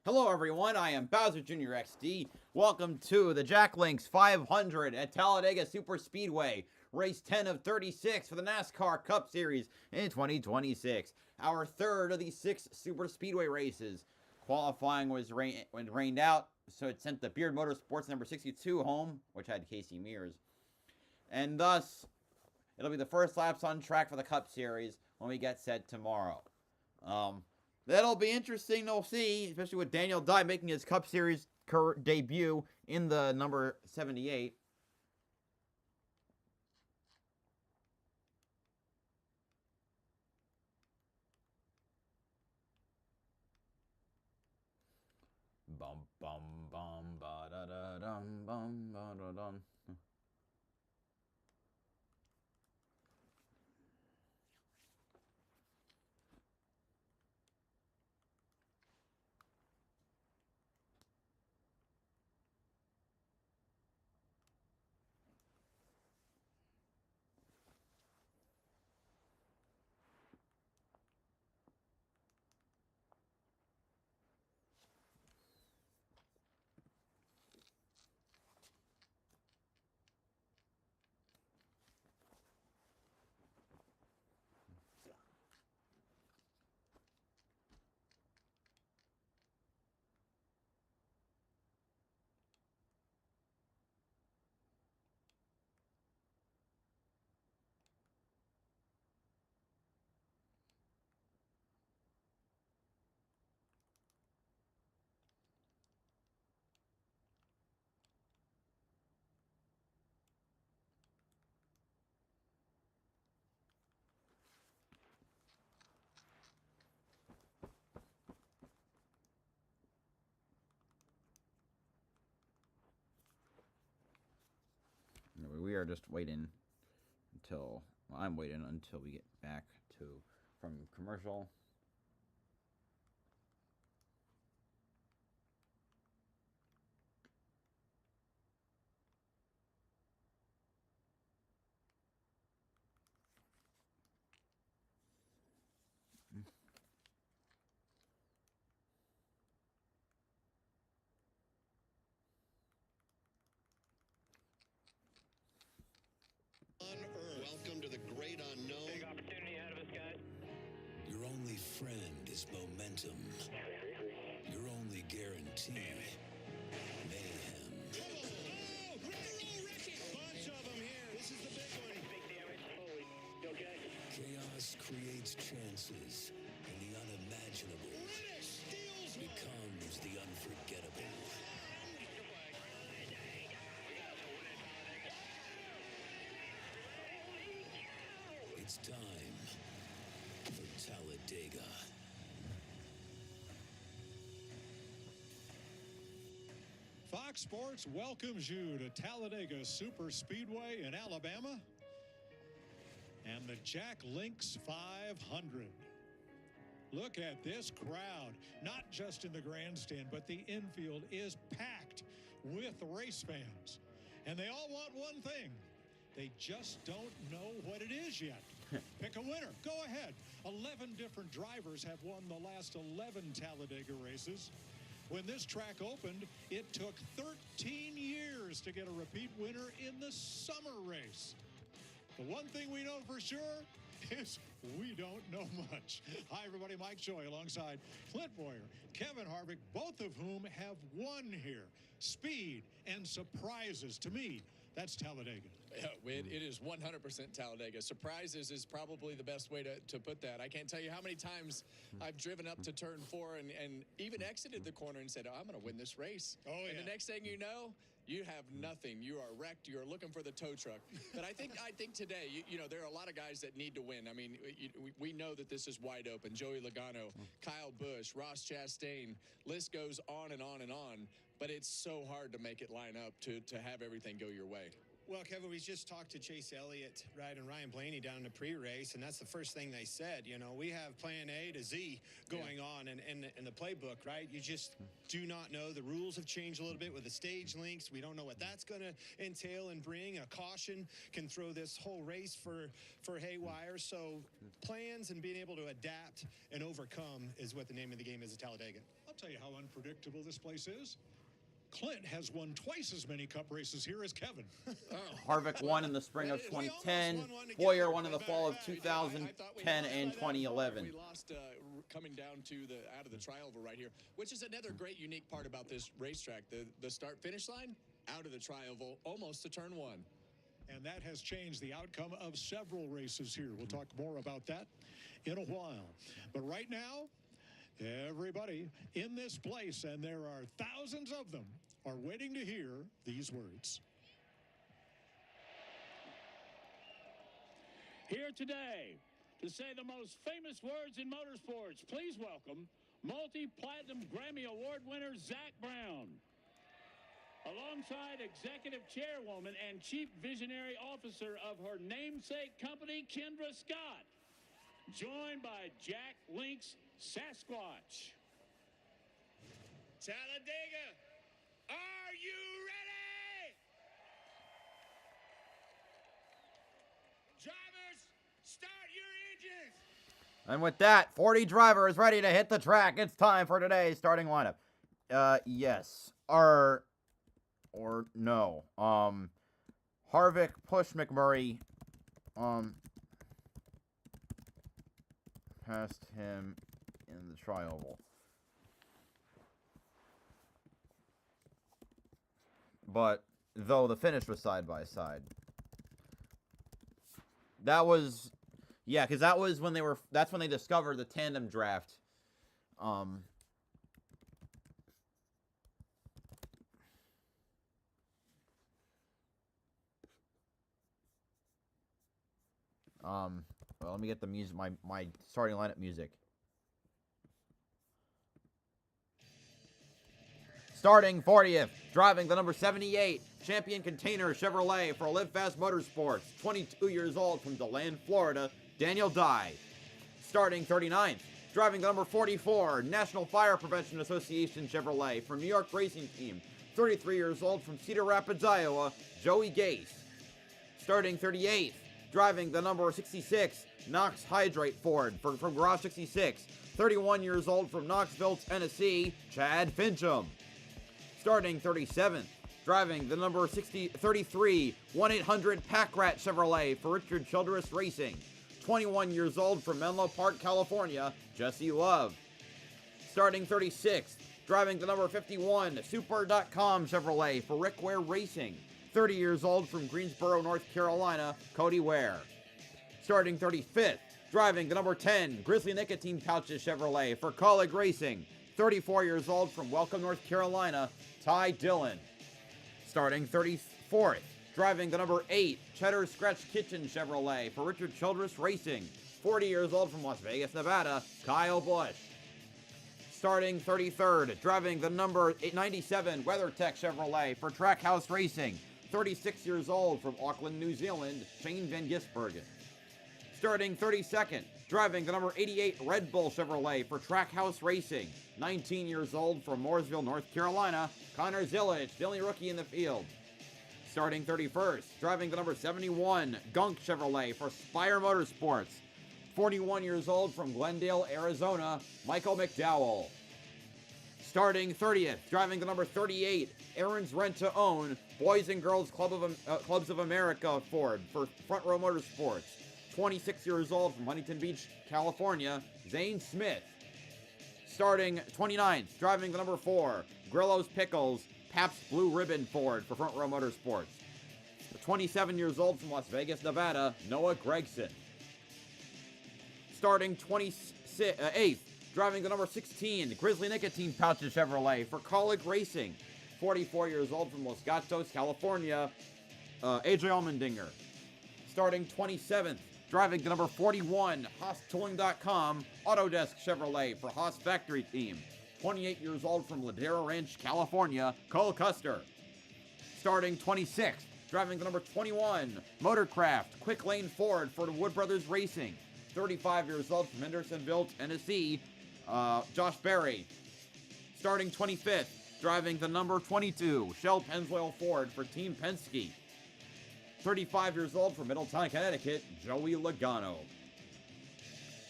Hello everyone, I am BowserJrXD. Welcome to the Jack Links 500 at Talladega Superspeedway, race 10 of 36 for the NASCAR Cup Series in 2026. Our third of these 6 Superspeedway races. Qualifying was rained out, so it sent the Beard Motorsports number 62 home, which had Casey Mears. And thus, it'll be the first laps on track for the Cup Series when we get set tomorrow. That'll be interesting to see, especially with Daniel Dye making his Cup Series debut in the number 78. Bum bum bum ba da da dum bum ba da dum. We are just waiting until, well, I'm waiting until we get back from commercial. Welcome to the great unknown. Big opportunity ahead of us, guys. Your only friend is momentum. Your only guarantee, mayhem. Oh, roll, Ricky. Bunch of them here. This is the big one. Big damage. Holy. You okay? Chaos creates chances, and the unimaginable Reddish steals one. becomes the unforgettable. It's time for Talladega. Fox Sports welcomes you to Talladega Superspeedway in Alabama and the Jack Links 500. Look at this crowd, not just in the grandstand, but the infield is packed with race fans. And they all want one thing. They just don't know what it is yet. Pick a winner. Go ahead. 11 different drivers have won the last 11 Talladega races. When this track opened, it took 13 years to get a repeat winner in the summer race. The one thing we know for sure is we don't know much. Hi, everybody. Mike Joy alongside Clint Boyer, Kevin Harvick, both of whom have won here. Speed and surprises. To me, that's Talladega. It is 100% Talladega. Surprises is probably the best way to put that. I can't tell you how many times I've driven up to turn 4 and even exited the corner and said, oh, I'm going to win this race. Oh, yeah. And the next thing you know, you have nothing. You are wrecked. You're looking for the tow truck. But I think today, you know, there are a lot of guys that need to win. I mean, we know that this is wide open. Joey Logano, Kyle Busch, Ross Chastain, list goes on and on and on. But it's so hard to make it line up to have everything go your way. Well, Kevin, we just talked to Chase Elliott, right, and Ryan Blaney down in the pre-race, and that's the first thing they said. You know, we have plan A to Z going on in the playbook, right? You just do not know. The rules have changed a little bit with the stage links. We don't know what that's going to entail and bring. A caution can throw this whole race for haywire. So plans and being able to adapt and overcome is what the name of the game is at Talladega. tell you how unpredictable this place is. Clint has won twice as many cup races here as Kevin. Harvick won in the spring of We 2010. almost won one Boyer together, won in the but fall of I thought we 2010 lost and by that 2011. We lost coming down to the out of the trioval right here, which is another great unique part about this racetrack. The start finish line out of the trioval almost to turn one. And that has changed the outcome of several races here. We'll talk more about that in a while. But right now, everybody in this place, and there are thousands of them, are waiting to hear these words. Here today to say the most famous words in motorsports, please welcome multi-platinum Grammy Award winner Zach Brown, alongside Executive Chairwoman and Chief Visionary Officer of her namesake company, Kendra Scott, joined by Jack Link's Sasquatch. Talladega, are you ready? Drivers, start your engines. And with that, 40 drivers ready to hit the track. It's time for today's starting lineup. Yes. Or no. Harvick, Push, McMurray, passed him in the trioval. But, though the finish was side by side. That was, yeah, because that was when that's when they discovered the tandem draft. Well, let me get the music, my starting lineup music. Starting 40th, driving the number 78, Champion Container Chevrolet for Live Fast Motorsports, 22 years old from DeLand, Florida, Daniel Dye. Starting 39th, driving the number 44, National Fire Prevention Association Chevrolet for New York Racing Team, 33 years old from Cedar Rapids, Iowa, Joey Gase. Starting 38th, driving the number 66, Knox Hydrate Ford from Garage 66, 31 years old from Knoxville, Tennessee, Chad Fincham. Starting 37th, driving the number 33, 1-800 Pack Rat Chevrolet for Richard Childress Racing, 21 years old from Menlo Park, California, Jesse Love. Starting 36th, driving the number 51, Super.com Chevrolet for Rick Ware Racing, 30 years old from Greensboro, North Carolina, Cody Ware. Starting 35th, driving the number 10, Grizzly Nicotine Pouches Chevrolet for Colleague Racing, 34 years old from Welcome, North Carolina, Ty Dillon. Starting 34th, driving the number 8, Cheddar Scratch Kitchen Chevrolet for Richard Childress Racing, 40 years old from Las Vegas, Nevada, Kyle Busch. Starting 33rd, driving the number 97 WeatherTech Chevrolet for Trackhouse Racing, 36 years old from Auckland, New Zealand, Shane Van Gisbergen. Starting 32nd, driving the number 88 Red Bull Chevrolet for Trackhouse Racing, 19 years old from Mooresville, North Carolina, Connor Zillage, the only rookie in the field. Starting 31st, driving the number 71 Gunk Chevrolet for Spire Motorsports, 41 years old from Glendale, Arizona, Michael McDowell. Starting 30th, driving the number 38 Aaron's Rent to Own Boys and Girls Clubs of America Ford for Front Row Motorsports, 26 years old from Huntington Beach, California, Zane Smith. Starting 29th, driving the number 4, Grillo's Pickles, Pabst Blue Ribbon Ford for Front Row Motorsports. 27 years old from Las Vegas, Nevada, Noah Gregson. Starting 28th, driving the number 16, Grizzly Nicotine Pouches Chevrolet for Colleague Racing. 44 years old from Los Gatos, California, AJ Allmendinger. Starting 27th, driving the number 41, HaasTooling.com, Autodesk Chevrolet for Haas Factory Team. 28 years old from Ladera Ranch, California, Cole Custer. Starting 26th, driving the number 21, Motorcraft, Quick Lane Ford for the Wood Brothers Racing. 35 years old from Hendersonville, Tennessee, Josh Berry. Starting 25th, driving the number 22, Shell Pennzoil Ford for Team Penske. 35 years old from Middletown, Connecticut, Joey Logano.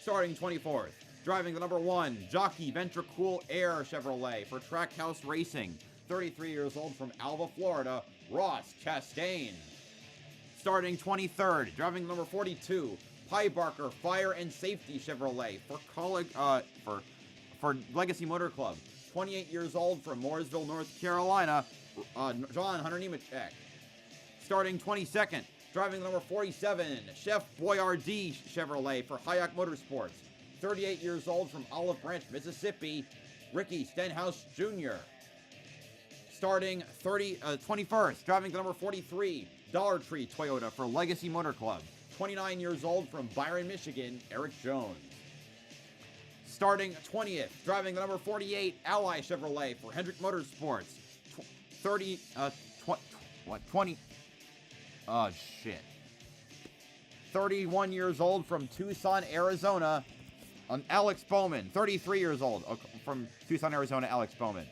Starting 24th, driving the number 1, Jockey Ventricle Air Chevrolet for Trackhouse Racing. 33 years old from Alva, Florida, Ross Chastain. Starting 23rd, driving the number 42, Pie Barker Fire and Safety Chevrolet for Legacy Motor Club. 28 years old from Mooresville, North Carolina, John Hunter Nemechek. Starting 22nd, driving the number 47, Chef Boyardee Chevrolet for Hayek Motorsports. 38 years old from Olive Branch, Mississippi, Ricky Stenhouse Jr. Starting 21st, driving the number 43, Dollar Tree Toyota for Legacy Motor Club. 29 years old from Byron, Michigan, Eric Jones. Starting 20th, driving the number 48, Ally Chevrolet for Hendrick Motorsports. 31 years old from Tucson, Arizona, Alex Bowman. 33 years old from Tucson, Arizona, Alex Bowman.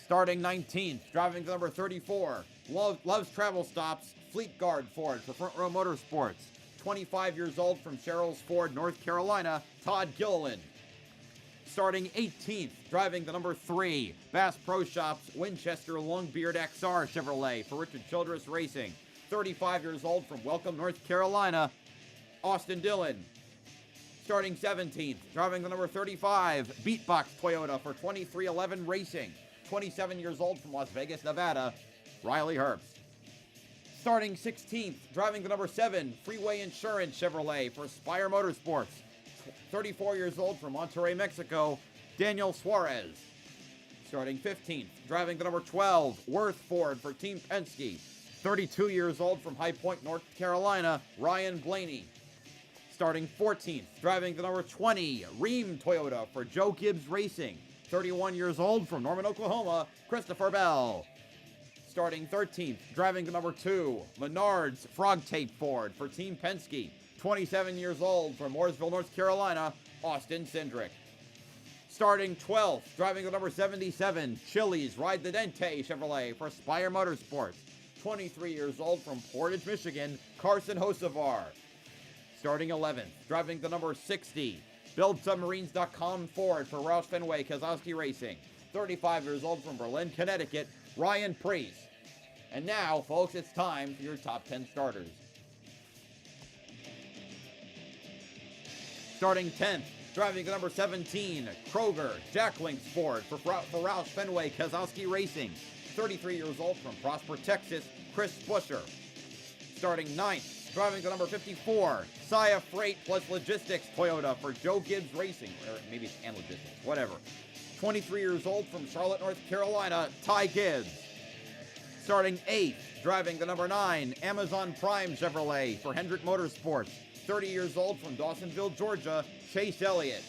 Starting 19th, driving the number 34, Loves Travel Stops, Fleet Guard Ford for Front Row Motorsports. 25 years old from Sherrills Ford, North Carolina, Todd Gilliland. Starting 18th, driving the number 3, Bass Pro Shops, Winchester Longbeard XR Chevrolet for Richard Childress Racing. 35 years old from Welcome, North Carolina, Austin Dillon. Starting 17th, driving the number 35, Beatbox Toyota for 2311 Racing. 27 years old from Las Vegas, Nevada, Riley Herbst. Starting 16th, driving the number 7, Freeway Insurance Chevrolet for Spire Motorsports. 34 years old from Monterrey, Mexico, Daniel Suarez. Starting 15th, driving the number 12, Worth Ford for Team Penske. 32 years old from High Point, North Carolina, Ryan Blaney. Starting 14th, driving the number 20, Ream Toyota for Joe Gibbs Racing. 31 years old from Norman, Oklahoma, Christopher Bell. Starting 13th, driving the number 2, Menards Frog Tape Ford for Team Penske. 27 years old from Mooresville, North Carolina, Austin Cindric. Starting 12th, driving the number 77, Chili's Ride the Dente Chevrolet for Spire Motorsports. 23 years old from Portage, Michigan, Carson Hocevar. Starting 11th, driving the number 60, BuildSubmarines.com Ford for Roush Fenway Kozlowski Racing. 35 years old from Berlin, Connecticut, Ryan Priest. And now, folks, it's time for your top 10 starters. Starting 10th, driving the number 17, Kroger Jack Links Ford for Roush Fenway Kozlowski Racing. 33 years old from Prosper, Texas, Chris Busher. Starting 9th, driving the number 54, Saya Freight plus Logistics Toyota for Joe Gibbs Racing, or maybe it's and Logistics, whatever. 23 years old from Charlotte, North Carolina, Ty Gibbs. Starting 8th, driving the number 9, Amazon Prime Chevrolet for Hendrick Motorsports. 30 years old from Dawsonville, Georgia, Chase Elliott.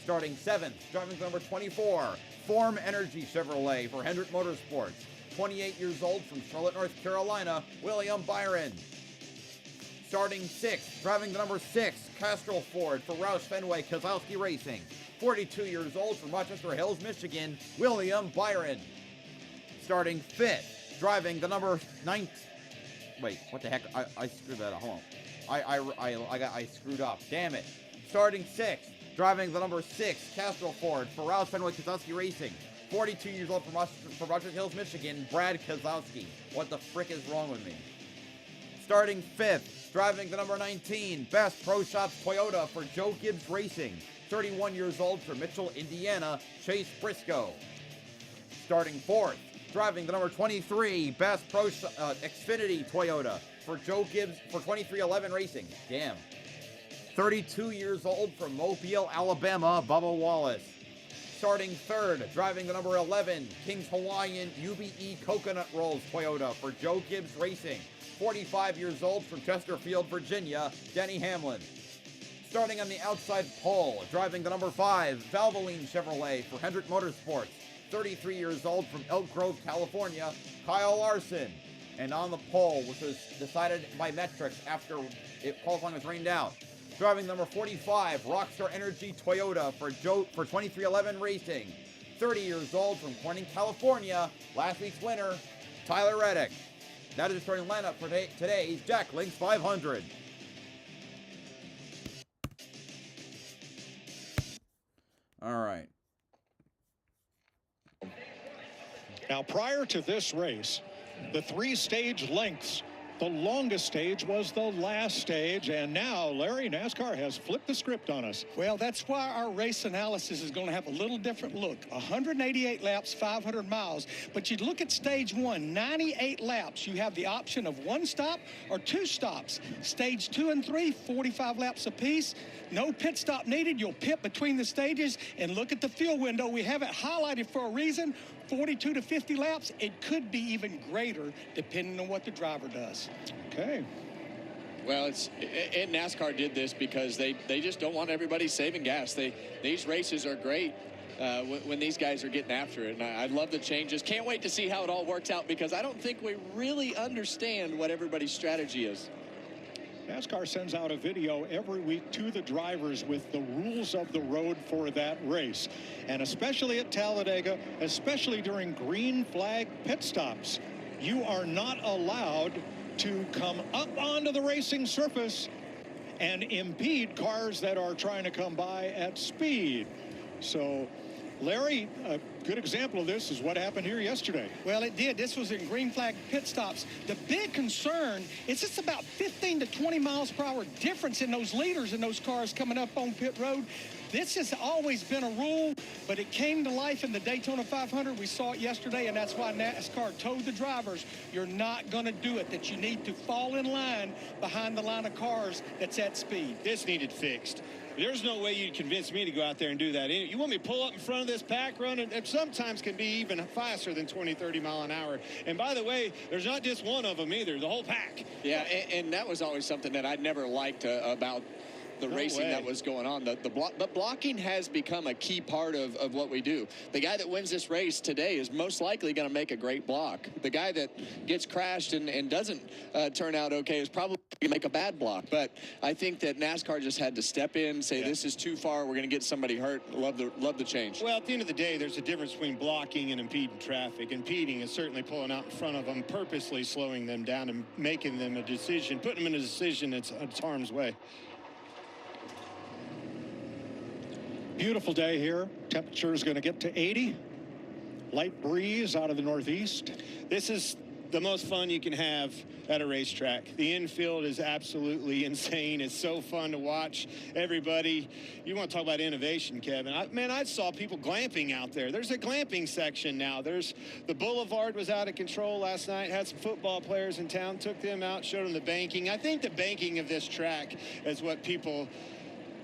Starting 7th, driving the number 24, Form Energy Chevrolet for Hendrick Motorsports. 28 years old from Charlotte, North Carolina, William Byron. Starting 6th, driving the number 6, Castrol Ford for Roush Fenway Kozlowski Racing. 42 years old from Rochester Hills, Michigan, William Byron. Starting 5th, driving the number 9th. Wait, what the heck? I screwed that up. Hold on. I screwed up. Damn it. Starting 6th, driving the number 6, Castrol Ford for Roush Fenway Kozlowski Racing. 42 years old from Rochester Hills, Michigan, Brad Kozlowski. What the frick is wrong with me? Starting 5th, driving the number 19, Bass Pro Shops Toyota for Joe Gibbs Racing. 31 years old from Mitchell, Indiana, Chase Briscoe. Starting 4th, driving the number 23, Bass Pro Xfinity Toyota for Joe Gibbs for 2311 Racing. Damn. 32 years old from Mobile, Alabama, Bubba Wallace. Starting 3rd, driving the number 11, King's Hawaiian UBE Coconut Rolls Toyota for Joe Gibbs Racing. 45 years old from Chesterfield, Virginia, Denny Hamlin. Starting on the outside pole, driving the number 5, Valvoline Chevrolet for Hendrick Motorsports. 33 years old from Elk Grove, California, Kyle Larson. And on the pole, which was decided by metrics after qualifying was rained out, driving number 45, Rockstar Energy Toyota for 2311 Racing. 30 years old from Corning, California, last week's winner, Tyler Reddick. That is the starting lineup for today's Jack Links 500. All right. Now, prior to this race, the 3-stage lengths, the longest stage was the last stage, and now, Larry, NASCAR has flipped the script on us. Well, that's why our race analysis is going to have a little different look. 188 laps, 500 miles. But you look at stage 1, 98 laps. You have the option of 1 stop or 2 stops. Stage 2 and 3, 45 laps apiece. No pit stop needed. You'll pit between the stages and look at the fuel window. We have it highlighted for a reason. 42 to 50 laps. It could be even greater depending on what the driver does. Okay. Well, NASCAR did this because they just don't want everybody saving gas. These races are great when these guys are getting after it. And I love the changes. Can't wait to see how it all works out because I don't think we really understand what everybody's strategy is. NASCAR sends out a video every week to the drivers with the rules of the road for that race. And especially at Talladega, especially during green flag pit stops, you are not allowed to come up onto the racing surface and impede cars that are trying to come by at speed. So, Larry, a good example of this is what happened here yesterday. Well, it did. This was in green flag pit stops. The big concern is it's about 15 to 20 miles per hour difference in those leaders in those cars coming up on pit road. This has always been a rule, but it came to life in the Daytona 500. We saw it yesterday, and that's why NASCAR told the drivers, you're not going to do it, that you need to fall in line behind the line of cars that's at speed. This needed fixed. There's no way you'd convince me to go out there and do that. You want me to pull up in front of this pack run, and it sometimes can be even faster than 20, 30 mile an hour. And by the way, there's not just one of them either, the whole pack. Yeah, and that was always something that I'd never liked about the racing that was going on. But blocking has become a key part of what we do. The guy that wins this race today is most likely going to make a great block. The guy that gets crashed and doesn't turn out okay is probably going to make a bad block. But I think that NASCAR just had to step in, say this is too far, we're going to get somebody hurt. Love the change. Well, at the end of the day, there's a difference between blocking and impeding traffic. Impeding is certainly pulling out in front of them, purposely slowing them down and making them a decision, putting them in a decision that's harm's way. Beautiful day here. Temperature is going to get to 80. Light breeze out of the northeast. This is the most fun you can have at a racetrack. The infield is absolutely insane. It's so fun to watch everybody. You want to talk about innovation, Kevin. I saw people glamping out there. There's a glamping section now. The boulevard was out of control last night. Had some football players in town, took them out, showed them the banking. I think the banking of this track is what people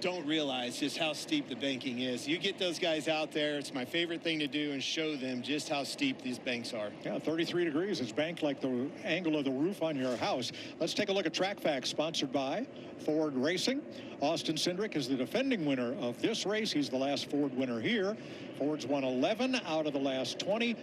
don't realize, just how steep the banking is. You get those guys out there, it's my favorite thing to do, and show them just how steep these banks are. Yeah, 33 degrees. It's banked like the angle of the roof on your house. Let's take a look at Track Facts, sponsored by Ford Racing. Austin Cindric is the defending winner of this race. He's the last Ford winner here. Ford's won 11 out of the last 20.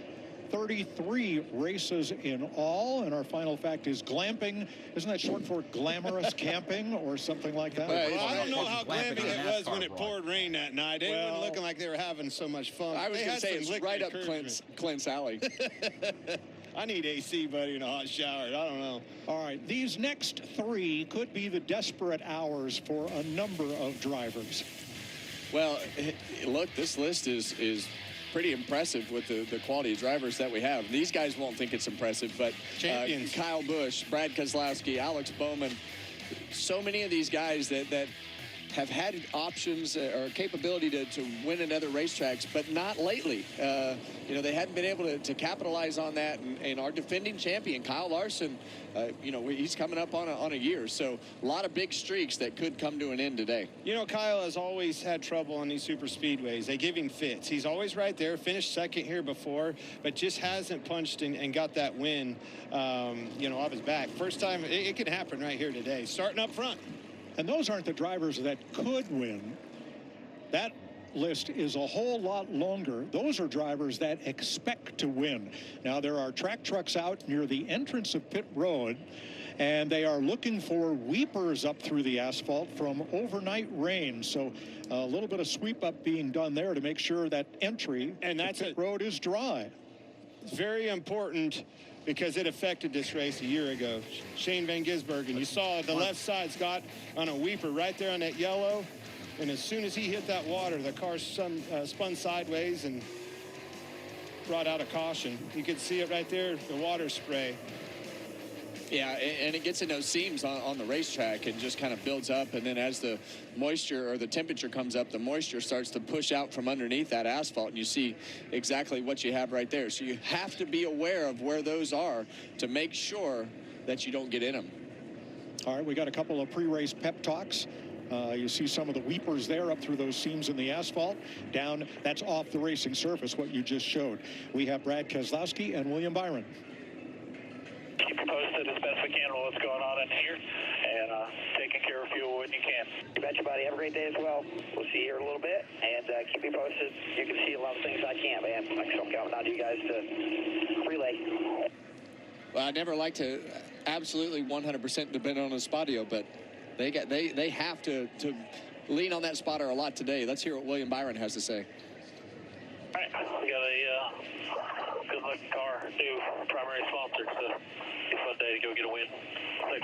33 races in all, and our final fact is glamping. Isn't that short for glamorous camping or something like that? Well, I don't know how glamping it was when it poured rain that night. It wasn't looking like they were having so much fun. I was going to say it's right up Clint's alley. I need AC, buddy, in a hot shower. I don't know. All right, these next 3 could be the desperate hours for a number of drivers. Well, look, this list is pretty impressive with the quality of drivers that we have. These guys won't think it's impressive, but champions. Kyle Busch, Brad Keselowski, Alex Bowman, so many of these guys that have had options or capability to win at other racetracks, but not lately. They hadn't been able to capitalize on that. And our defending champion, Kyle Larson, he's coming up on a year. So a lot of big streaks that could come to an end today. Kyle has always had trouble on these super speedways. They give him fits. He's always right there, finished second here before, but just hasn't punched and got that win, off his back. First time, it could happen right here today, starting up front. And those aren't the drivers that could win. That list is a whole lot longer. Those are drivers that expect to win. Now, there are track trucks out near the entrance of pit road, and they are looking for weepers up through the asphalt from overnight rain. So a little bit of sweep up being done there to make sure that entry to pit road is dry. It's very important, because it affected this race a year ago. Shane Van Gisbergen, you saw the left side, Scott, on a weeper right there on that yellow. And as soon as he hit that water, the car spun sideways and brought out a caution. You could see it right there, the water spray. Yeah, and it gets in those seams on the racetrack and just kind of builds up. And then as the moisture or the temperature comes up, the moisture starts to push out from underneath that asphalt. And you see exactly what you have right there. So you have to be aware of where those are to make sure that you don't get in them. All right, we got a couple of pre-race pep talks. You see some of the weepers there up through those seams in the asphalt. Down, that's off the racing surface, what you just showed. We have Brad Keselowski and William Byron. Keep you posted as best we can on what's going on in here, and taking care of fuel when you can. You betcha, buddy. Have a great day as well. We'll see you here in a little bit, and keep you posted. You can see a lot of things I can't, man. I'm counting on you guys to relay. Well, I never like to absolutely 100% depend on a spotter, but they have to lean on that spotter a lot today. Let's hear what William Byron has to say. All right, we got a good-looking car, new primary sponsor, so it's a fun day to go get a win.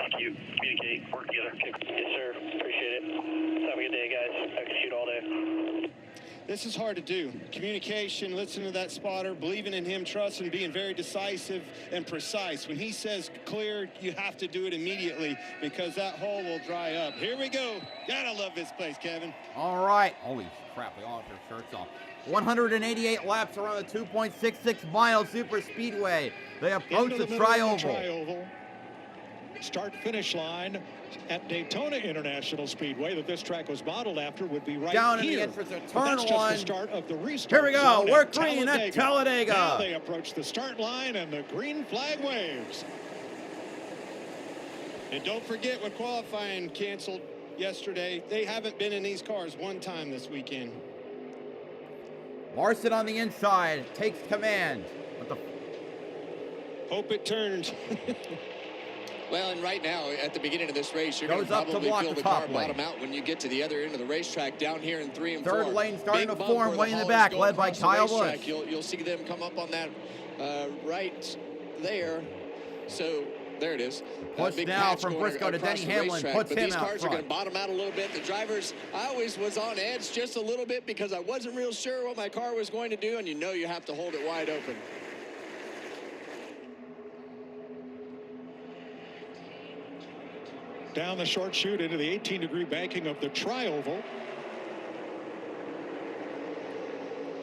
Execute, communicate, work together. Yes, sir. Appreciate it. Have a good day, guys. Execute all day. This is hard to do. Communication, listening to that spotter, believing in him, trusting, being very decisive and precise. When he says clear, you have to do it immediately because that hole will dry up. Here we go. Gotta love this place, Kevin. All right. Holy crap, we all have their shirts off. 188 laps around the 2.66 mile super speedway. They approach Into the middle of tri-oval. tri-oval. Start-finish line at Daytona International Speedway that this track was modeled after would be right Down in here. the entrance of But turn that's just one. the start of the restart. Here we go. zone We're at green at Talladega. Now they approach the start line and the green flag waves. And don't forget when qualifying canceled yesterday, they haven't been in these cars one time this weekend. Larson on the inside takes command. What the? Hope it turns. Well, and right now, at the beginning of this race, you're going to Goes up to probably block feel the the car top lane. bottom out when you get to the other end of the racetrack down here in 3 and 4. Third lane starting Big to bump form where way in the haulers back, go led by across the Kyle racetrack. Busch. You'll see them come up on that right there. So there it is. Push Big now patch from going Briscoe to across Denny the Hamlin, racetrack. puts But him these out cars are going to front. bottom out a little bit. The drivers, I always was on edge just a little bit because I wasn't real sure what my car was going to do, and you have to hold it wide open. Down the short chute into the 18-degree banking of the tri-oval.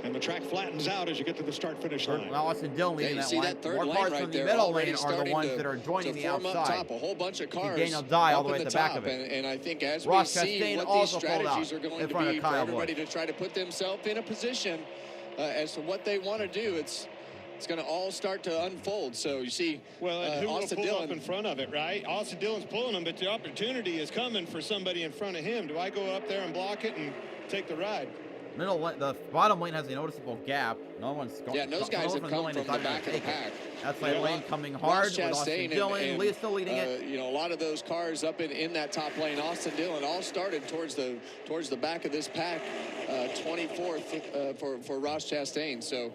And the track flattens out as you get to the start-finish line. Well, Austin Dillon Yeah, leading you that see line. that third More lane cars right from the there middle already lane are the starting ones to- that are joining to the form up outside. top. A whole bunch of cars Daniel Dye all up the way in at the back top. of it. And I think as Ross we see Chastain what also these pulled out strategies are going in to front of be for Kyle everybody Busch. to try to put themselves in a position as to what they want to do, it's going to all start to unfold. So you see, Well, and who will Austin pull Dillon up in front of it, right? Austin Dillon's pulling him, but the opportunity is coming for somebody in front of him. Do I go up there and block it and take the ride? The bottom lane has a noticeable gap. No one's going. Yeah, and those guys have come from the back of the pack. That's like lane coming hard with Austin Dillon. Lee's still leading it. A lot of those cars up in that top lane, Austin Dillon, all started towards the back of this pack, 24th for Ross Chastain. So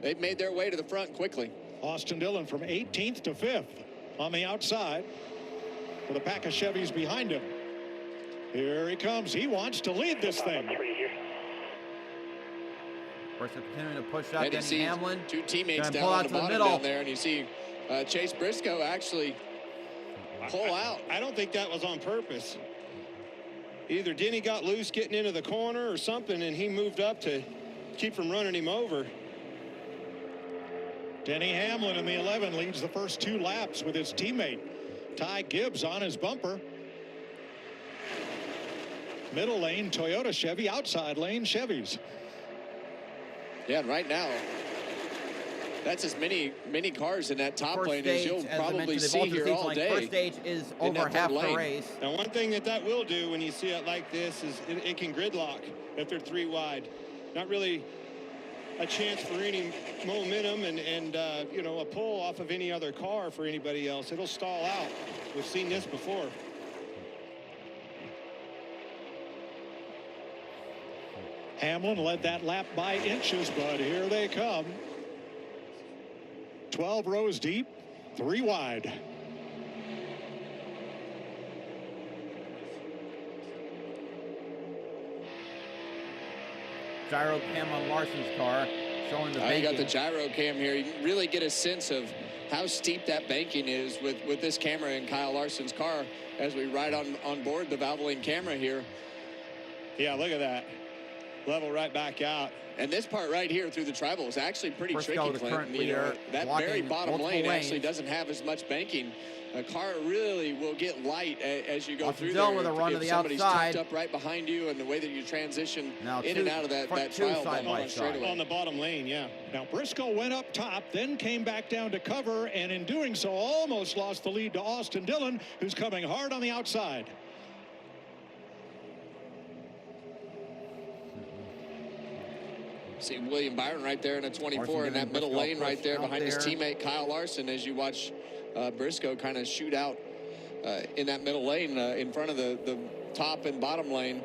they've made their way to the front quickly. Austin Dillon from 18th to 5th on the outside with a pack of Chevys behind him. Here he comes. He wants to lead this thing. First, they're continuing to push out And you Denny see Hamlin. two teammates Gonna down pull on out the to the bottom middle. down there, and you see Chase Briscoe actually pull out. I don't think that was on purpose. Either Denny got loose getting into the corner or something, and he moved up to keep from running him over. Denny Hamlin in the 11 leads the first 2 laps with his teammate Ty Gibbs on his bumper. Middle lane Toyota Chevy, outside lane Chevys. Yeah, and right now, that's as many cars in that top First lane as stage, you'll as I probably mentioned, see they've here altered all seats. day. First stage is in over that half third the lane. race. Now, one thing that will do when you see it like this is it can gridlock if they're 3 wide. Not really a chance for any momentum and a pull off of any other car for anybody else. It'll stall out. We've seen this before. Hamlin led that lap by inches, but here they come. 12 rows deep, 3 wide. gyro cam on Larson's car, showing the You banking. got the gyro cam here. You can really get a sense of how steep that banking is with this camera in Kyle Larson's car as we ride on board the Valvoline camera here. Yeah, look at that. Level right back out. And this part right here through the tribal is actually pretty Briscoe, tricky, the current Clint. You know, leader, that blocking very bottom multiple lane actually lanes. doesn't have as much banking. A car really will get light as you go Austin through Dillon there. with a run if to the somebody's outside. tucked up right behind you and the way that you transition Now in two- and out of that front two trial side bump by on side. straightaway. On the bottom lane, yeah. Now Briscoe went up top, then came back down to cover, and in doing so almost lost the lead to Austin Dillon, who's coming hard on the outside. See William Byron right there in a 24 Larson in that giving middle Briscoe lane a right push there out behind his there. teammate Kyle Larson as you watch Briscoe kind of shoot out in that middle lane in front of the top and bottom lane.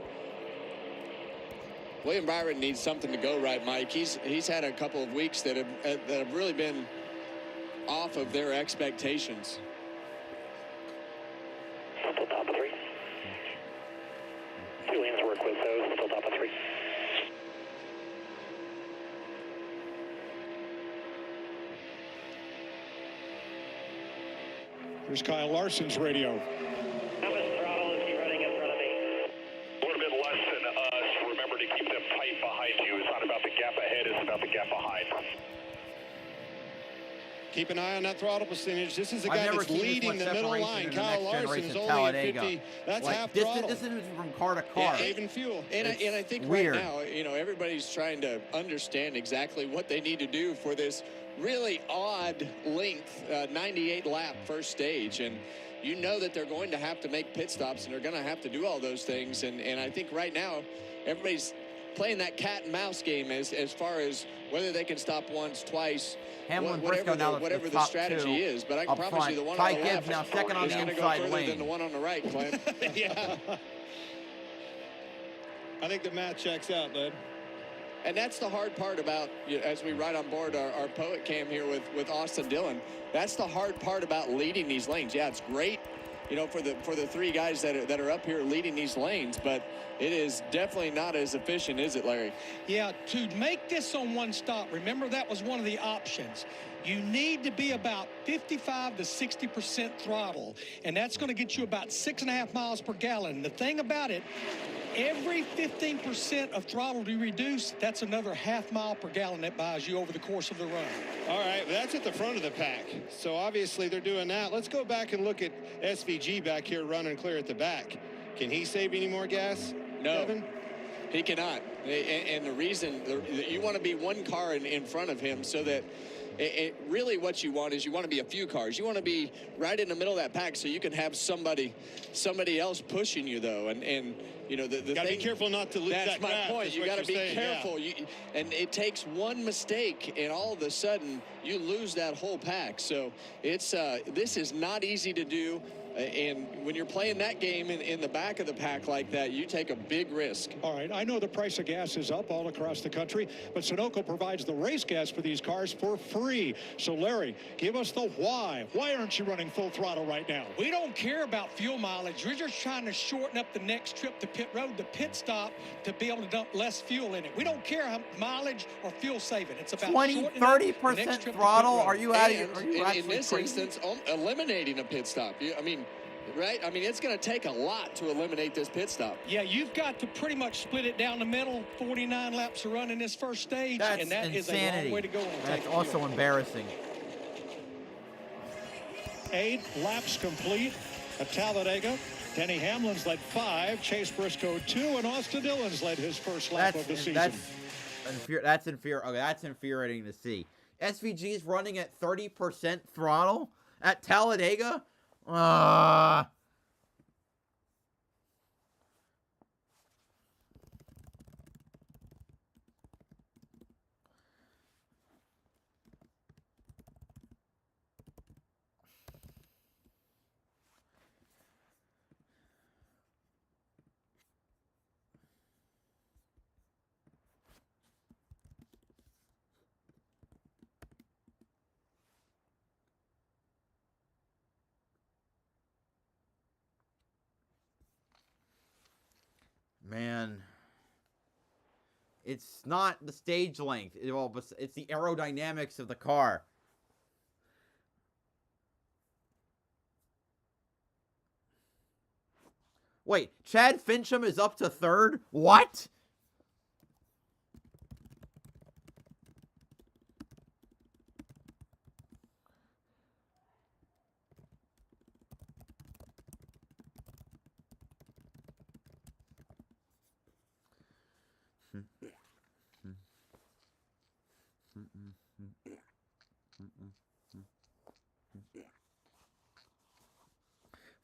William Byron needs something to go right, Mike. He's had a couple of weeks that have really been off of their expectations. Still top of 3. 2 lanes to work with, so still top of 3. Here's Kyle Larson's radio. How much throttle is he running in front of me? A little bit less than us. Remember to keep them tight behind you. It's not about the gap ahead, it's about the gap behind. Keep an eye on that throttle percentage. This is the I've guy never that's seen this leading much the middle separation line. in the Kyle next Larson generation is only Talladega. at 50. That's Like, half distance, throttle. distance from car to car. Even fuel. And I think weird. right now, you know, everybody's trying to understand exactly what they need to do for this really odd length 98 lap first stage. And you know that they're going to have to make pit stops and they're going to have to do all those things. And I think right now, everybody's playing that cat and mouse game as far as whether they can stop once, twice, Hamlin, whatever Briscoe now whatever the the top strategy two is. But I can up promise front. you the one Ty on the Gibbs left now second on is the going to go inside further lane. than the one on the right, Clint. Yeah. I think the math checks out, bud. And that's the hard part about, as we ride on board our poet cam here with Austin Dillon, that's the hard part about leading these lanes. Yeah, it's great, you know, for the three guys that are up here leading these lanes, but it is definitely not as efficient, is it, Larry? Yeah, to make this on one stop, remember that was one of the options. You need to be about 55 to 60% throttle, and that's going to get you about 6.5 miles per gallon. The thing about it, every 15% of throttle you reduce, that's another half mile per gallon that buys you over the course of the run. All right, well, that's at the front of the pack. So obviously they're doing that. Let's go back and look at SVG back here running clear at the back. Can he save any more gas? No. Kevin? He cannot. And the reason, you want to be one car in front of him so that really what you want is you want to be a few cars. You want to be right in the middle of that pack so you can have somebody else pushing you, though. And you know, the Gotta thing, be careful not to lose that's that my graph, point. is You what got to you're be saying, yeah. careful. And it takes one mistake, and all of a sudden, you lose that whole pack. So it's this is not easy to do. And when you're playing that game in the back of the pack like that, you take a big risk. All right, I know the price of gas is up all across the country, but Sunoco provides the race gas for these cars for free. So, Larry, give us the why. Why aren't you running full throttle right now? We don't care about fuel mileage. We're just trying to shorten up the next trip to pit road, the pit stop, to be able to dump less fuel in it. We don't care how mileage or fuel saving. It's about 20, shortening up the next 30% trip to pit throttle? road. Are you out of And Are you in actually this crazy? instance, eliminating a pit stop. Right? I mean, it's going to take a lot to eliminate this pit stop. Yeah, you've got to pretty much split it down the middle, 49 laps to run in this first stage, That's and that is a insanity. long way to go. That's also embarrassing. 8 laps complete at Talladega. Denny Hamlin's led 5, Chase Briscoe 2, and Austin Dillon's led his first lap of the season. That's infuriating to see. SVG's running at 30% throttle at Talladega. It's not the stage length. It's the aerodynamics of the car. Wait, Chad Fincham is up to third? What?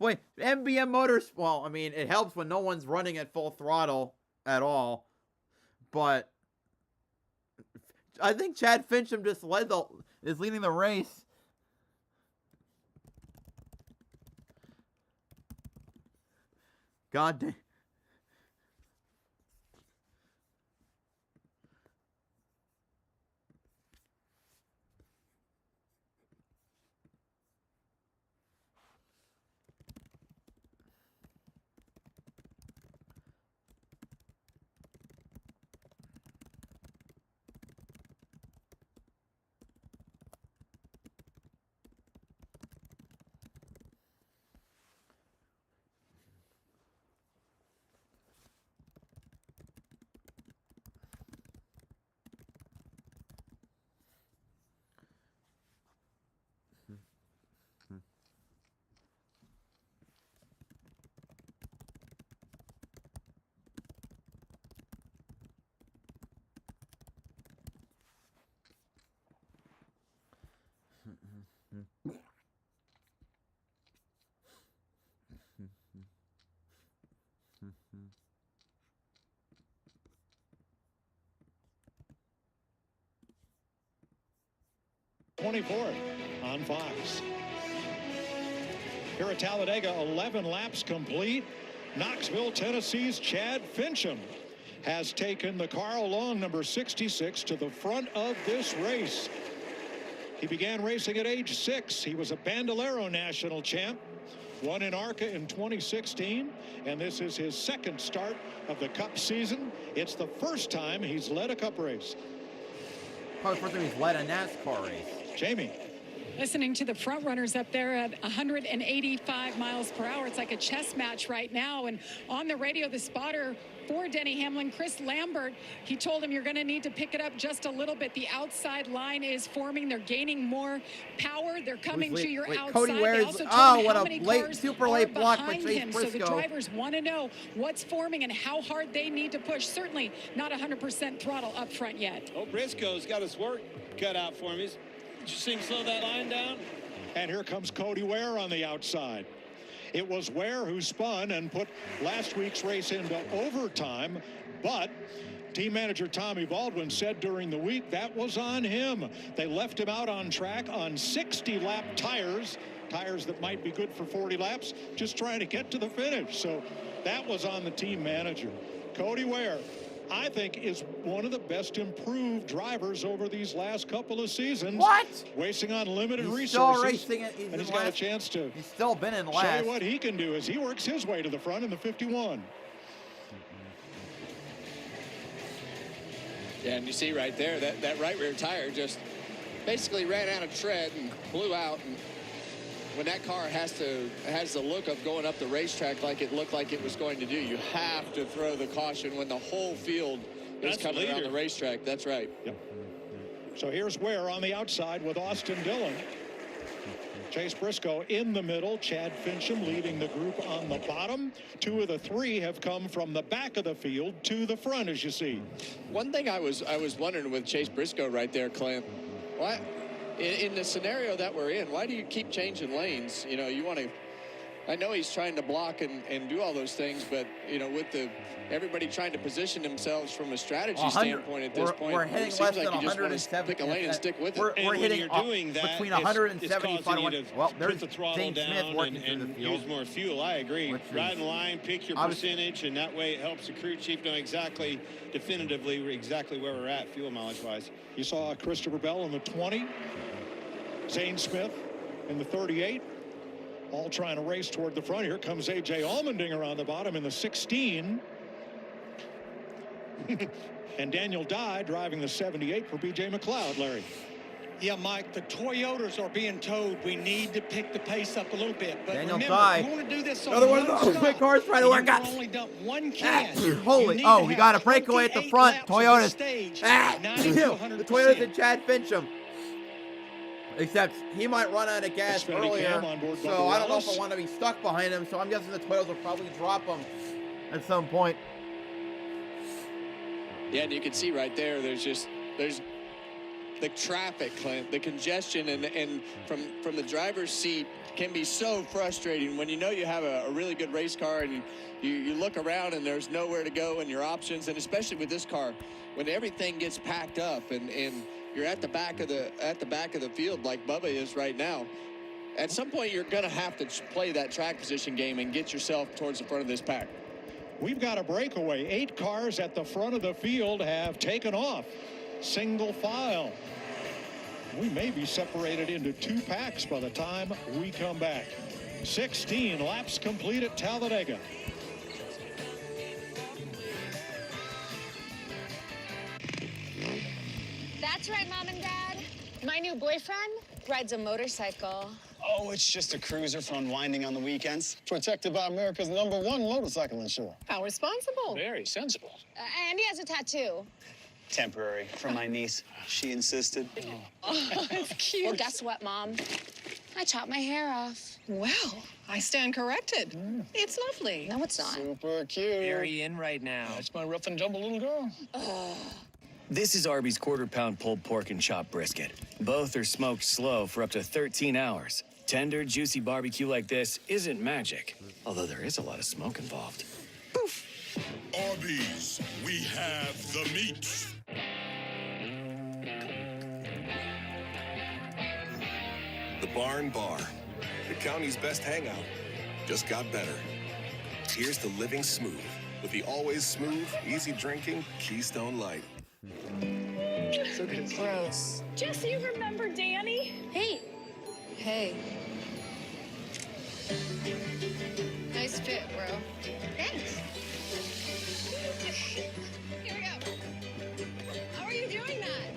Boy, MBM Motors, well, I mean, it helps when no one's running at full throttle at all. But I think Chad Fincham just is leading the race. God damn. On Fox. Here at Talladega, 11 laps complete. Knoxville, Tennessee's Chad Fincham has taken the Carl Long number 66 to the front of this race. He began racing at age 6. He was a Bandolero national champ, won in ARCA in 2016, and this is his second start of the Cup season. It's the first time he's led a Cup race. Probably the first time he's led a NASCAR race. Jamie. Listening to the front runners up there at 185 miles per hour. It's like a chess match right now. And on the radio, the spotter for Denny Hamlin, Chris Lambert, he told him you're going to need to pick it up just a little bit. The outside line is forming. They're gaining more power. They're coming to your outside. Cody Ware's, they also told him what how a many late, cars super late are block by behind Chase him. Briscoe. So the drivers want to know what's forming and how hard they need to push. Certainly not 100% throttle up front yet. Oh, Briscoe's got his work cut out for him. Did you see him slow that line down? And here comes Cody Ware on the outside. It was Ware who spun and put last week's race into overtime, but team manager Tommy Baldwin said during the week that was on him. They left him out on track on 60-lap tires that might be good for 40 laps, just trying to get to the finish. So that was on the team manager. Cody Ware, I think, is one of the best improved drivers over these last couple of seasons. What? Racing on limited He's resources. Still racing it. And he's got a chance to He's still been in show last. you what he can do as he works his way to the front in the 51. Yeah, and you see right there, that right rear tire just basically ran out of tread and blew out. And when that car has the look of going up the racetrack like it looked like it was going to do, you have to throw the caution when the whole field is coming around the racetrack. That's right. Yep. So here's Ware on the outside with Austin Dillon. Chase Briscoe in the middle. Chad Fincham leading the group on the bottom. 2 of the 3 have come from the back of the field to the front, as you see. One thing I was wondering with Chase Briscoe right there, Clint, why in the scenario that we're in, why do you keep changing lanes? You know, you want to, I know he's trying to block and do all those things, but you know, with everybody trying to position themselves from a strategy standpoint at this point, we're hitting it seems less like than you just want 170. to pick a lane and stick with it. We're hitting you're doing that, between it's 175 causing you to well, there's put the throttle James down Smith working through the and field. use more fuel. I agree. Ride in line, pick your percentage, and that way it helps the crew chief know definitively where we're at fuel mileage wise. You saw Christopher Bell in the 20, Zane Smith in the 38, all trying to race toward the front. Here comes A.J. Allmendinger on the bottom in the 16. And Daniel Dye driving the 78 for B.J. McLeod, Larry. Yeah, Mike, the Toyotas are being told we need to pick the pace up a little bit. But Daniel remember, Dye. if you want to do this on Another one of one those stop, quick cars trying to you work can out. only dump one can. Holy, oh, we got a breakaway at the front. Toyotas. The Toyotas and Chad Fincham. Except he might run out of gas earlier, so I don't know if I want to be stuck behind him, so I'm guessing the Toyotas will probably drop him at some point. Yeah, and you can see right there, there's the traffic, Clint, the congestion, and from the driver's seat can be so frustrating when you know you have a really good race car and you look around and there's nowhere to go and your options, and especially with this car, when everything gets packed up and you're at the back of the field like Bubba is right now. At some point, you're going to have to play that track position game and get yourself towards the front of this pack. We've got a breakaway. 8 cars at the front of the field have taken off. Single file. We may be separated into 2 packs by the time we come back. 16 laps complete at Talladega. That's right, Mom and Dad. My new boyfriend rides a motorcycle. Oh, it's just a cruiser for unwinding on the weekends. Protected by America's #1 motorcycle insurer. How responsible. Very sensible. And he has a tattoo. Temporary for my niece. She insisted. Oh, it's cute. Well, guess what, Mom? I chopped my hair off. Well, I stand corrected. It's lovely. No, it's not. Super cute. Very in right now. That's my rough and tumble little girl. This is Arby's quarter-pound pulled pork and chopped brisket. Both are smoked slow for up to 13 hours. Tender, juicy barbecue like this isn't magic, although there is a lot of smoke involved. Poof! Arby's, we have the meat. The Barn Bar, the county's best hangout, just got better. Here's the living smooth with the always smooth, easy drinking Keystone Light. So gross. Jesse, you remember Danny? Hey. Hey. Nice fit, bro. Thanks. Here we go. How are you doing that?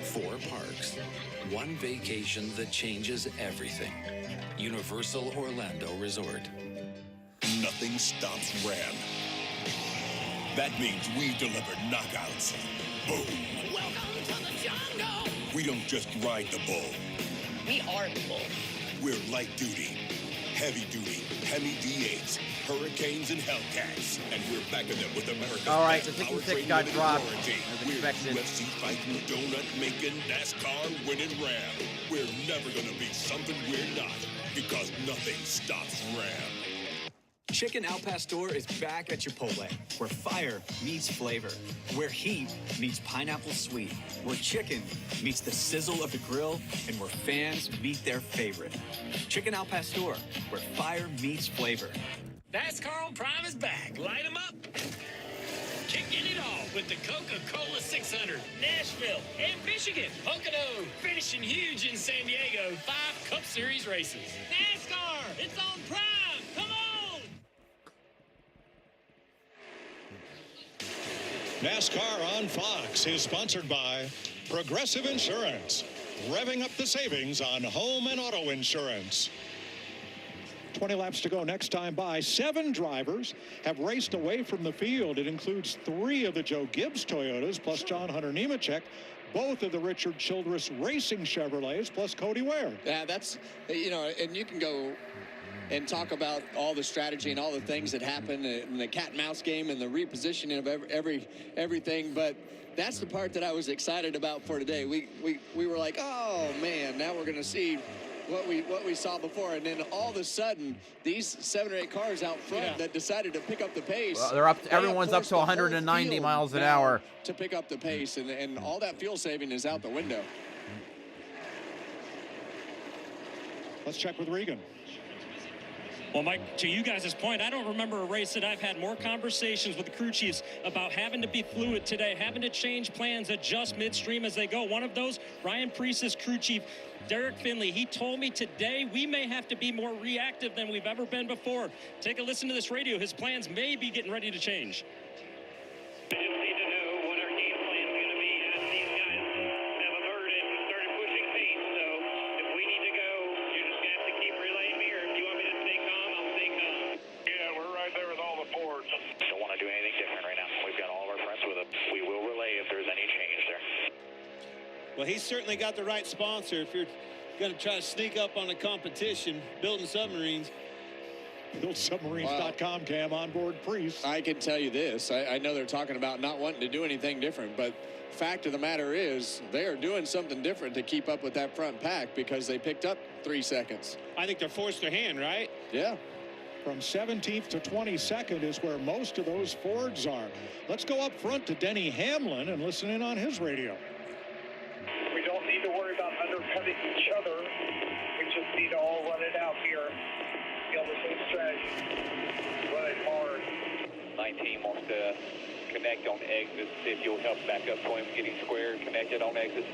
4 parks, 1 vacation that changes everything. Universal Orlando Resort. Nothing stops Ram. That means we deliver knockouts. Boom. Welcome to the jungle! We don't just ride the bull. We are the bull. We're light duty, heavy duty, Hemi D8s, Hurricanes, and Hellcats. And we're backing them with America's All right, best the 56 powertrain got winning dropped, warranty. as We're expected. UFC fighting, donut making, NASCAR winning Ram. We're never gonna be something we're not, because nothing stops Ram. Chicken Al Pastor is back at Chipotle, where fire meets flavor, where heat meets pineapple sweet, where chicken meets the sizzle of the grill, and where fans meet their favorite. Chicken Al Pastor, where fire meets flavor. NASCAR on Prime is back. Light 'em up. Kicking it off with the Coca-Cola 600. Nashville and Michigan. Pocono finishing huge in San Diego. 5 Cup Series races. NASCAR, it's on Prime. Come on. NASCAR on Fox is sponsored by Progressive Insurance, revving up the savings on home and auto insurance. 20 laps to go next time by. 7 drivers have raced away from the field. It includes 3 of the Joe Gibbs Toyotas, plus John Hunter Nemechek, both of the Richard Childress Racing Chevrolets, plus Cody Ware. Yeah, that's, you know, and you can go and talk about all the strategy and all the things that happen in the cat and mouse game and the repositioning of everything, but that's the part that I was excited about for today. We were like, oh man, now we're going to see what we saw before, and then all of a sudden these 7 or 8 cars out front that decided to pick up the pace. Well, they're up. Everyone's up to 190 miles an hour to pick up the pace, and all that fuel saving is out the window. Let's check with Regan. Well, Mike, to you guys' point, I don't remember a race that I've had more conversations with the crew chiefs about having to be fluid today, having to change plans, adjust midstream as they go. One of those, Ryan Preece's crew chief, Derek Finley, he told me today we may have to be more reactive than we've ever been before. Take a listen to this radio. His plans may be getting ready to change. We just need to know what our game plan is going to be as these guys have averted and started pushing feet. So if we need to go, you're just going to have to keep relaying me, or if you want me to stay calm, I'll stay calm. Yeah, we're right there with all the Fords. Don't want to do anything different right now. We've got all of our friends with us. We will relay if there's any change there. Well, he's certainly got the right sponsor. If you're going to try to sneak up on the competition, building submarines. BuildSubmarines.com, Cam, on board Preece. I can tell you this. I know they're talking about not wanting to do anything different, but fact of the matter is they are doing something different to keep up with that front pack because they picked up 3 seconds. I think they're forced their hand, right? Yeah. From 17th to 22nd is where most of those Fords are. Let's go up front to Denny Hamlin and listen in on his radio. We don't need to worry about undercutting each other. We just need to all run it out here. Be on the same strategy. Run it hard. 19 wants to connect on exits. If you'll help back up for him getting square connected on exits.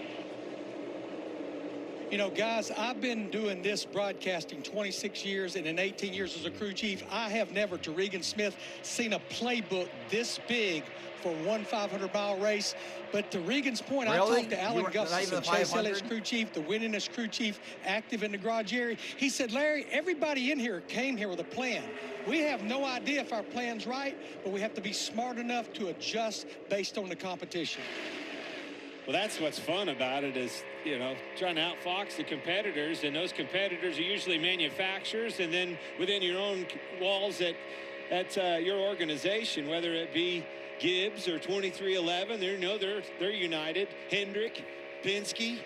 You know, guys, I've been doing this broadcasting 26 years, and in 18 years as a crew chief, I have never, to Regan Smith, seen a playbook this big for one 500-mile race. But to Regan's point, I talked to Alan Gustafson, Chase Elliott's crew chief, the winningest crew chief active in the garage area. He said, Larry, everybody in here came here with a plan. We have no idea if our plan's right, but we have to be smart enough to adjust based on the competition. Well, that's what's fun about it is, you know, trying to outfox the competitors, and those competitors are usually manufacturers, and then within your own walls at your organization, whether it be Gibbs or 2311, they're united. Hendrick, Penske.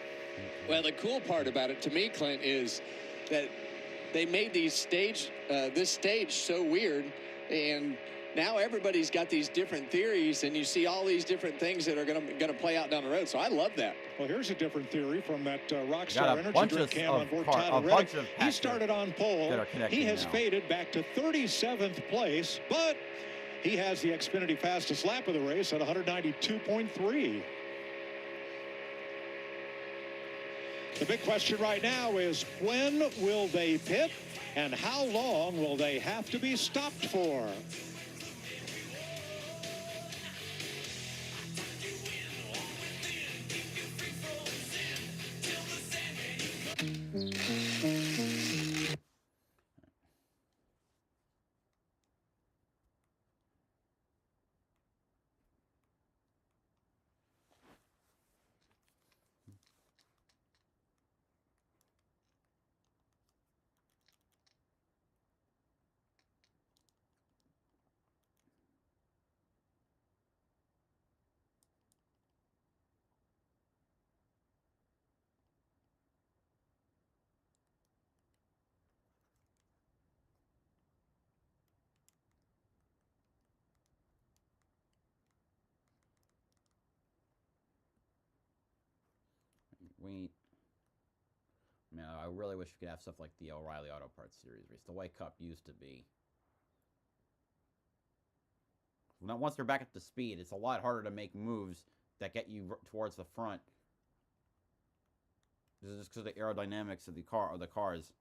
Well, the cool part about it to me, Clint, is that they made this stage so weird, and now everybody's got these different theories, and you see all these different things that are going to play out down the road. So I love that. Well, here's a different theory from that Rockstar Energy drink Cam on board Tyler Reddick. He started on pole. He has faded back to 37th place, but he has the Xfinity fastest lap of the race at 192.3. The big question right now is, when will they pit, and how long will they have to be stopped for? Man, I really wish we could have stuff like the O'Reilly Auto Parts Series race, the way Cup used to be. Now, once they're back up to speed, it's a lot harder to make moves that get you towards the front. This is just because of the aerodynamics of the cars.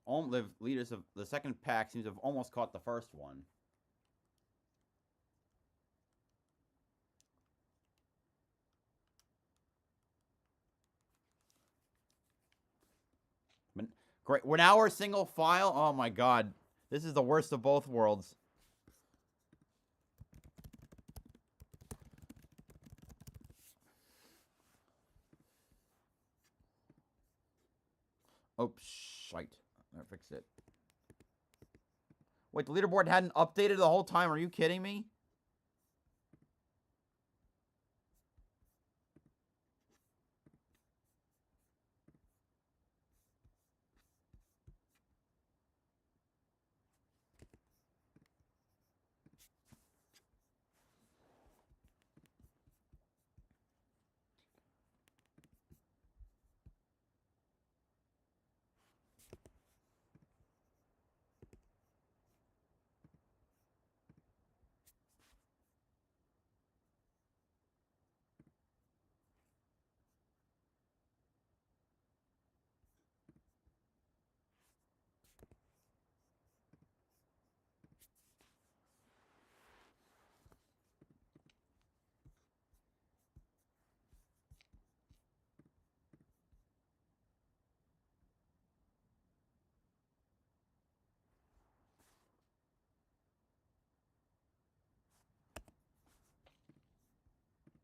The leaders of the second pack seems to have almost caught the first one. But great. Now we're single file. Oh my God. This is the worst of both worlds. Oh, shite. I fixed it. Wait, the leaderboard hadn't updated the whole time? Are you kidding me?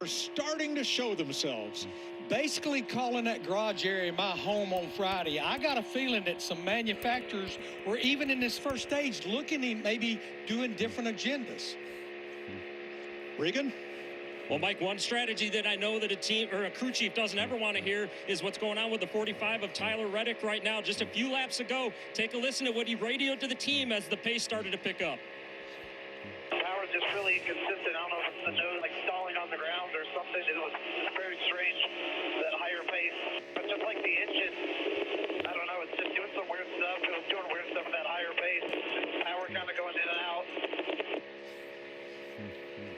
Are starting to show themselves. Basically calling that garage area my home on Friday. I got a feeling that some manufacturers were even in this first stage looking at maybe doing different agendas. Regan? Well, Mike, one strategy that I know that a team or a crew chief doesn't ever want to hear is what's going on with the 45 of Tyler Reddick right now. Just a few laps ago, take a listen to what he radioed to the team as the pace started to pick up. Power just really inconsistent. I don't know if it's the nose like stalling on the ground or something. It was very strange, that higher pace. But just like the engine, I don't know, it's just doing some weird stuff. It was doing weird stuff at that higher pace. Power kind of going in and out.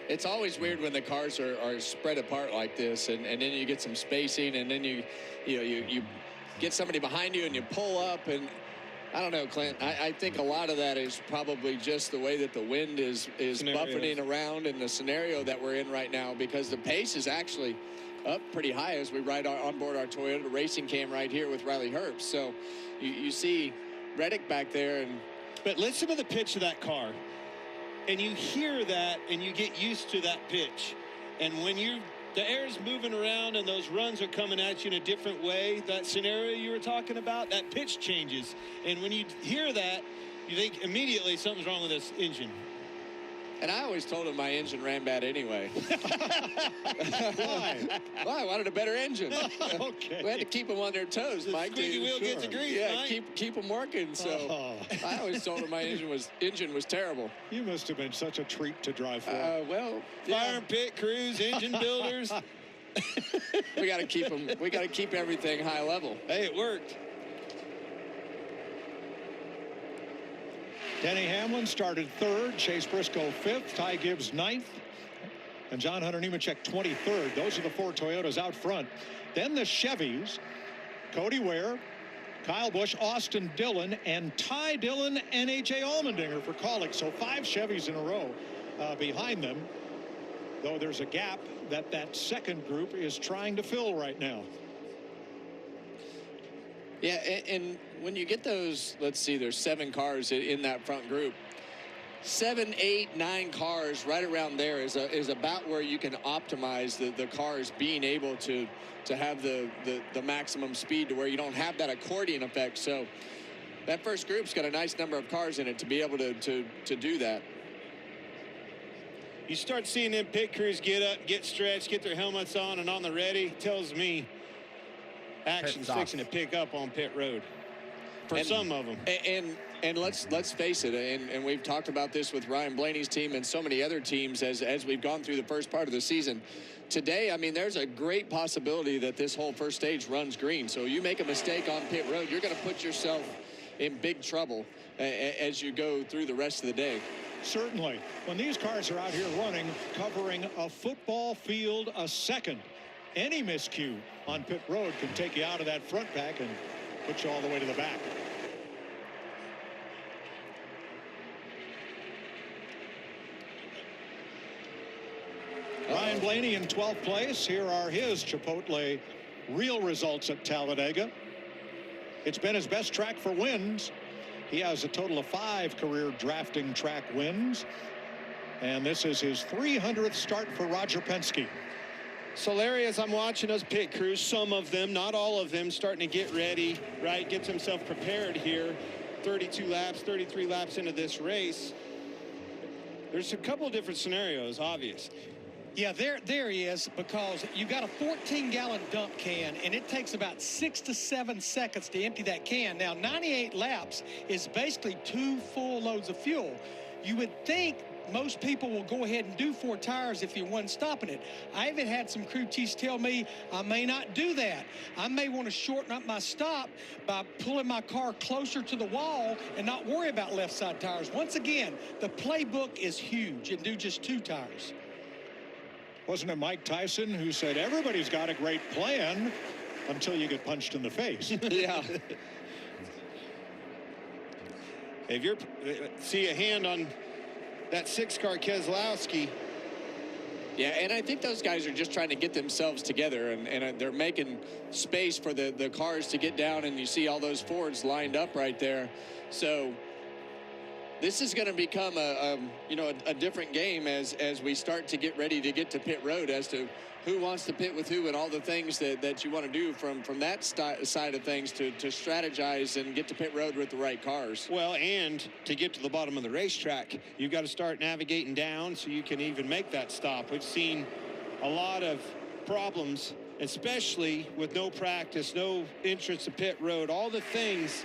It's always weird when the cars are spread apart like this, and then you get some spacing, and then you get somebody behind you and you pull up, and I don't know, Clint. I think a lot of that is probably just the way that the wind is buffeting around in the scenario that we're in right now, because the pace is actually up pretty high as we ride on board our Toyota racing cam right here with Riley Herbst. So you see Reddick back there, but listen to the pitch of that car, and you hear that, and you get used to that pitch, and when the air is moving around and those runs are coming at you in a different way, that scenario you were talking about, that pitch changes. And when you hear that, you think immediately something's wrong with this engine. And I always told him my engine ran bad anyway. Why? Well, I wanted a better engine. Okay. We had to keep them on their toes, The Mike. squeaky wheel gets the grease, yeah, Mike. keep them working. So I always told him my engine was terrible. You must have been such a treat to drive for. Well, fire and pit crews, engine builders. We got to keep them. We got to keep everything high level. Hey, it worked. Denny Hamlin started third, Chase Briscoe fifth, Ty Gibbs ninth, and John Hunter Nemechek 23rd. Those are the four Toyotas out front. Then the Chevys, Cody Ware, Kyle Busch, Austin Dillon, and Ty Dillon and A.J. Allmendinger for Kaulig. So 5 Chevys in a row behind them, though there's a gap that second group is trying to fill right now. Yeah, and when you get those, let's see, there's 7 cars in that front group. 7, 8, 9 cars right around there is about where you can optimize the cars being able to have the maximum speed to where you don't have that accordion effect. So that first group's got a nice number of cars in it to be able to do that. You start seeing them pit crews get up, get stretched, get their helmets on and on the ready. Tells me action's fixing to pick up on pit road for some of them. And let's face it, and we've talked about this with Ryan Blaney's team and so many other teams as we've gone through the first part of the season. Today, I mean, there's a great possibility that this whole first stage runs green. So you make a mistake on pit road, you're going to put yourself in big trouble as you go through the rest of the day. Certainly. When these cars are out here running, covering a football field a second, any miscue on pit road can take you out of that front pack and put you all the way to the back. Ryan Blaney in 12th place. Here are his Chipotle real results at Talladega. It's been his best track for wins. He has a total of 5 career drafting track wins. And this is his 300th start for Roger Penske. So, Larry, as I'm watching those pit crews, some of them, not all of them, starting to get ready, right, gets himself prepared here. 32 laps, 33 laps into this race. There's a couple of different scenarios, obvious. Yeah, there he is, because you got a 14-gallon dump can, and it takes about 6 to 7 seconds to empty that can. Now, 98 laps is basically 2 full loads of fuel. You would think most people will go ahead and do 4 tires if you're one stopping it. I even had some crew chiefs tell me I may not do that. I may want to shorten up my stop by pulling my car closer to the wall and not worry about left side tires. Once again, the playbook is huge, and do just 2 tires. Wasn't it Mike Tyson who said everybody's got a great plan until you get punched in the face? Yeah. If you're see a hand on that 6-car Keselowski. Yeah, and I think those guys are just trying to get themselves together, and they're making space for the cars to get down, and you see all those Fords lined up right there. So this is going to become a different game as we start to get ready to get to pit road, as to who wants to pit with who and all the things that you want to do from that side of things to strategize and get to pit road with the right cars. Well, and to get to the bottom of the racetrack, you've got to start navigating down so you can even make that stop. We've seen a lot of problems, especially with no practice, no entrance to pit road, all the things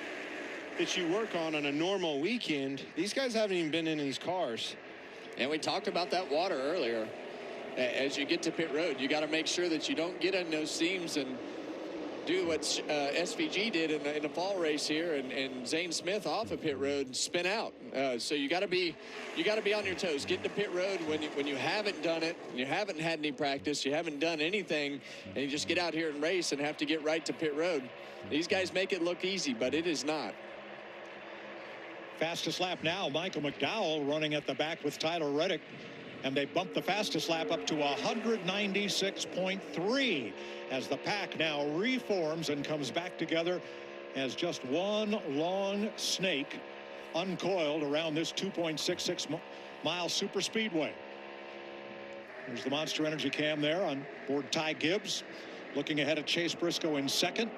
that you work on a normal weekend. These guys haven't even been in these cars. And we talked about that water earlier. As you get to pit road, you got to make sure that you don't get in those seams and do what SVG did in the fall race here, and Zane Smith off of pit road spin out. So you got to be on your toes. Get to pit road when you haven't done it, you haven't had any practice, you haven't done anything, and you just get out here and race and have to get right to pit road. These guys make it look easy, but it is not. Fastest lap now, Michael McDowell running at the back with Tyler Reddick. And they bumped the fastest lap up to 196.3 as the pack now reforms and comes back together as just one long snake uncoiled around this 2.66 mile super speedway. There's the Monster Energy cam there on board Ty Gibbs, looking ahead at Chase Briscoe in second.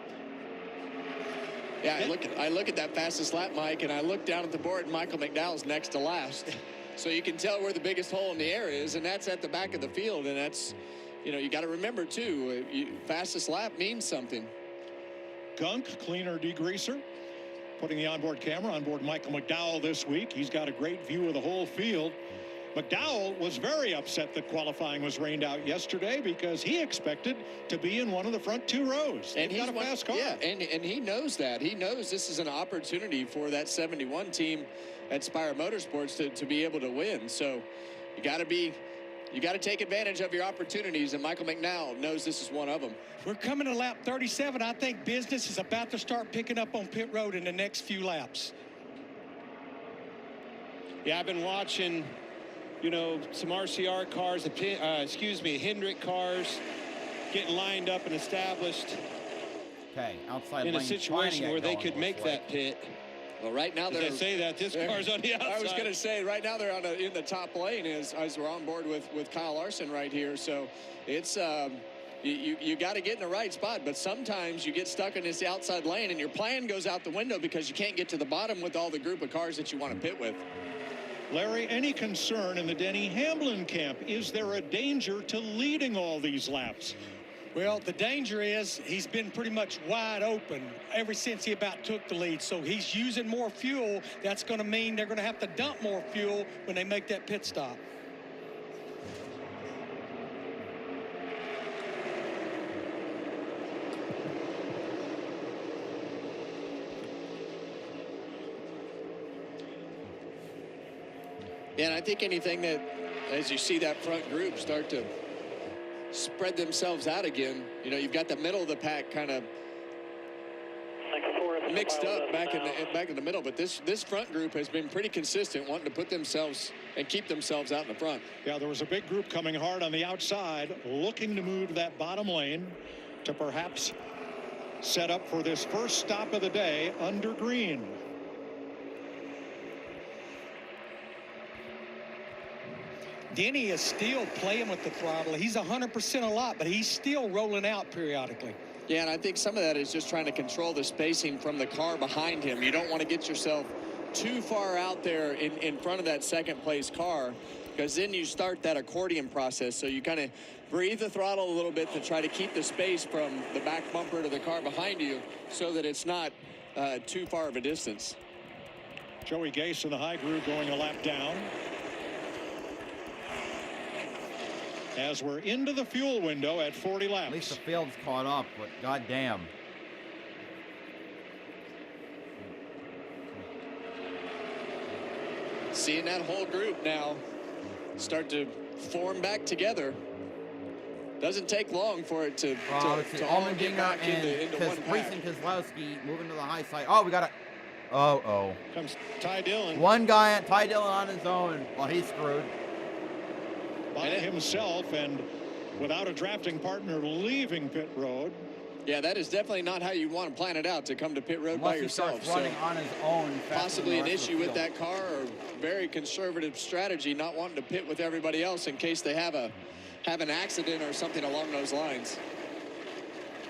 Yeah, I look at that fastest lap, Mike, and I look down at the board, and Michael McDowell's next to last. So you can tell where the biggest hole in the air is, and that's at the back of the field. And that's, you got to remember, too, fastest lap means something. Gunk, cleaner degreaser, putting the onboard camera on board Michael McDowell this week. He's got a great view of the whole field. McDowell was very upset that qualifying was rained out yesterday because he expected to be in one of the front 2 rows. And he's got a fast car. Yeah, and he knows that. He knows this is an opportunity for that 71 team at Spire Motorsports to be able to win. So you got to take advantage of your opportunities, and Michael McDowell knows this is one of them. We're coming to lap 37. I think business is about to start picking up on pit road in the next few laps. Yeah, I've been watching, some RCR cars, Hendrick cars getting lined up and established. Okay, outside in a situation where they could make that pit. Well, right now they're. They say that this car's on the outside. I was going to say right now they're in the top lane as we're on board with Kyle Larson right here. So it's you got to get in the right spot. But sometimes you get stuck in this outside lane and your plan goes out the window because you can't get to the bottom with all the group of cars that you want to pit with. Larry, any concern in the Denny Hamlin camp? Is there a danger to leading all these laps? Well, the danger is he's been pretty much wide open ever since he about took the lead. So he's using more fuel. That's going to mean they're going to have to dump more fuel when they make that pit stop. Yeah, and I think anything that, as you see that front group start to spread themselves out again, you've got the middle of the pack kind of. Next 4 mixed up back in the middle, but this front group has been pretty consistent, wanting to put themselves and keep themselves out in the front. Yeah, there was a big group coming hard on the outside, looking to move that bottom lane to perhaps set up for this first stop of the day under green. Denny is still playing with the throttle. He's 100% a lot, but he's still rolling out periodically. Yeah, and I think some of that is just trying to control the spacing from the car behind him. You don't want to get yourself too far out there in front of that second place car, because then you start that accordion process. So you kind of breathe the throttle a little bit to try to keep the space from the back bumper to the car behind you so that it's not too far of a distance. Joey Gase in the high groove going a lap down. As we're into the fuel window at 40 laps. At least the field's caught up, but goddamn. Seeing that whole group now start to form back together. Doesn't take long for it to all get back into one pack. Priest and Keselowski moving to the high side. Oh, we got a... Oh. Comes Ty Dillon. One guy, Ty Dillon on his own. Well, he's screwed. By himself and without a drafting partner leaving pit road. Yeah, that is definitely not how you want to plan it out, to come to pit road by yourself. He running on his own. Possibly an issue with that car, or very conservative strategy, not wanting to pit with everybody else in case they have an accident or something along those lines.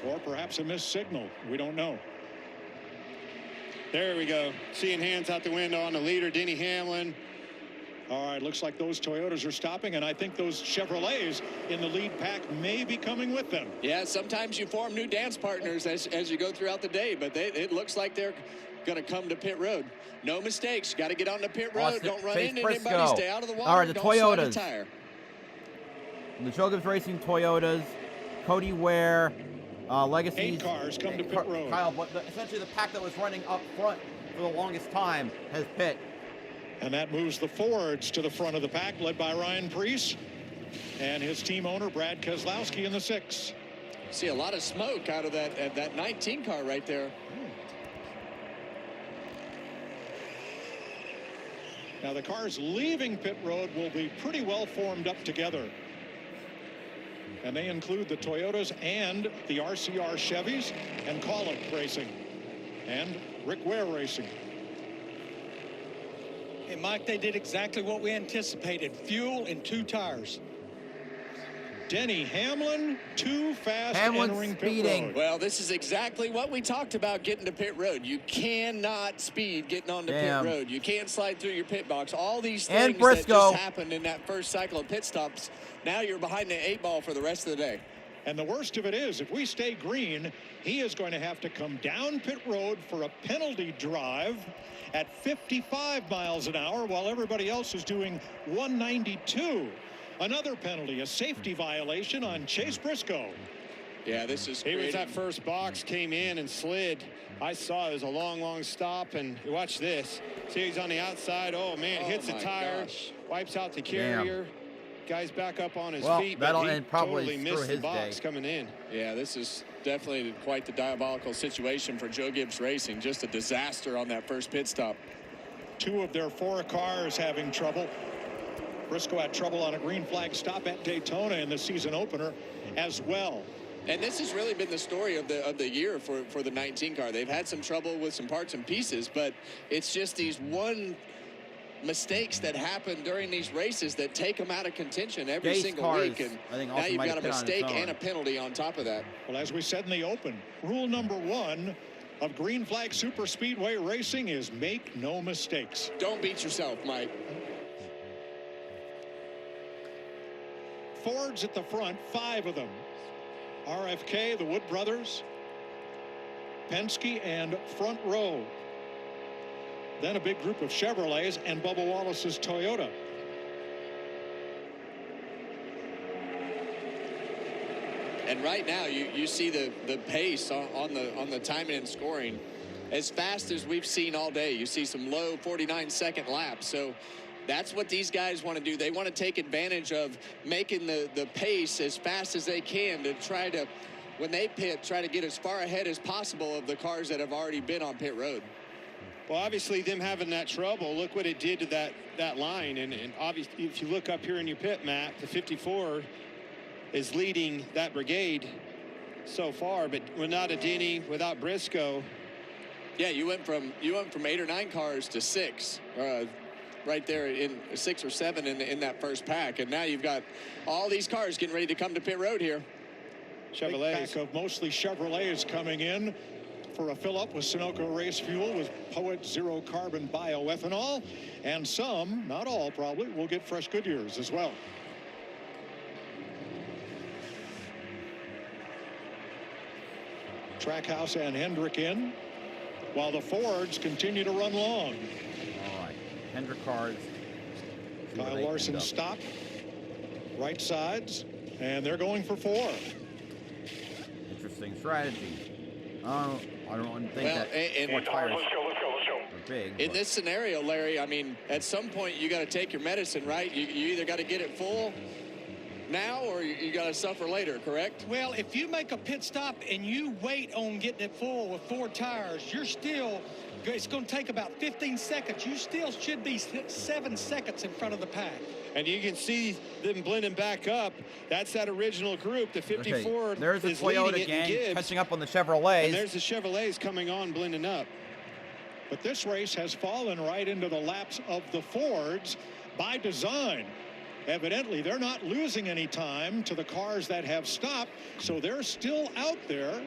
Or perhaps a missed signal. We don't know. There we go. Seeing hands out the window on the leader, Denny Hamlin. All right, looks like those Toyotas are stopping, and I think those Chevrolets in the lead pack may be coming with them. Yeah, sometimes you form new dance partners as you go throughout the day, but it looks like they're going to come to pit road. No mistakes. You got to get on the pit road. Don't run into anybody. Stay out of the water. All right, the Don't Toyotas. slide a tire. The Joe Gibbs Racing Toyotas, Cody Ware, Legacy. 8 cars come to pit road. Kyle, but essentially the pack that was running up front for the longest time has pit. And that moves the Fords to the front of the pack, led by Ryan Preece and his team owner, Brad Keselowski, in the 6. See a lot of smoke out of that 19 car right there. Now the cars leaving pit road will be pretty well formed up together. And they include the Toyotas and the RCR Chevys and Collin Racing and Rick Ware Racing. Hey, Mike, they did exactly what we anticipated. Fuel and 2 tires. Denny Hamlin, too fast entering pit road. Well, this is exactly what we talked about getting to pit road. You cannot speed getting onto pit road. You can't slide through your pit box. All these things that just happened in that first cycle of pit stops, now you're behind the 8 ball for the rest of the day. And the worst of it is, if we stay green, he is going to have to come down pit road for a penalty drive at 55 miles an hour while everybody else is doing 192. Another penalty, a safety violation on Chase Briscoe. Yeah, this is He was that first box, came in and slid. I saw it was a long stop, and watch this. See, he's on the outside. Oh, man, hits the tire, wipes out the carrier. Guy's back up on his feet, but he totally missed the box coming in. Yeah, this is definitely quite the diabolical situation for Joe Gibbs Racing. Just a disaster on that first pit stop. 2 of their 4 cars having trouble. Briscoe had trouble on a green flag stop at Daytona in the season opener as well. And this has really been the story of the year for the 19 car. They've had some trouble with some parts and pieces, but it's just these mistakes that happen during these races that take them out of contention every single week. And now you've got a mistake and a penalty on top of that. Well, as we said in the open, rule number 1 of Green Flag Super Speedway Racing is make no mistakes. Don't beat yourself, Mike. Fords at the front, 5 of them. RFK, the Wood Brothers, Penske, and Front Row. Then a big group of Chevrolets and Bubba Wallace's Toyota. And right now you see the pace on the timing and scoring as fast as we've seen all day. You see some low 49-second laps. So that's what these guys want to do. They want to take advantage of making the pace as fast as they can to try to when they pit, try to get as far ahead as possible of the cars that have already been on pit road. Well, obviously, them having that trouble, look what it did to that line. And obviously, if you look up here in your pit map, the 54 is leading that brigade so far. But without a Denny, without Briscoe. Yeah, you went from 8 or 9 cars to 6, right there in 6 or 7 in that first pack. And now you've got all these cars getting ready to come to pit road here. Chevrolet pack of mostly Chevrolets coming in for a fill-up with Sunoco race fuel with Poet zero carbon bioethanol, and some, not all probably, will get fresh Goodyears as well. Trackhouse and Hendrick in, while the Fords continue to run long. All right, Hendrick cars. Kyle Larson stop, right sides, and they're going for 4. Interesting strategy. I don't think that and 4 tires let's go. are big. In this scenario, Larry, I mean, at some point you got to take your medicine, right? You either got to get it full now or you got to suffer later, correct? Well, if you make a pit stop and you wait on getting it full with 4 tires, it's going to take about 15 seconds. You still should be 7 seconds in front of the pack. And you can see them blending back up. That's that original group. The 54 okay, there's the is leading Toyota it gang in Gibbs, catching up on the Chevrolets. and there's the Chevrolets coming on, blending up. But this race has fallen right into the laps of the Fords by design. Evidently, they're not losing any time to the cars that have stopped, so they're still out there.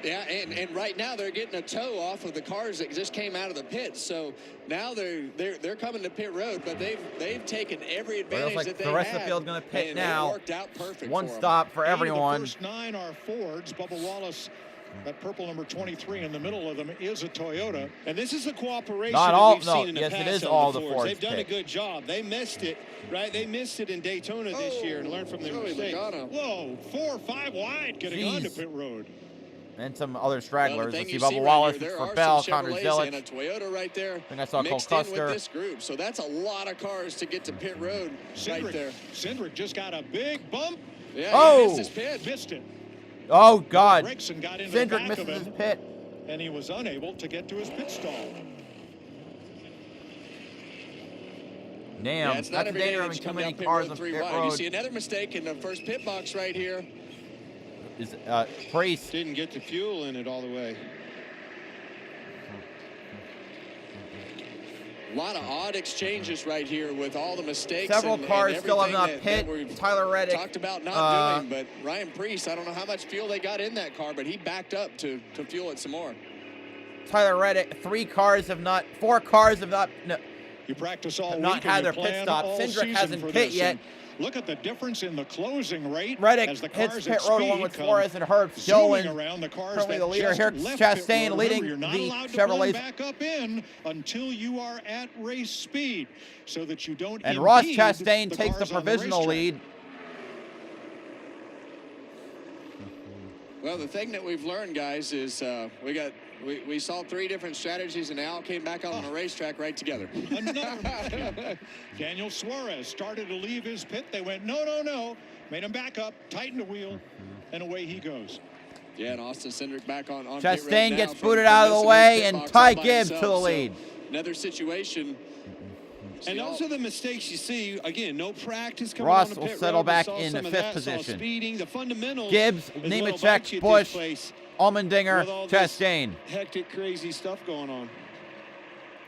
Yeah, and right now they're getting a tow off of the cars that just came out of the pits. So now they're coming to pit road, but they've taken every advantage like that they the rest had, of the field's going to pit and now. It worked out perfect. One for stop for 8 everyone. of the first 9 are Fords. Bubba Wallace, that purple number 23 in the middle of them, is a Toyota. And this is a cooperation Not all- we've no, seen in the yes, past it is on all the the Fords. Fords They've done pick. a good job. They missed it, right? They missed it in Daytona this year and learned from their mistakes. Whoa, 4 or 5 wide getting onto pit road. And some other stragglers. Let's see, you Bubba see right Wallace here, there for are Bell, some Connor Chevrolets and a Zillich. Toyota right there. I think I saw Cole mixed in Custer. with this group. So that's a lot of cars to get to pit road right there. Cindric just got a big bump. Yeah, Oh! he missed his pit. Missed it. Oh, God. Gregson got into the Cindric back of misses his him, pit. and he was unable to get to his pit stall. Damn, Yeah, it's not that's a every day danger that having you too come many down pit cars road on 3 pit wide. road. You see another mistake in the first pit box right here. Is Priest. Didn't get the fuel in it all the way. A lot of odd exchanges right here with all the mistakes. Several and cars still have everything not that pit. we've Tyler Reddick. talked about not doing, but Ryan Priest, I don't know how much fuel they got in that car, but he backed up to fuel it some more. Tyler Reddick. 4 cars have not. No, You practice all have not week had and their you pit plan stop. all Cindric season hasn't for pit this. yet. And look at the difference in the closing rate Reddick as the hits cars pit at road speed along with come Flores and Herbst. zooming Joe around the cars currently that the leader. just Here, left Chastain pit road. leading Remember, you're not the allowed to Chevrolets. blend back up in until you are at race speed, so that you don't And Ross impede Chastain takes the cars on provisional racetrack. lead. Well, the thing that we've learned, guys, is we saw 3 different strategies, and they all came back out on a racetrack right together. Another Daniel Suarez started to leave his pit. They went, no. Made him back up, tightened the wheel, and away he goes. Yeah, and Austin Cindric back on pit road Chastain now gets from booted out of missing the his way, pit and box Ty all by Gibbs to himself. the So, lead. another situation. And those are the mistakes you see. Again, no practice coming Ross on the will pit settle road. We back saw in some the of 5th that, saw position. Speeding, the fundamentals. Gibbs, is a little Nemechek, bunchy at this Busch, place Allmendinger, with all this Chastain. hectic, crazy stuff going on.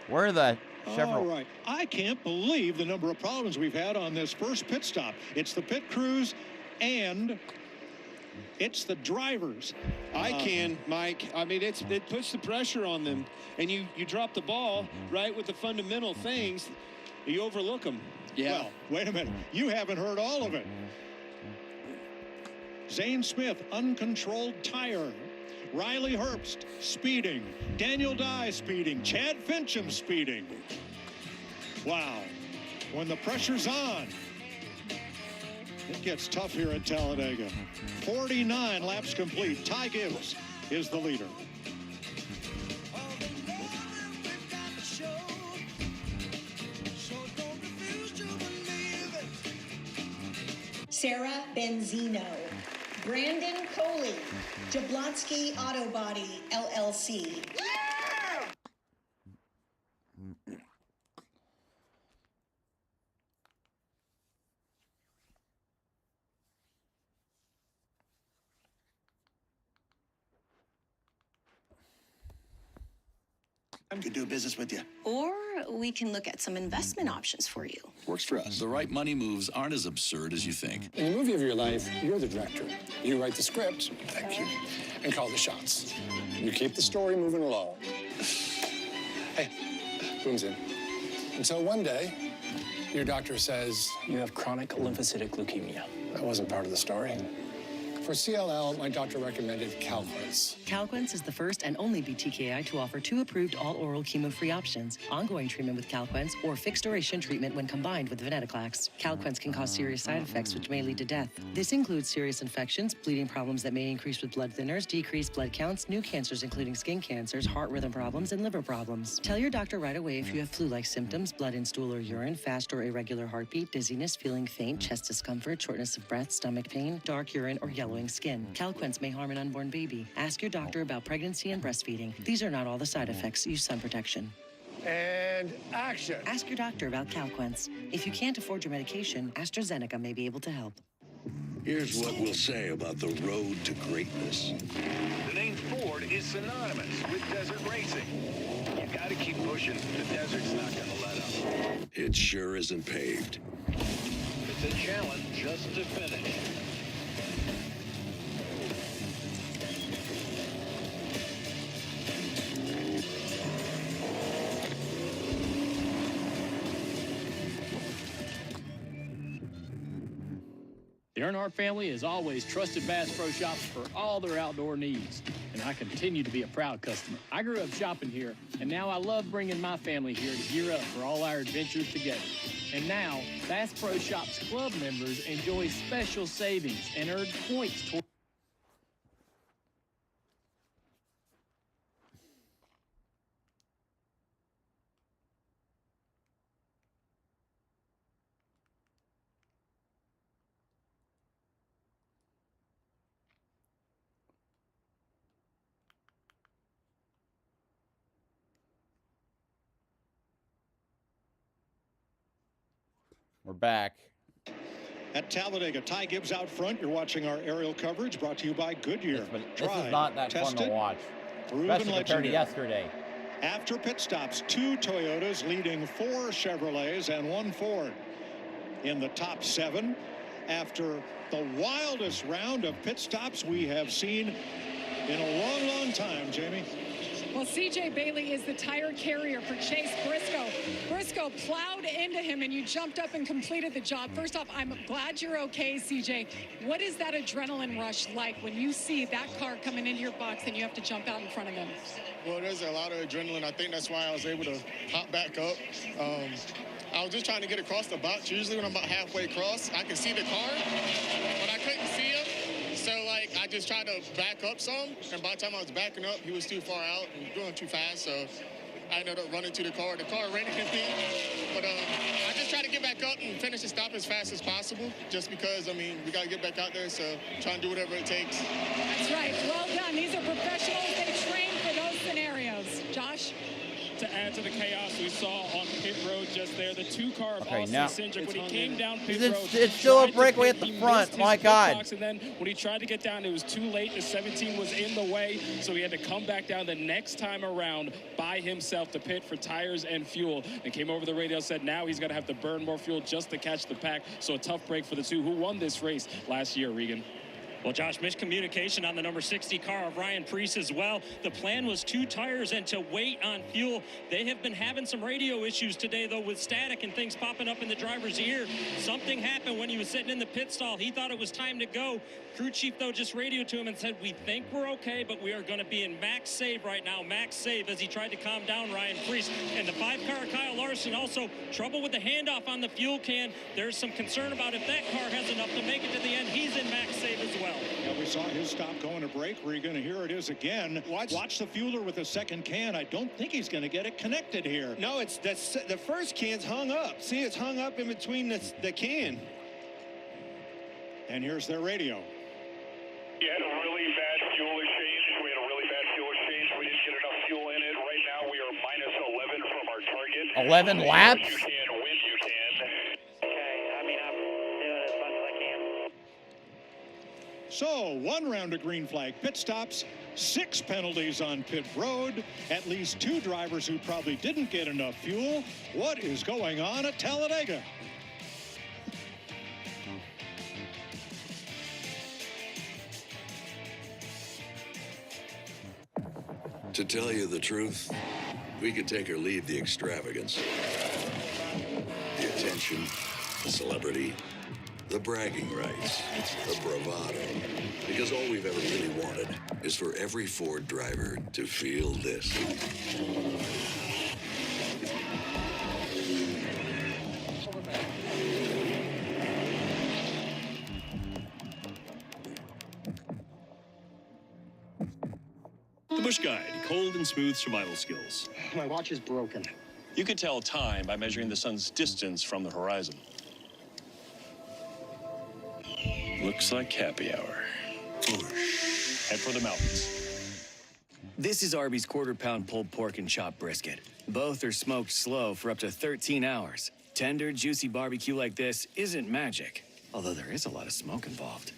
Where are the All Chevrolet? right. I can't believe the number of problems we've had on this first pit stop. It's the pit crews and it's the drivers. I can, Mike. I mean, it puts the pressure on them, and you drop the ball right with the fundamental things. You overlook them. Yeah. Well, wait a minute. You haven't heard all of it. Zane Smith, uncontrolled tire. Riley Herbst, speeding. Daniel Dye, speeding. Chad Fincham, speeding. Wow. When the pressure's on, it gets tough here at Talladega. 49 laps complete. Ty Gibbs is the leader. Sarah Benzino, Brandon Coley, Jablonski Auto Body, LLC. Could do business with you. Or we can look at some investment options for you. Works for us. The right money moves aren't as absurd as you think. In the movie of your life, you're the director. You write the script, thank you, and call the shots. You keep the story moving along. Hey, boom's in. Until one day, your doctor says you have chronic lymphocytic leukemia. That wasn't part of the story. For CLL, my doctor recommended Calquence. Calquence is the first and only BTKI to offer 2 approved all-oral chemo-free options, ongoing treatment with Calquence, or fixed-duration treatment when combined with venetoclax. Calquence can cause serious side effects which may lead to death. This includes serious infections, bleeding problems that may increase with blood thinners, decreased blood counts, new cancers including skin cancers, heart rhythm problems, and liver problems. Tell your doctor right away if you have flu-like symptoms, blood in stool or urine, fast or irregular heartbeat, dizziness, feeling faint, chest discomfort, shortness of breath, stomach pain, dark urine, or yellow skin. Calquence may harm an unborn baby. Ask your doctor about pregnancy and breastfeeding. These are not all the side effects. Use sun protection. And action. Ask your doctor about Calquence. If you can't afford your medication, AstraZeneca may be able to help. Here's what we'll say about the road to greatness. The name Ford is synonymous with desert racing. You gotta keep pushing. The desert's not gonna let up. It sure isn't paved. It's a challenge just to finish. The Earnhardt family has always trusted Bass Pro Shops for all their outdoor needs, and I continue to be a proud customer. I grew up shopping here, and now I love bringing my family here to gear up for all our adventures together. And now, Bass Pro Shops club members enjoy special savings and earn points toward. We're back. At Talladega, Ty Gibbs out front. You're watching our aerial coverage brought to you by Goodyear. This is not that fun to watch, especially compared to yesterday. After pit stops, 2 Toyotas leading 4 Chevrolets and 1 Ford. In the top 7, after the wildest round of pit stops we have seen in a long, long time, Jamie. Well, C.J. Bailey is the tire carrier for Chase Briscoe. Briscoe plowed into him, and you jumped up and completed the job. First off, I'm glad you're okay, C.J. What is that adrenaline rush like when you see that car coming into your box and you have to jump out in front of them? Well, there's a lot of adrenaline. I think that's why I was able to pop back up. I was just trying to get across the box. Usually when I'm about halfway across, I can see the car, but I couldn't see him. So, I just tried to back up some, and by the time I was backing up, he was too far out and going too fast, so I ended up running to the car. The car ran into me, but I just tried to get back up and finish the stop as fast as possible, just because, we got to get back out there, so trying to do whatever it takes. That's right. Well done. These are professionals. They train for those scenarios. Josh? To add to the chaos we saw on pit road just there, the 2-car of Austin now, Cindric, when he came down pit road, it's still a breakaway at the front. My God. Box, and then when he tried to get down, it was too late. The 17 was in the way, so he had to come back down the next time around by himself to pit for tires and fuel. And came over the radio, said now he's going to have to burn more fuel just to catch the pack. So a tough break for the 2 who won this race last year, Regan. Well, Josh, miscommunication on the number 60 car of Ryan Preece as well. The plan was 2 tires and to wait on fuel. They have been having some radio issues today, though, with static and things popping up in the driver's ear. Something happened when he was sitting in the pit stall. He thought it was time to go. Crew chief, though, just radioed to him and said, we think we're okay, but we are going to be in max save right now. Max save as he tried to calm down Ryan Preece. And the 5-car, Kyle Larson, also trouble with the handoff on the fuel can. There's some concern about if that car has enough to make it to the end. He's in max save as well. Yeah, we saw his stop going to break, Regan. Here it is again. Watch the fueler with the second can. I don't think he's going to get it connected here. No, it's the first can's hung up. See, it's hung up in between the can. And here's their radio. You had a really bad fuel exchange. We had a really bad fuel exchange. We didn't get enough fuel in it. Right now we are minus 11 from our target. 11 laps? You can when you can. Okay, I mean, I'm doing as much as I can. So, 1 round of green flag pit stops, 6 penalties on pit road, at least 2 drivers who probably didn't get enough fuel. What is going on at Talladega? To tell you the truth, we could take or leave the extravagance, the attention, the celebrity, the bragging rights, the bravado. Because all we've ever really wanted is for every Ford driver to feel this. The Bush Guide, cold and smooth survival skills. My watch is broken. You could tell time by measuring the sun's distance from the horizon. Looks like happy hour. Bush. Head for the mountains. This is Arby's quarter-pound pulled pork and chopped brisket. Both are smoked slow for up to 13 hours. Tender, juicy barbecue like this isn't magic, although there is a lot of smoke involved.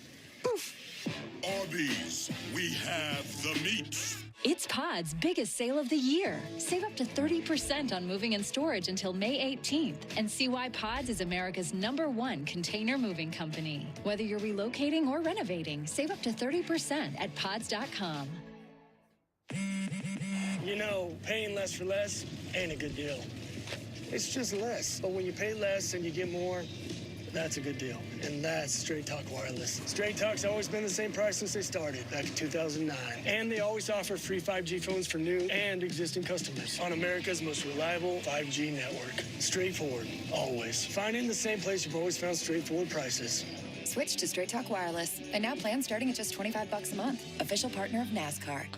Arby's, we have the meat. It's Pod's biggest sale of the year. Save up to 30% on moving and storage until May 18th. And see why Pods is America's #1 container moving company. Whether you're relocating or renovating, save up to 30% at pods.com. You know, paying less for less ain't a good deal. It's just less. But when you pay less and you get more, that's a good deal. And that's Straight Talk Wireless. Straight Talk's always been the same price since they started, back in 2009. And they always offer free 5G phones for new and existing customers on America's most reliable 5G network. Straightforward, always. Find it in the same place you've always found straightforward prices. Switch to Straight Talk Wireless. And now plans starting at just $25 a month. Official partner of NASCAR.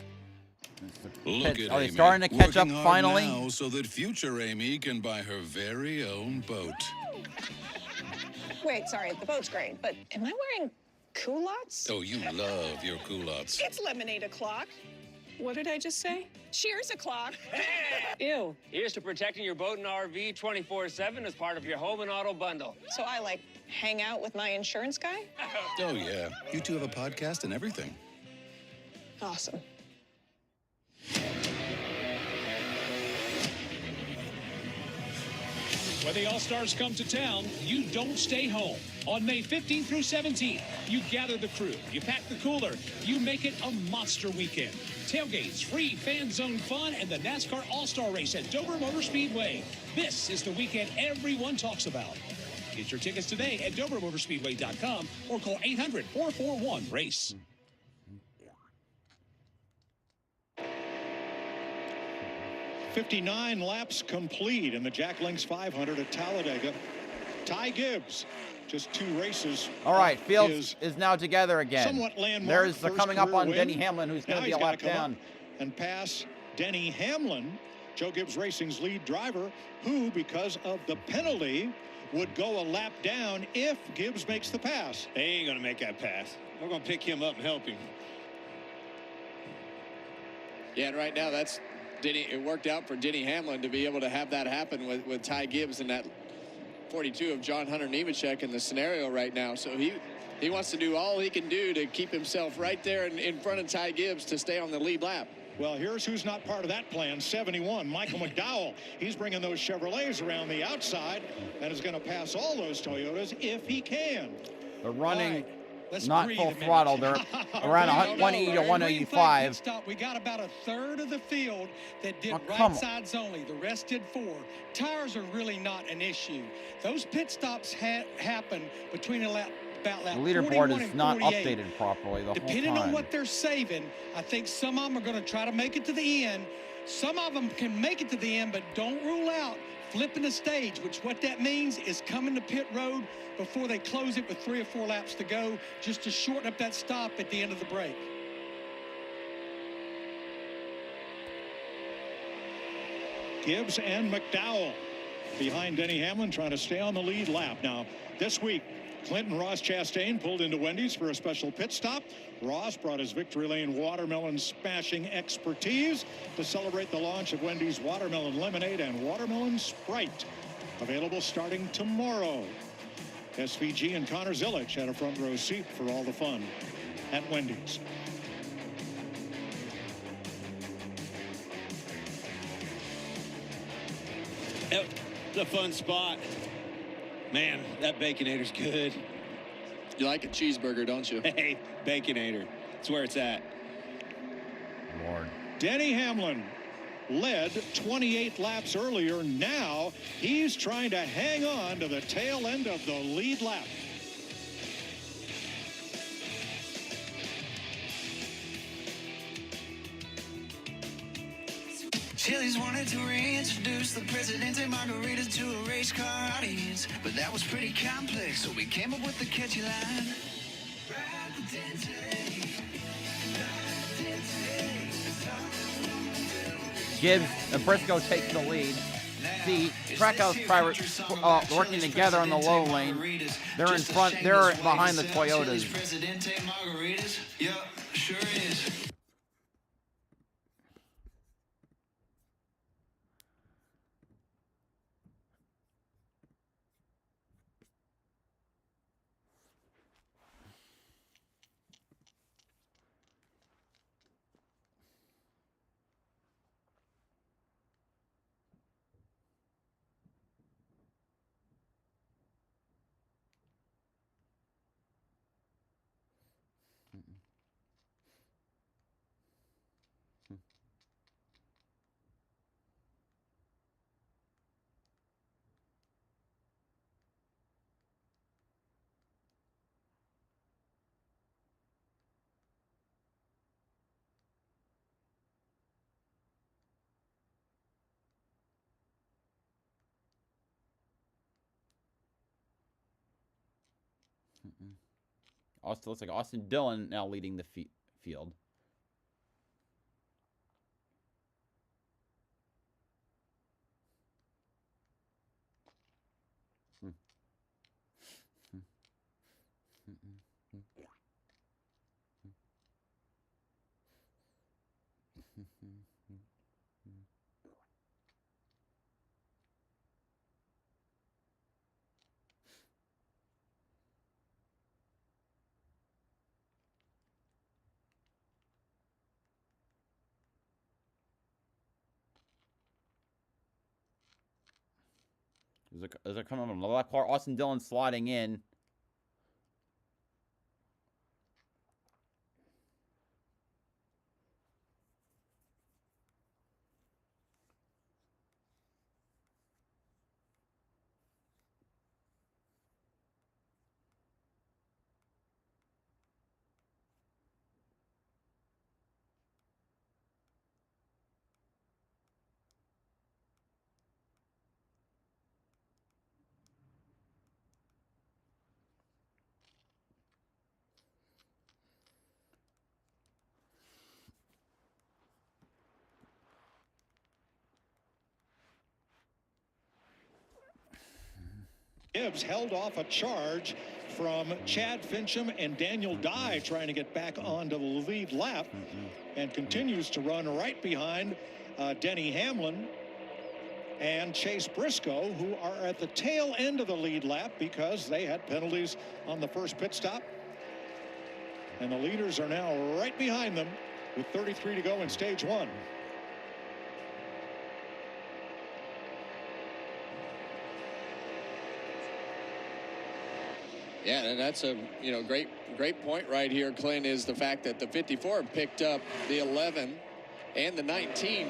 Look at Are they Amy, starting to catch up working hard finally? now so that future Amy can buy her very own boat. Wait, sorry, the boat's great, but am I wearing culottes? Oh, you love your culottes. It's lemonade o'clock. What did I just say? Cheers o'clock. Ew. Here's to protecting your boat and RV 24/7 as part of your home and auto bundle. So I, like, hang out with my insurance guy? Oh, yeah. You two have a podcast and everything. Awesome. When the All-Stars come to town, you don't stay home. On May 15th through 17th, you gather the crew, you pack the cooler, you make it a monster weekend. Tailgates, free fan zone fun, and the NASCAR All-Star Race at Dover Motor Speedway. This is the weekend everyone talks about. Get your tickets today at DoverMotorspeedway.com or call 800-441-RACE. "59 laps complete in the Jack Links 500 at Talladega. Ty Gibbs, just 2 races. All right, Fields is now together again. Somewhat landmark. There's First coming up career on win. Denny Hamlin, who's going Now to be he's a gotta lap come up down. and pass Denny Hamlin, Joe Gibbs Racing's lead driver, who, because of the penalty, would go a lap down if Gibbs makes the pass. They ain't going to make that pass. We're going to pick him up and help him. Yeah, and right now that's Denny. It worked out for Denny Hamlin to be able to have that happen with Ty Gibbs and that 42 of John Hunter Nemechek in the scenario right now. So he wants to do all he can do to keep himself right there in front of Ty Gibbs to stay on the lead lap. Well, here's who's not part of that plan. 71, Michael McDowell. He's bringing those Chevrolets around the outside and is going to pass all those Toyotas if he can. They're running Let's not breathe full a minute. throttle. They're around 180 to 185. Stop. We got about a third of the field that did Oh, right come on. sides only. The rest did 4. Tires are really not an issue. Those pit stops happen between about lap The leaderboard 41 is and not 48. updated properly the Depending whole time. on what they're saving, I think some of them are going to try to make it to the end. Some of them can make it to the end, but don't rule out flipping the stage, which what that means is coming to pit road before they close it with 3 or 4 laps to go, just to shorten up that stop at the end of the break. Gibbs and McDowell behind Denny Hamlin trying to stay on the lead lap. Now, this week, Clinton Ross Chastain pulled into Wendy's for a special pit stop. Ross brought his Victory Lane watermelon smashing expertise to celebrate the launch of Wendy's Watermelon Lemonade and Watermelon Sprite, available starting tomorrow. SVG and Connor Zilic had a front row seat for all the fun at Wendy's. The fun spot. Man, that Baconator's good. You like a cheeseburger, don't you? Hey, Baconator. That's where it's at. Lord. Denny Hamlin led 28 laps earlier. Now he's trying to hang on to the tail end of the lead lap. Chili's wanted to reintroduce the Presidente Margaritas to a race car audience, but that was pretty complex, so we came up with the catchy line. Gibbs and Briscoe takes the lead. The Trackhouse working together in the low lane. They're in front. They're behind the Toyotas. Presidente Margaritas? Yep, sure is. Also, looks like Austin Dillon now leading the field. As they're coming on the left car, Austin Dillon sliding in. Gibbs held off a charge from Chad Fincham and Daniel Dye trying to get back onto the lead lap, and continues to run right behind Denny Hamlin and Chase Briscoe, who are at the tail end of the lead lap because they had penalties on the first pit stop. And the leaders are now right behind them with 33 to go in stage one. Yeah, and that's a great point right here, Clint, is the fact that the 54 picked up the 11 and the 19,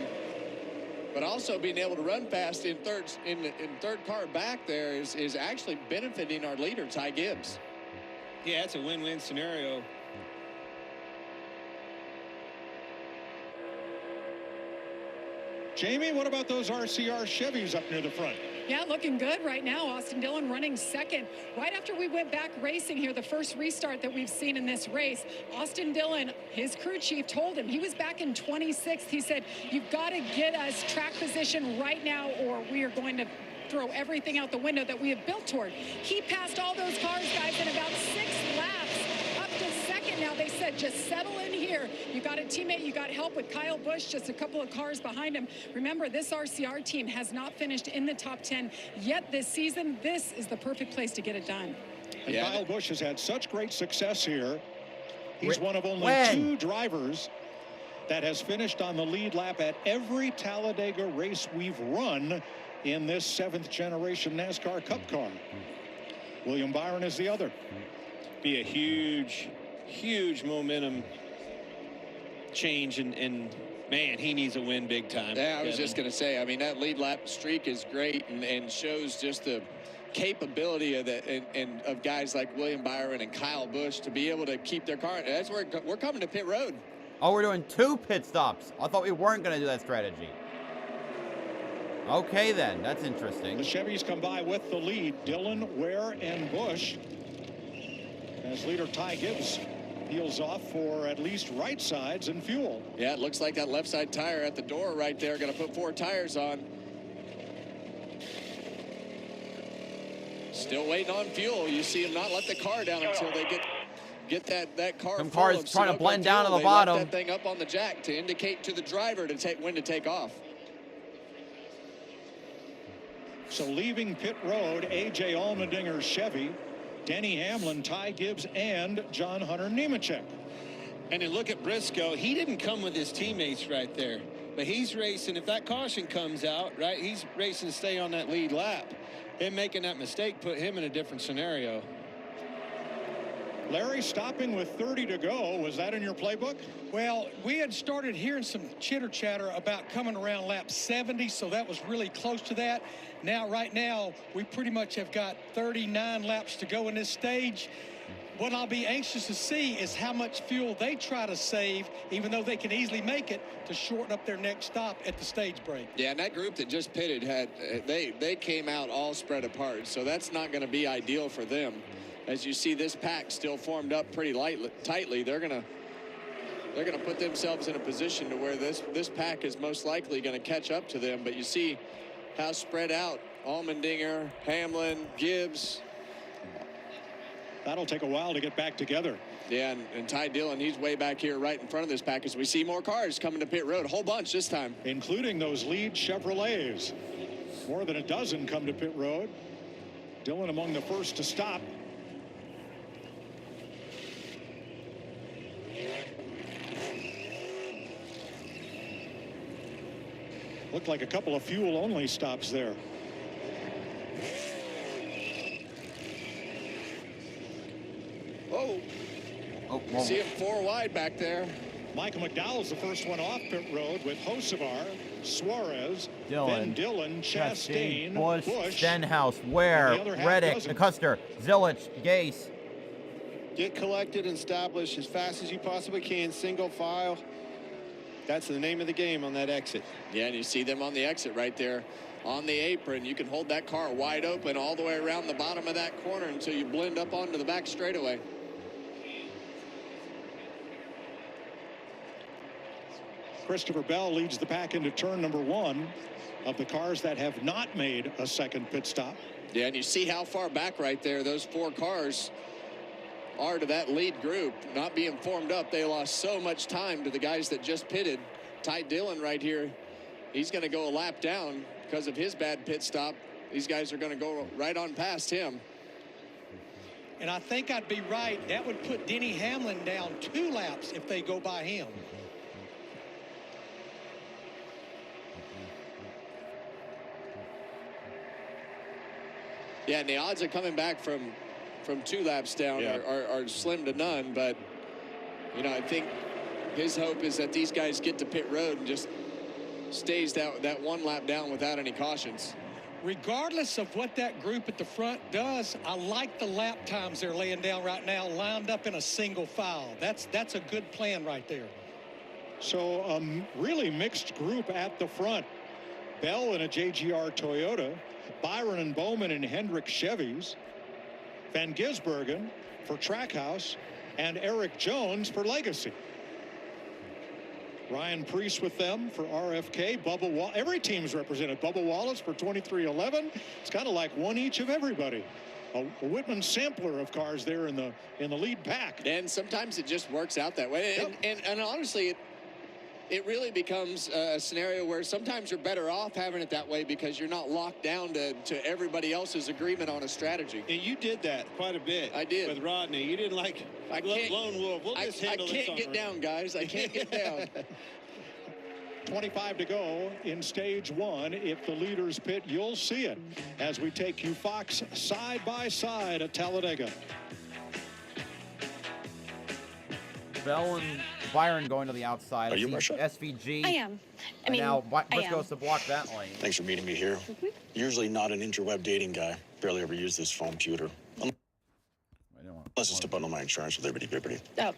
but also being able to run fast in third car back there is actually benefiting our leader, Ty Gibbs. Yeah, it's a win-win scenario. Jamie, what about those RCR Chevys up near the front? Yeah, looking good right now. Austin Dillon running second. Right after we went back racing here, the first restart that we've seen in this race, Austin Dillon, his crew chief, told him he was back in 26th. He said, you've got to get us track position right now or we are going to throw everything out the window that we have built toward. He passed all those cars, guys, in about 6 laps, up to second. Now they said, just settle in here. You got a teammate, you got help with Kyle Busch, just a couple of cars behind him. Remember, this RCR team has not finished in the top 10 yet this season. This is the perfect place to get it done. And Kyle Busch has had such great success here. He's one of only 2 drivers that has finished on the lead lap at every Talladega race we've run in this 7th generation NASCAR Cup car. William Byron is the other. Be a huge momentum change, and man, he needs a win big time. Yeah, I was just going to say, I mean, that lead lap streak is great and shows just the capability of of guys like William Byron and Kyle Busch to be able to keep their car. That's where we're coming to pit road. Oh, we're doing 2 pit stops. I thought we weren't going to do that strategy. Okay, then. That's interesting. The Chevys come by with the lead. Dillon, Ware, and Busch. As leader Ty Gibbs peels off for at least right sides and fuel. Yeah, it looks like that left side tire at the door right there. Going to put 4 tires on. Still waiting on fuel. You see him not let the car down until they get that car. Some cars trying to blend down to the bottom. They left that thing up on the jack to indicate to the driver to when to take off. So leaving pit road, A.J. Allmendinger's Chevy, Denny Hamlin, Ty Gibbs, and John Hunter Nemechek. And then look at Briscoe. He didn't come with his teammates right there, but he's racing. If that caution comes out, right, he's racing to stay on that lead lap. Him making that mistake put him in a different scenario. Larry stopping with 30 to go. Was that in your playbook? Well, we had started hearing some chitter chatter about coming around lap 70, so that was really close to that. Now, right now, we pretty much have got 39 laps to go in this stage. What I'll be anxious to see is how much fuel they try to save, even though they can easily make it, to shorten up their next stop at the stage break. Yeah, and that group that just pitted they came out all spread apart, so that's not going to be ideal for them. As you see, this pack still formed up pretty tightly. They're gonna put themselves in a position to where this pack is most likely going to catch up to them. But you see how spread out Allmendinger, Hamlin, Gibbs. That'll take a while to get back together. Yeah, and Ty Dillon, he's way back here right in front of this pack as we see more cars coming to pit road, a whole bunch this time. Including those lead Chevrolets. More than a dozen come to pit road. Dillon among the first to stop. Looked like a couple of fuel-only stops there. Oh, see him 4 wide back there. Michael McDowell's the first one off pit road with Hocevar, Suarez, Dillon, then Dillon, Chastain, Busch, Busch, Stenhouse, Ware, Reddick, DeCuster, Zilich, Gase. Get collected and established as fast as you possibly can, single file. That's the name of the game on that exit. Yeah, and you see them on the exit right there on the apron. You can hold that car wide open all the way around the bottom of that corner until you blend up onto the back straightaway. Christopher Bell leads the pack into turn number 1 of the cars that have not made a second pit stop. Yeah, and you see how far back right there those 4 cars are to that lead group. Not being formed up, they lost so much time to the guys that just pitted. Ty Dillon right here, he's going to go a lap down because of his bad pit stop. These guys are going to go right on past him. And I think I'd be right. That would put Denny Hamlin down 2 laps if they go by him. Yeah, and the odds of coming back from 2 laps down are slim to none. But, you know, I think his hope is that these guys get to pit road and just stays that 1 lap down without any cautions. Regardless of what that group at the front does, I like the lap times they're laying down right now, lined up in a single file. That's a good plan right there. So really mixed group at the front. Bell in a JGR Toyota, Byron and Bowman in Hendrick Chevys, Van Gisbergen for Trackhouse, and Eric Jones for Legacy. Ryan Preece with them for RFK. Every team's represented. Bubba Wallace for 2311. It's kind of like one each of everybody. A Whitman sampler of cars there in the lead pack. And sometimes it just works out that way. And honestly, it really becomes a scenario where sometimes you're better off having it that way because you're not locked down to everybody else's agreement on a strategy. And you did that quite a bit. I did. With Rodney. You didn't like lone wolf. We'll just handle this on I can't get down, guys. I can't get down. 25 to go in stage one. If the leaders pit, you'll see it as we take you Fox side by side at Talladega. Bell and Byron going to the outside. Are you Marsha? SVG. I am. I mean, now I Briscoe's to block that lane. Thanks for meeting me here. Usually not an interweb dating guy. Barely ever use this phone computer. Unless it's to bundle my insurance with Liberty Bibbity. Oh.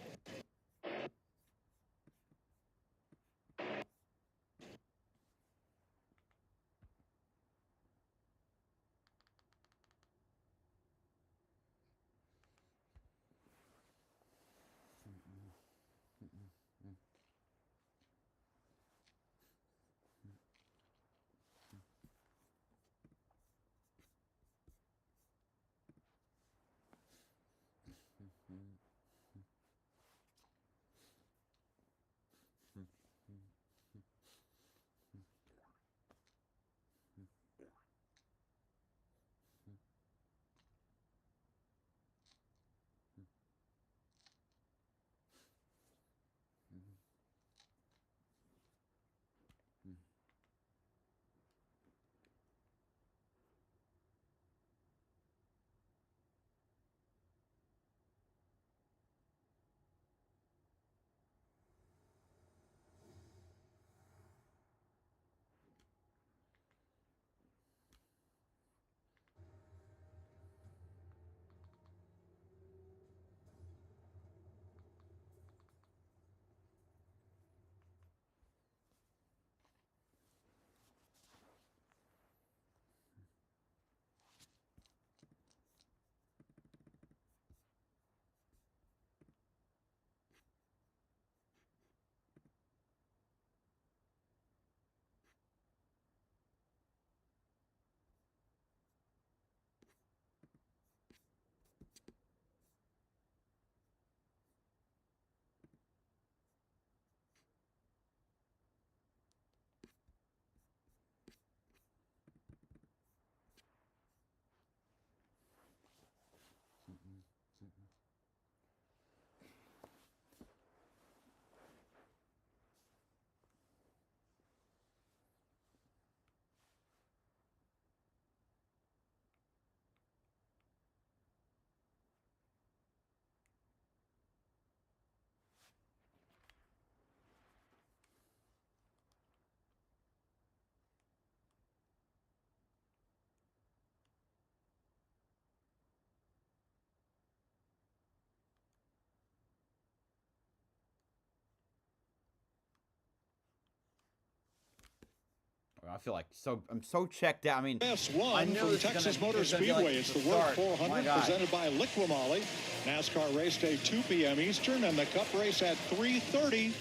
I feel like I'm so checked out. I mean, S1 from Texas Motor Speedway. It's the World 400 presented by Liqui-Moly. NASCAR race day 2 p.m. Eastern, and the Cup race at 3:30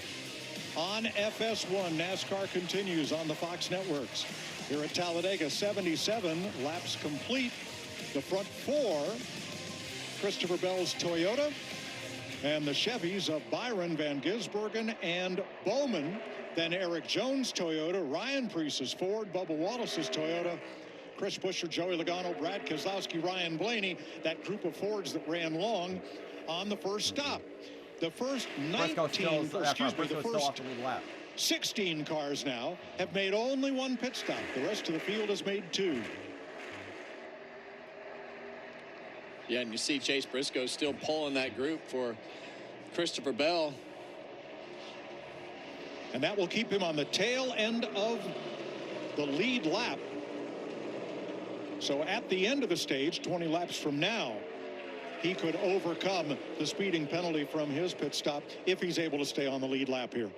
on FS1. NASCAR continues on the Fox networks. Here at Talladega, 77 laps complete. The front four, Christopher Bell's Toyota, and the Chevys of Byron, Van Gisbergen, and Bowman. Then Eric Jones' Toyota, Ryan Preece's Ford, Bubba Wallace's Toyota, Chris Buescher, Joey Logano, Brad Keselowski, Ryan Blaney, that group of Fords that ran long on the first stop. The first 16 cars now have made only one pit stop. The rest of the field has made 2. Yeah, and you see Chase Briscoe still pulling that group for Christopher Bell. And that will keep him on the tail end of the lead lap. So at the end of the stage, 20 laps from now, he could overcome the speeding penalty from his pit stop if he's able to stay on the lead lap here.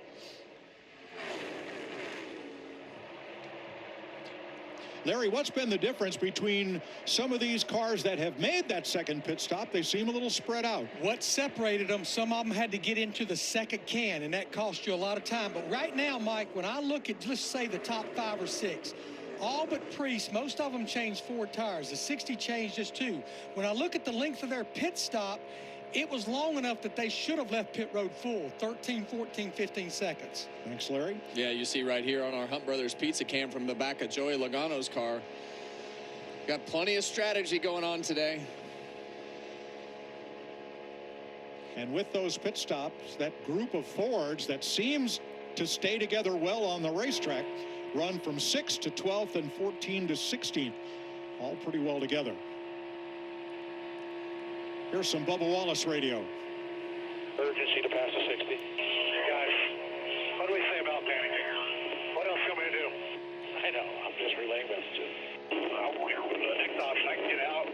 Larry, what's been the difference between some of these cars that have made that second pit stop? They seem a little spread out. What separated them, some of them had to get into the second can, and that cost you a lot of time. But right now, Mike, when I look at, let's say, the top 5 or 6, all but Priest, most of them changed 4 tires. The 60 changed just 2. When I look at the length of their pit stop, it was long enough that they should have left pit road full, 13, 14, 15 seconds. Thanks, Larry. Yeah, you see right here on our Hunt Brothers pizza cam from the back of Joey Logano's car. Got plenty of strategy going on today. And with those pit stops, that group of Fords that seems to stay together well on the racetrack run from 6th to 12th and 14 to 16th, all pretty well together. Here's some Bubba Wallace radio. Urgency to pass the 60. Guys, what do we say about panicking? What else you want me to do? I know, I'm just relaying messages. The next option, I can get out.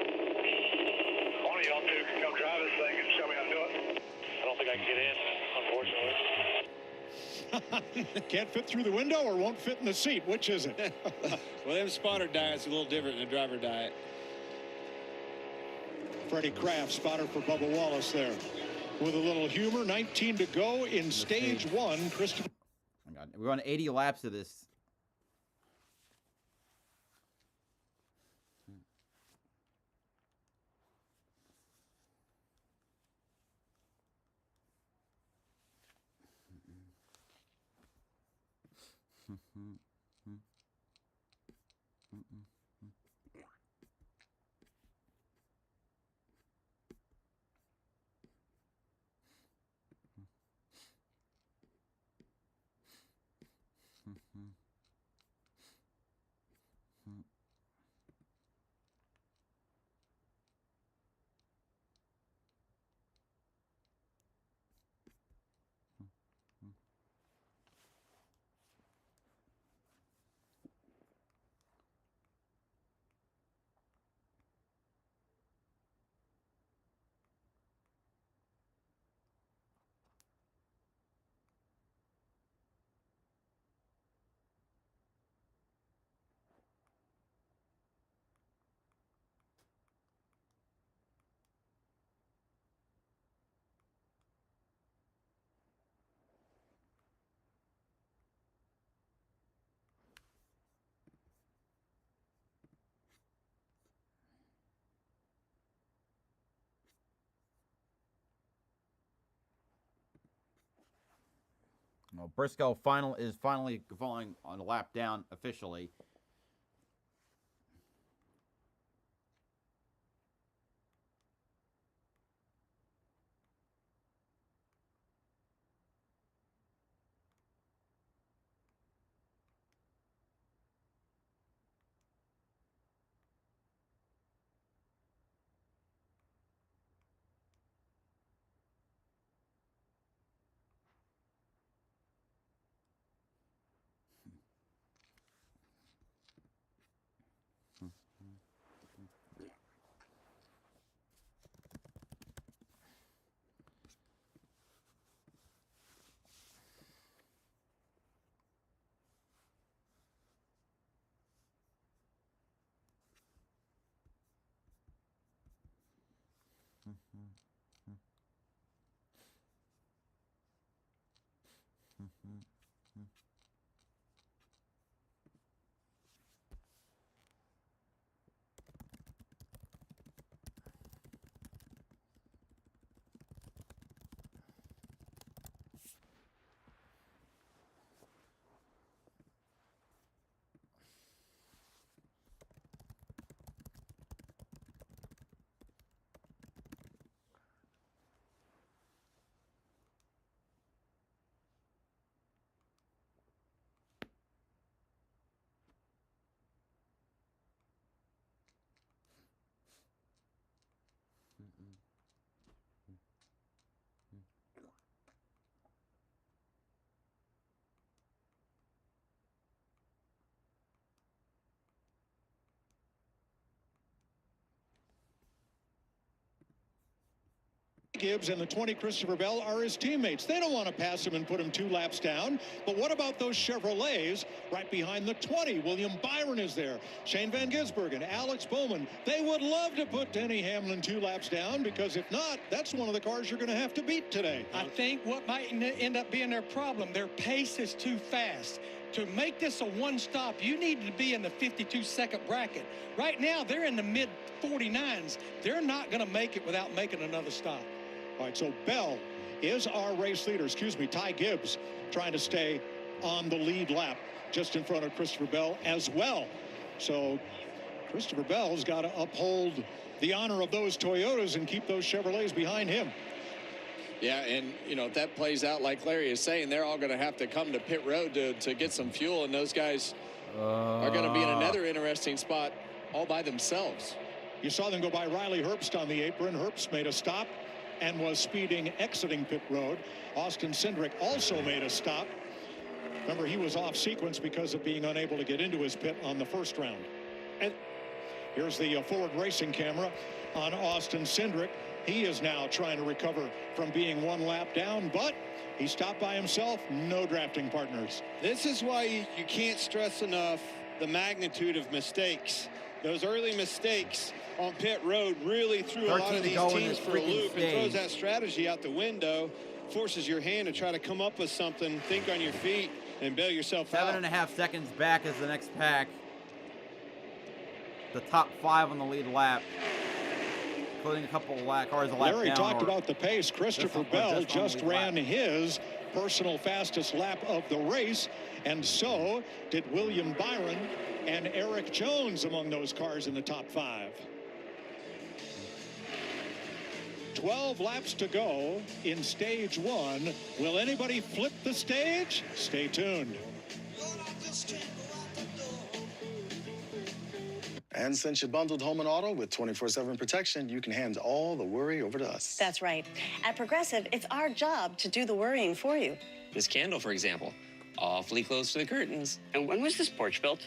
One of y'all two can come drive this thing and show me how to do it. I don't think I can get in, unfortunately. Can't fit through the window or won't fit in the seat. Which is it? Well, them spotter diets are a little different than the driver diet. Freddie Kraft, spotter for Bubba Wallace there. With a little humor, 19 to go in stage 1. Christopher. Oh my God. We're on 80 laps of this. Well, Briscoe is finally falling on a lap down officially. Gibbs and the 20 Christopher Bell are his teammates. They don't want to pass him and put him 2 laps down. But what about those Chevrolets right behind the 20? William Byron is there. Shane Van Gisbergen, Alex Bowman. They would love to put Denny Hamlin 2 laps down, because if not, that's one of the cars you're going to have to beat today. I think what might end up being their problem, their pace is too fast. To make this a one-stop, you need to be in the 52-second bracket. Right now, they're in the mid-49s. They're not going to make it without making another stop. All right, so Bell is our race leader. Ty Gibbs trying to stay on the lead lap just in front of Christopher Bell as well. So Christopher Bell's got to uphold the honor of those Toyotas and keep those Chevrolets behind him. Yeah, and, you know, if that plays out like Larry is saying, they're all going to have to come to pit road to get some fuel, and those guys are going to be in another interesting spot all by themselves. You saw them go by Riley Herbst on the apron. Herbst made a stop and was speeding exiting pit road. Austin Cindric also made a stop. Remember, he was off sequence because of being unable to get into his pit on the first round. And here's the Ford racing camera on Austin Cindric. He is now trying to recover from being 1 lap down, but he stopped by himself. No drafting partners. This is why you can't stress enough the magnitude of mistakes. Those early mistakes on pit road really threw a lot of these teams for a loop and throws that strategy out the window, forces your hand to try to come up with something, think on your feet, and bail yourself out. 7.5 seconds back is the next pack. The top 5 on the lead lap, including a couple of cars a lap Larry down. talked about the pace. Christopher Bell just ran lap. his personal fastest lap of the race, and so did William Byron and Eric Jones among those cars in the top 5. 12 laps to go in stage 1. Will anybody flip the stage? Stay tuned. And since you bundled home and auto with 24/7 protection, you can hand all the worry over to us. That's right. At Progressive, it's our job to do the worrying for you. This candle, for example, awfully close to the curtains. And when was this porch built?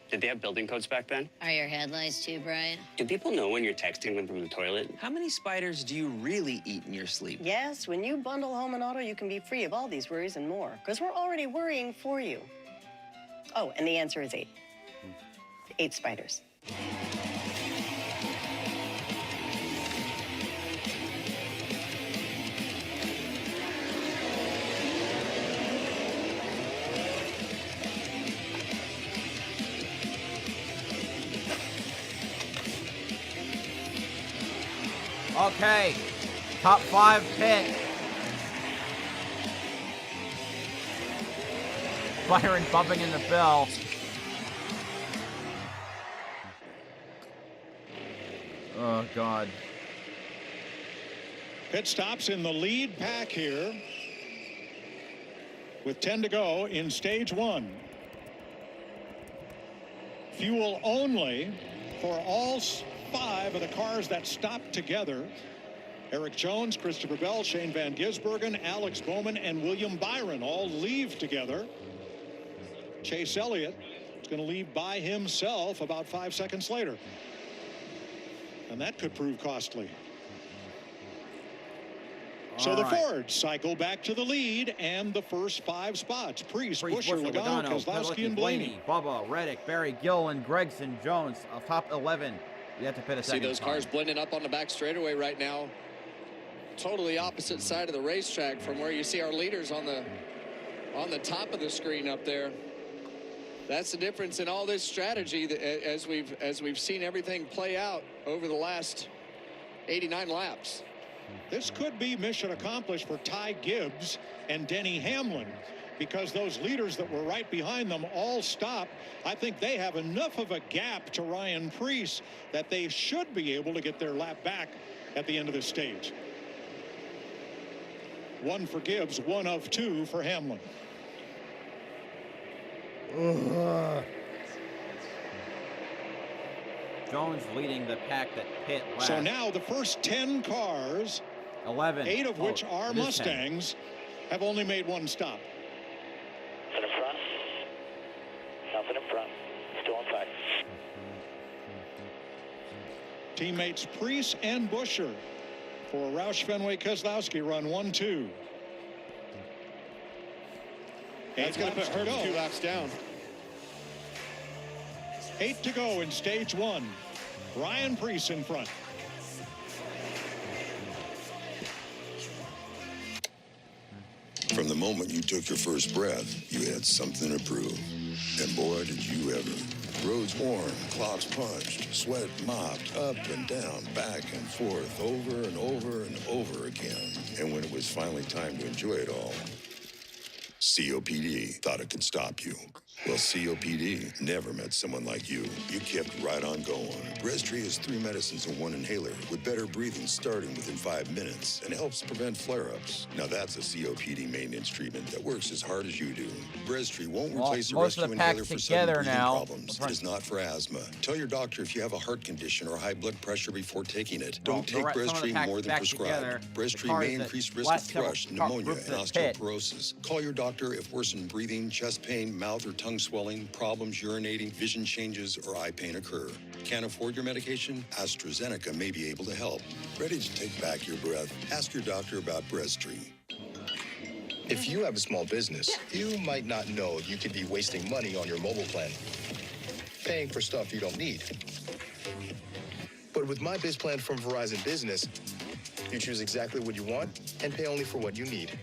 Did they have building codes back then? Are your headlights too bright? Do people know when you're texting them from the toilet? How many spiders do you really eat in your sleep? Yes, when you bundle home and auto, you can be free of all these worries and more, because we're already worrying for you. Oh, and the answer is 8. 8 spiders. Okay, top 5 pit. Byron bumping into Bell. Oh, God. Pit stops in the lead pack here with 10 to go in stage 1. Fuel only for all 5 of the cars that stopped together. Eric Jones, Christopher Bell, Shane Van Gisbergen, Alex Bowman, and William Byron all leave together. Chase Elliott is going to leave by himself about 5 seconds later. And that could prove costly. So the Fords cycle back to the lead and the first 5 spots. Priest, Buscher, Logano, Kozlowski, and Blaney. Bubba, Reddick, Barry, Gillen, Gregson, Jones, top 11. You have to pit a second. See those cars blending up on the back straightaway right now. Totally opposite side of the racetrack from where you see our leaders on the top of the screen up there. That's the difference in all this strategy that, as we've seen everything play out over the last 89 laps. This could be mission accomplished for Ty Gibbs and Denny Hamlin, because those leaders that were right behind them all stopped. I think they have enough of a gap to Ryan Preece that they should be able to get their lap back at the end of this stage. 1 for Gibbs, 1 of 2 for Hamlin. Jones leading the pack that pit last. So now the first 10 cars, 11, 8 of which are Mustangs, have only made 1 stop. Nothing in front. Nothing in front. Still inside. Teammates Preece and Buscher for Roush Fenway Keselowski, run 1-2. That's going to put Herbst 2 laps down. 8 to go in stage 1. Ryan Preece in front. From the moment you took your first breath, you had something to prove. And boy, did you ever. Roads worn, clocks punched, sweat mopped, up and down, back and forth, over and over and over again. And when it was finally time to enjoy it all, COPD thought it could stop you. Well, COPD never met someone like you. You kept right on going. Breztri has 3 medicines and 1 inhaler with better breathing starting within 5 minutes and helps prevent flare-ups. Now that's a COPD maintenance treatment that works as hard as you do. Breztri won't replace a rescue inhaler for sudden breathing problems. It is not for asthma. Tell your doctor if you have a heart condition or high blood pressure before taking it. Don't take Breztri more than prescribed. Breztri may increase risk of thrush, pneumonia, and osteoporosis. Call your doctor if worsened breathing, chest pain, mouth or tongue swelling, problems urinating, vision changes, or eye pain occur. Can't afford your medication? AstraZeneca may be able to help. Ready to take back your breath? Ask your doctor about Breztri. If you have a small business, you might not know you could be wasting money on your mobile plan, paying for stuff you don't need. But with My Biz Plan from Verizon Business, you choose exactly what you want and pay only for what you need.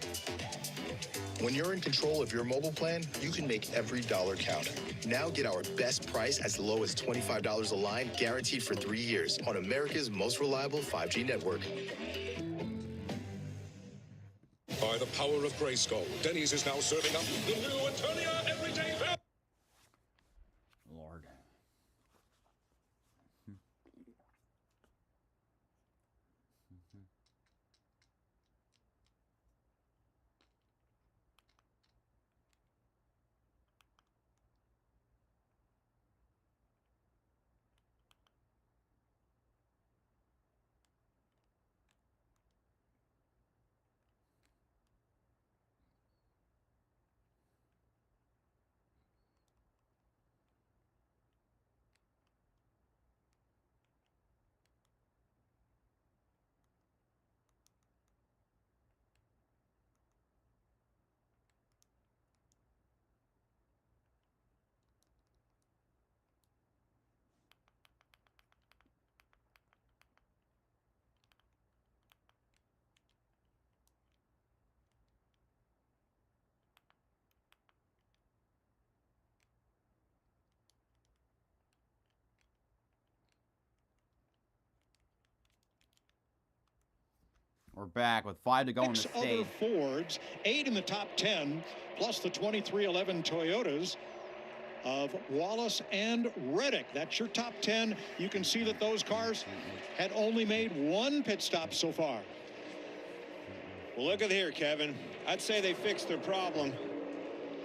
When you're in control of your mobile plan, you can make every dollar count. Now get our best price as low as $25 a line, guaranteed for 3 years on America's most reliable 5G network. By the power of Grayskull, Denny's is now serving up the new Eternia Everyday Value. Lord. We're back with 5 to go in the 6 stage. other Fords, 8 in the top 10, plus the 2311 Toyotas of Wallace and Reddick. That's your top 10. You can see that those cars had only made 1 pit stop so far. Well, look at here, Kevin. I'd say they fixed their problem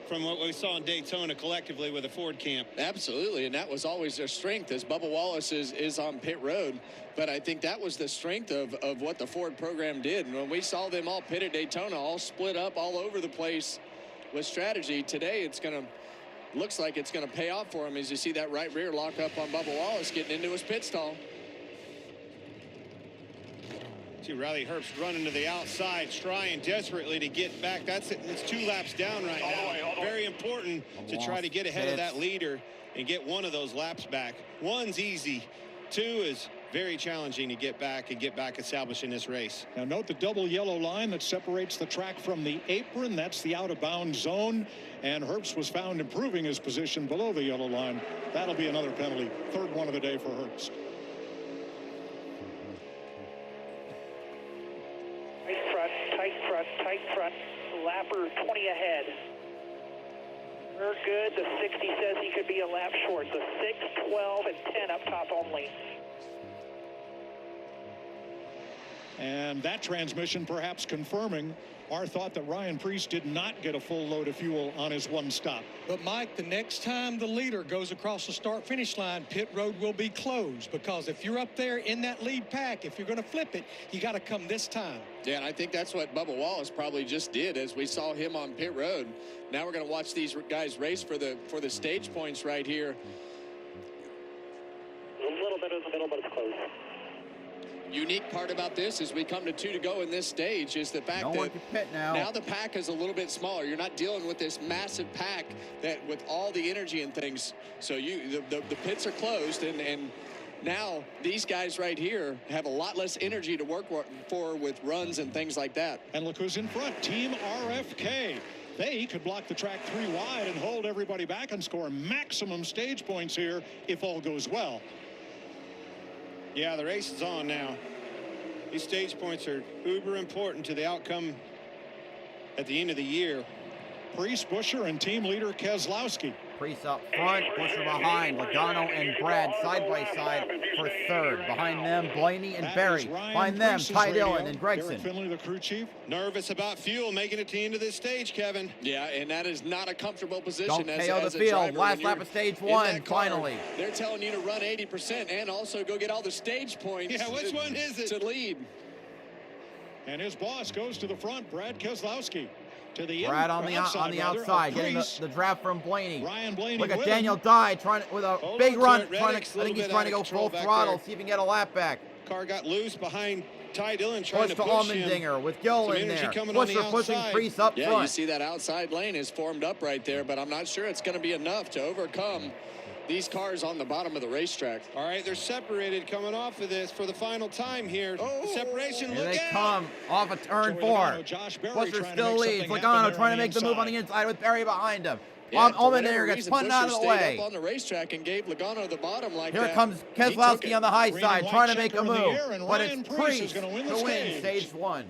from what we saw in Daytona collectively with the Ford camp. Absolutely, and that was always their strength, as Bubba Wallace is on pit road. But I think that was the strength of what the Ford program did. And when we saw them all pit at Daytona, all split up all over the place with strategy, today looks like it's going to pay off for him as you see that right rear lock up on Bubba Wallace getting into his pit stall. See Riley Herbst running to the outside, trying desperately to get back. It's 2 laps down right now. Very important to try to get ahead of that leader and get 1 of those laps back. 1's easy. 2 is very challenging to get back establishing this race. Now note the double yellow line that separates the track from the apron. That's the out of bounds zone. And Herbst was found improving his position below the yellow line. That'll be another penalty. 3rd one of the day for Herbst. Tight front, lapper 20 ahead. We're good. The 60 says he could be a lap short. The 6, 12, and 10 up top only. And that transmission perhaps confirming our thought that Ryan Preece did not get a full load of fuel on his 1 stop. But Mike, the next time the leader goes across the start-finish line, pit road will be closed, because if you're up there in that lead pack, if you're going to flip it, you got to come this time. Yeah, and I think that's what Bubba Wallace probably just did as we saw him on pit road. Now we're going to watch these guys race for the stage points right here. A little bit in the middle, but it's close. unique part about this is we come to 2 to go in this stage is the fact No one can pit now. now the pack is a little bit smaller. You're not dealing with this massive pack that with all the energy and things. So the pits are closed, and now these guys right here have a lot less energy to work for with runs and things like that. And look who's in front, Team RFK. They could block the track 3 wide and hold everybody back and score maximum stage points here if all goes well. Yeah, the race is on now. These stage points are uber important to the outcome at the end of the year. Priest, Busher, and team leader Keselowski. Priest up front, Busher behind. Logano and Brad side by side for third. Behind them, Blaney and Berry. Behind them, Ty Dillon and Gregson. Derek Finley, the crew chief. Nervous about fuel making it to the end of this stage, Kevin. Yeah, and that is not a comfortable position. Don't as KO a the field. driver. Last lap of stage 1, finally. They're telling you to run 80% and also go get all the stage points. Yeah, which one is it? To lead. And his boss goes to the front, Brad Keselowski. To the Brad on the outside, getting the draft from Blaney. Look at Daniel Dye trying with a big run. I think he's trying to go full throttle, see if he can get a lap back. Car got loose behind Ty Dillon trying Push to to push him. Allmendinger with Gill in there. Busher pushing Priest up Yeah, front. you see that outside lane is formed up right there, but I'm not sure it's going to be enough to overcome these cars on the bottom of the racetrack. All right, they're separated coming off of this for the final time here. The separation, Here look they out! come off of turn 4. Busher still leads. Logano trying to make the move on the inside with Berry behind him. Yeah, Allmendinger gets punted out of the way. Up on the racetrack and gave Logano the bottom like Here that. comes Keselowski on the high side trying to make a move, but it's Priest to win stage 1.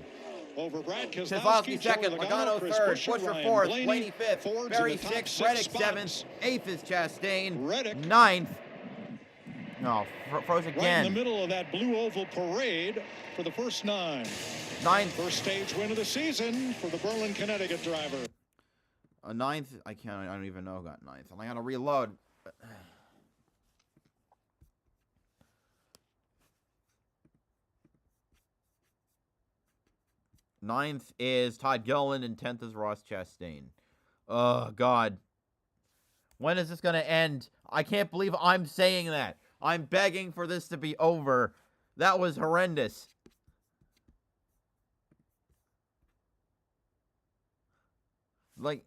Over Brad Keselowski second, Logano third, Busher fourth, Blaney fifth, Berry in the top sixth, Reddick 6 seventh, spots. 8th is Chastain, Reddick. 9th. No, froze Right again. in the middle of that blue oval parade for the first 9. 9th. First stage win of the season for the Berlin, Connecticut driver. A 9th. I don't even know who got 9th. I gotta reload. Ninth is Todd Gilliland and 10th is Ross Chastain. Oh, God. When is this going to end? I can't believe I'm saying that. I'm begging for this to be over. That was horrendous. Like,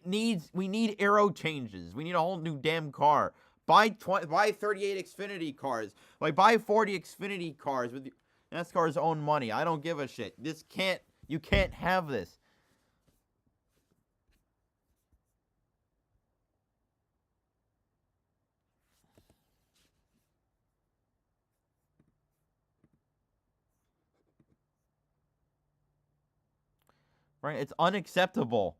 we need aero changes. We need a whole new damn car. Buy 38 Xfinity cars. Like, buy 40 Xfinity cars with NASCAR's own money. I don't give a shit. You can't have this. Right? It's unacceptable.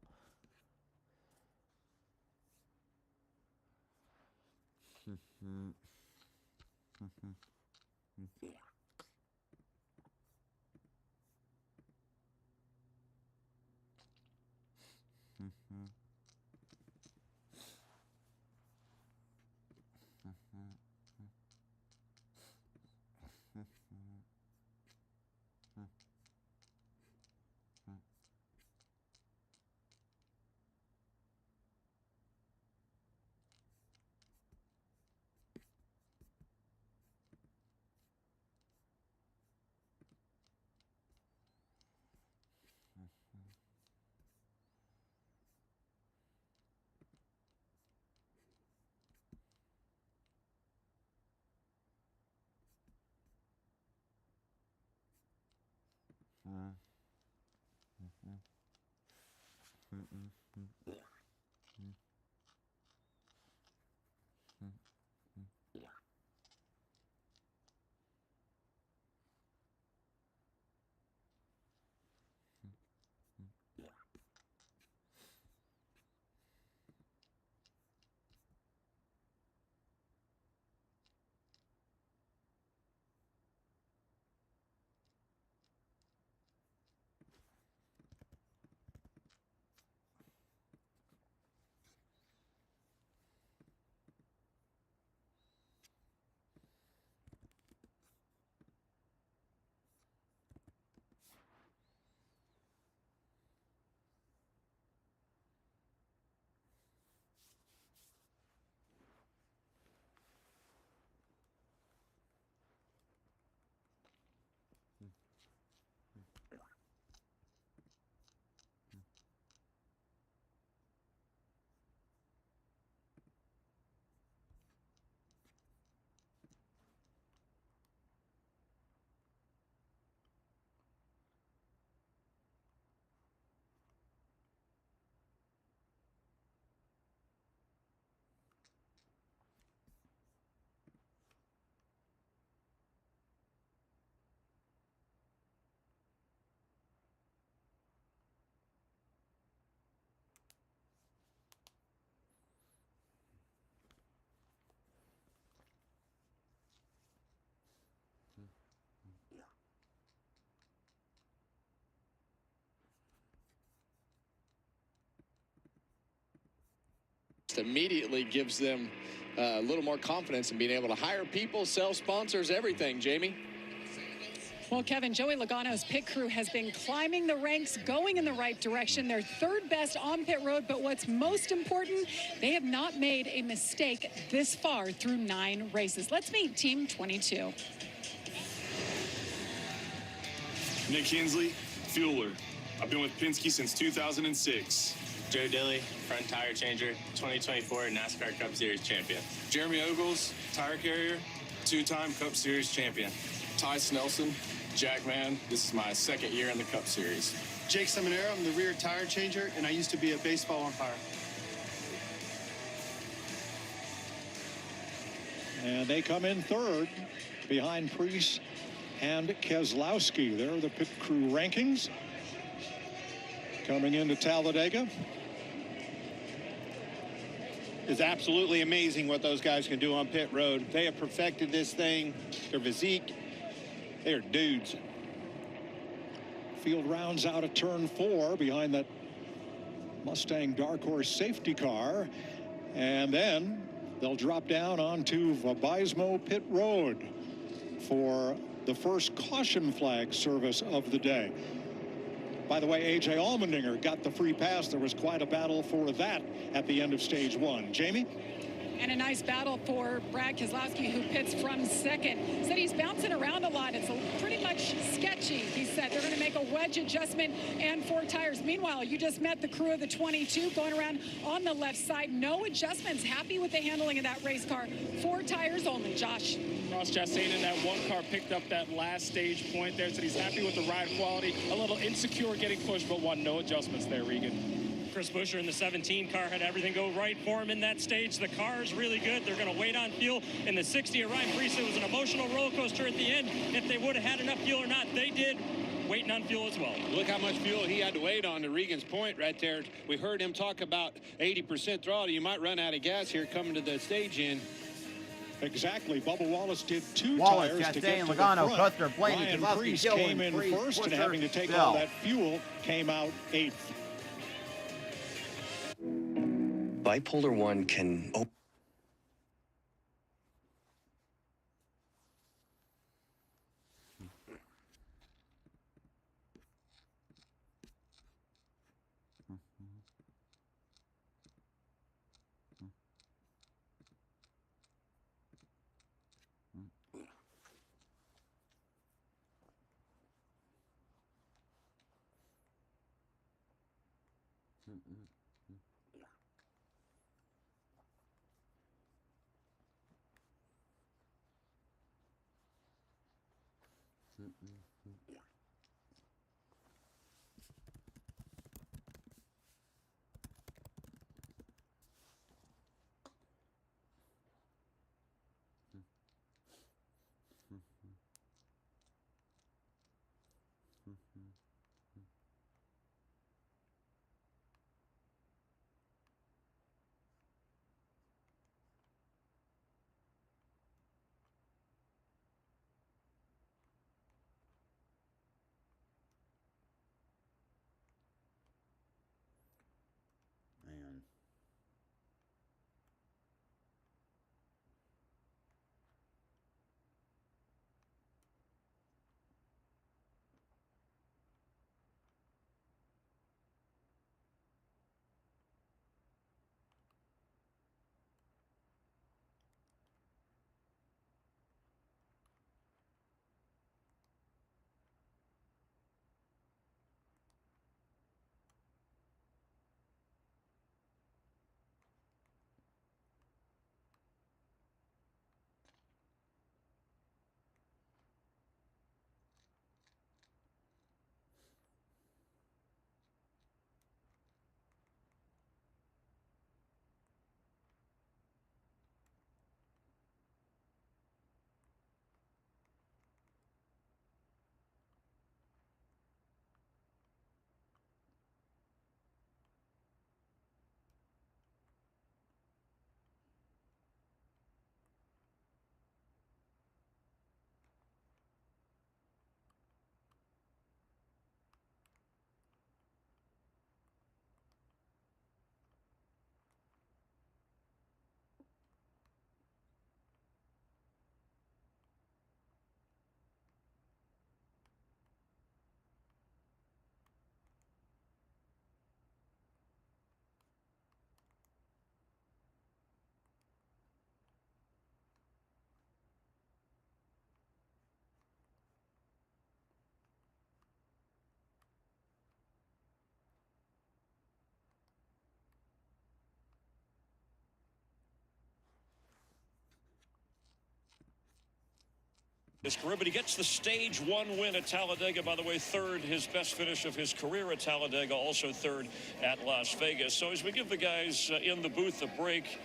just immediately gives them a little more confidence in being able to hire people, sell sponsors, everything, Jamie. Well, Kevin, Joey Logano's pit crew has been climbing the ranks, going in the right direction. They're third best on pit road, but what's most important, they have not made a mistake this far through 9 races. Let's meet Team 22. Nick Kinsley, fueler. I've been with Penske since 2006. Joe Dilly, front tire changer, 2024 NASCAR Cup Series champion. Jeremy Ogles, tire carrier, 2-time Cup Series champion. Ty Snelson, Jackman, this is my 2nd year in the Cup Series. Jake Seminara, I'm the rear tire changer, and I used to be a baseball umpire. And they come in third behind Preece and Keselowski. There are the pit crew rankings. Coming into Talladega. It's absolutely amazing what those guys can do on pit road. They have perfected this thing. Their physique, they are dudes. Field rounds out of turn 4 behind that Mustang Dark Horse safety car. And then they'll drop down onto Vabismo Pit Road for the first caution flag service of the day. By the way, A.J. Allmendinger got the free pass. There was quite a battle for that at the end of stage 1. Jamie? And a nice battle for Brad Keselowski, who pits from second. Said he's bouncing around a lot. It's pretty much sketchy, he said. They're going to make a wedge adjustment and 4 tires. Meanwhile, you just met the crew of the 22 going around on the left side. No adjustments. Happy with the handling of that race car. 4 tires only. Josh. Ross Chastain in that one car picked up that last stage point there. Said he's happy with the ride quality. A little insecure getting pushed, but won no adjustments there, Regan. Chris Buescher in the 17 car had everything go right for him in that stage. The car is really good. They're going to wait on fuel. In the 60 at Ryan Preece, it was an emotional roller coaster at the end. If they would have had enough fuel or not, they did. Waiting on fuel as well. Look how much fuel he had to wait on, to Regan's point right there. We heard him talk about 80% throttle. You might run out of gas here coming to the stage in. Exactly. Bubba Wallace did 2 Wallace, tires to Chastain, get to Logano, the front. Custer, Blaney, Ryan Keselowski, Preece Gillen, came in Preece, first, and Buescher, having to take Bell. all that fuel, came out 8th. Bipolar 1 can... His career, but he gets the stage 1 win at Talladega. By the way, third, his best finish of his career at Talladega, also third at Las Vegas. So as we give the guys in the booth a break,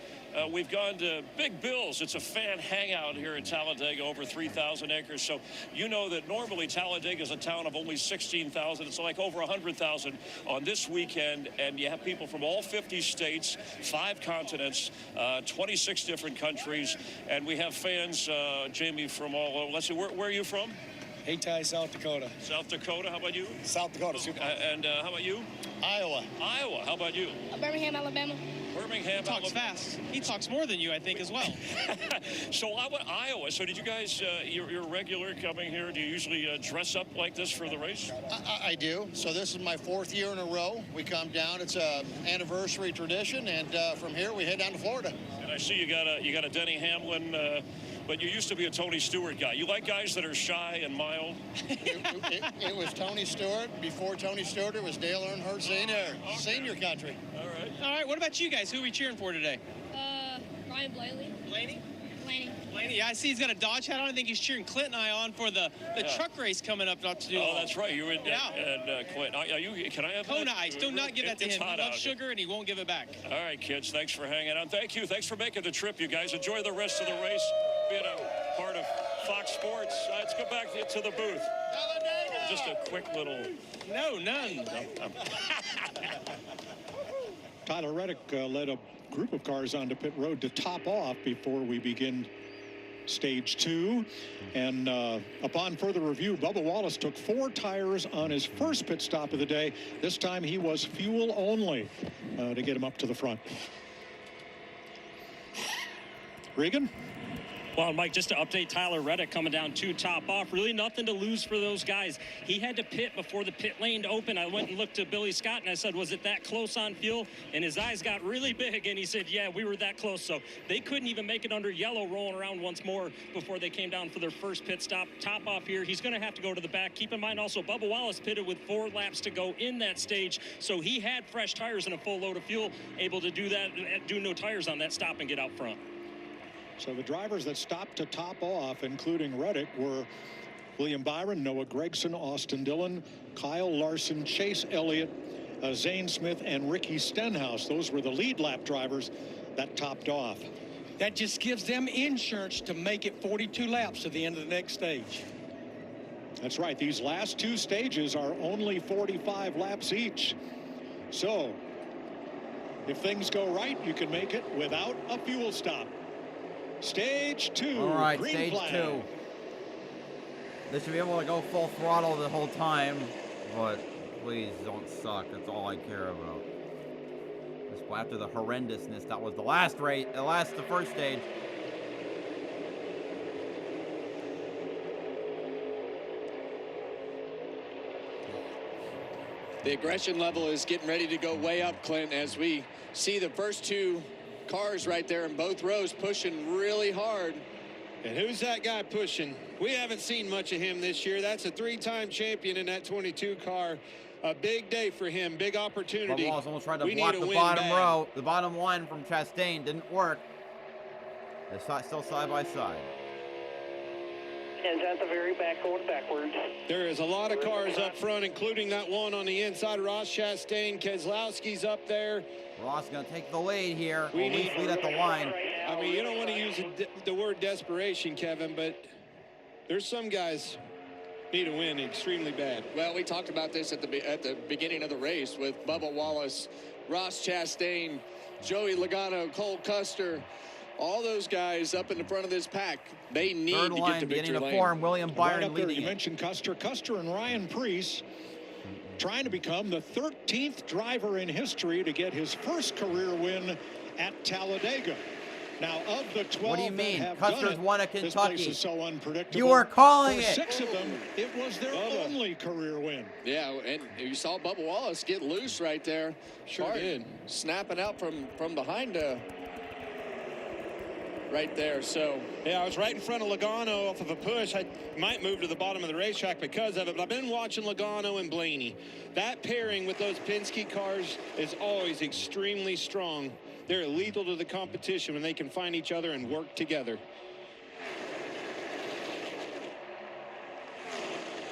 we've gone to Big Bill's. It's a fan hangout here at Talladega, over 3,000 acres. So you know that normally Talladega is a town of only 16,000. It's like over 100,000 on this weekend. And you have people from all 50 states, 5 continents, 26 different countries. And we have fans, Jamie, from all over. Let's see, where are you from? Hayti, South Dakota. South Dakota. How about you? South Dakota. Super. And how about you? Iowa. Iowa. How about you? Birmingham, Alabama. Birmingham, He talks Alabama. fast. He talks more than you, I think, as well. So I went Iowa. So did you guys, you're regular coming here? Do you usually dress up like this for the race? I do. So this is my 4th year in a row. We come down. It's a anniversary tradition, and from here we head down to Florida. And I see you got a Denny Hamlin, but you used to be a Tony Stewart guy. You like guys that are shy and mild? It was Tony Stewart. Before Tony Stewart, it was Dale Earnhardt Sr. Senior country. All right. All right, what about you guys? Who are we cheering for today? Ryan Blaney. Blaney? Blaney, yeah, I see he's got a Dodge hat on. I think he's cheering Clint and I on for the truck race coming up to do. Oh, that's right. You were in Clint. Are you? Can I have Kona that? Ice. Do not give that to It's him. hot He loves out. sugar and he won't give it back. All right, kids. Thanks for hanging out. Thank you. Thanks for making the trip, you guys. Enjoy the rest of the race. Being a part of Fox Sports. Let's go back to the booth. Just a quick little. No, none. Tyler Reddick led a group of cars onto pit road to top off before we begin stage 2. And upon further review, Bubba Wallace took 4 tires on his first pit stop of the day. This time he was fuel only to get him up to the front. Regan? Well, Mike, just to update Tyler Reddick coming down to top off. Really nothing to lose for those guys. He had to pit before the pit lane opened. I went and looked to Billy Scott and I said, was it that close on fuel? And his eyes got really big and he said, yeah, we were that close. So they couldn't even make it under yellow, rolling around once more before they came down for their first pit stop. Top off here. He's going to have to go to the back. Keep in mind also, Bubba Wallace pitted with 4 laps to go in that stage. So he had fresh tires and a full load of fuel, able to do that, do no tires on that stop and get out front. So the drivers that stopped to top off, including Reddick, were William Byron, Noah Gragson, Austin Dillon, Kyle Larson, Chase Elliott, Zane Smith, and Ricky Stenhouse. Those were the lead lap drivers that topped off. That just gives them insurance to make it 42 laps to the end of the next stage. That's right. These last 2 stages are only 45 laps each. So if things go right, you can make it without a fuel stop. Stage 2. All right, green stage flag. 2. They should be able to go full throttle the whole time, but please don't suck. That's all I care about. Just after the horrendousness that was the last race, the first stage. The aggression level is getting ready to go way up, Clint, as we see the first 2 cars right there in both rows pushing really hard. And who's that guy pushing? We haven't seen much of him this year. That's a 3-time champion in that 22 car. A big day for him, big opportunity. Bubba Wallace almost tried to We block need a the win bottom bad. row. The bottom one from Chastain didn't work. They're still side by side. Is at the very back going backwards. There is a lot of cars up front, including that one on the inside. Ross Chastain, Keselowski's up there. Ross going to take the lead here. We Or at least need- lead at the line. I mean, you don't want to use the word desperation, Kevin, but there's some guys need a win extremely bad. Well, we talked about this at the beginning of the race with Bubba Wallace, Ross Chastain, Joey Logano, Cole Custer. All those guys up in the front of this pack, they need Third to line, get to beginning victory to lane. form. William Right Byron up there, leading you it. mentioned Custer and Ryan Preece trying to become the 13th driver in history to get his first career win at Talladega. Now, of the 12 What do you mean? that have Custer's done it, won at this Kentucky. place is so unpredictable. You were calling For it. 6 of them, it was their only career win. Yeah, and you saw Bubba Wallace get loose right there. Sure did. Snapping out from behind right there. So Yeah, I was right in front of Logano off of a push. I might move to the bottom of the racetrack because of it, but I've been watching Logano and Blaney. That pairing with those Penske cars is always extremely strong. They're lethal to the competition when they can find each other and work together.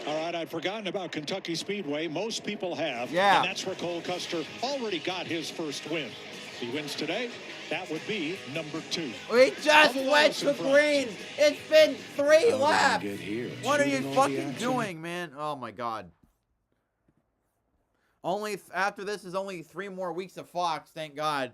All right, I'd forgotten about Kentucky Speedway. Most people have. Yeah. And that's where Cole Custer already got his first win. If he wins today, that would be number 2. We just went to green. It's been 3 laps. What are you fucking doing, man? Oh my God. Only after this is only 3 more weeks of Fox, thank God.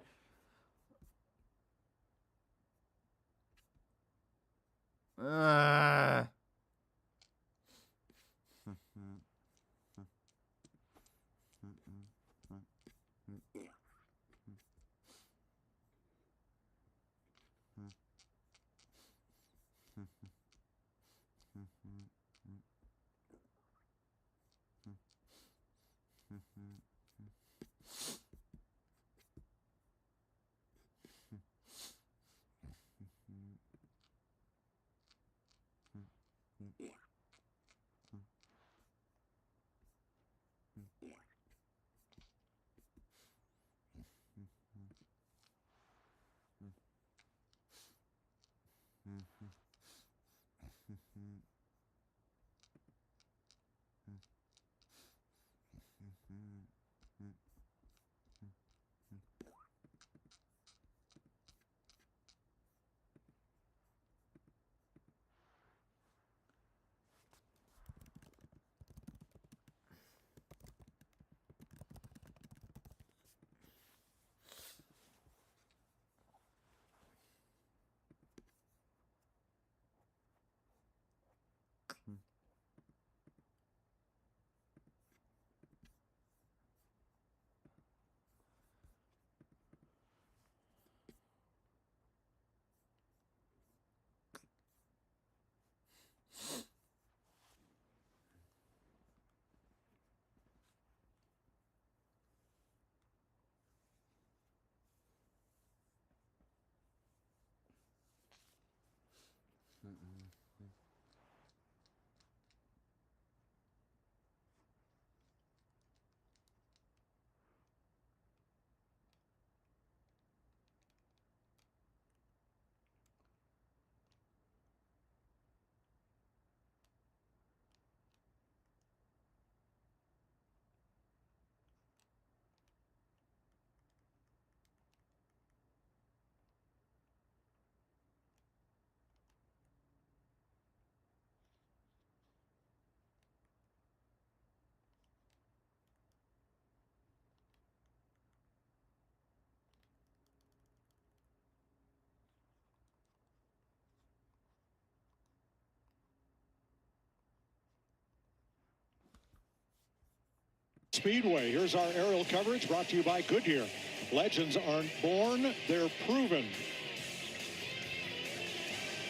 Speedway. Here's our aerial coverage brought to you by Goodyear. Legends aren't born, they're proven.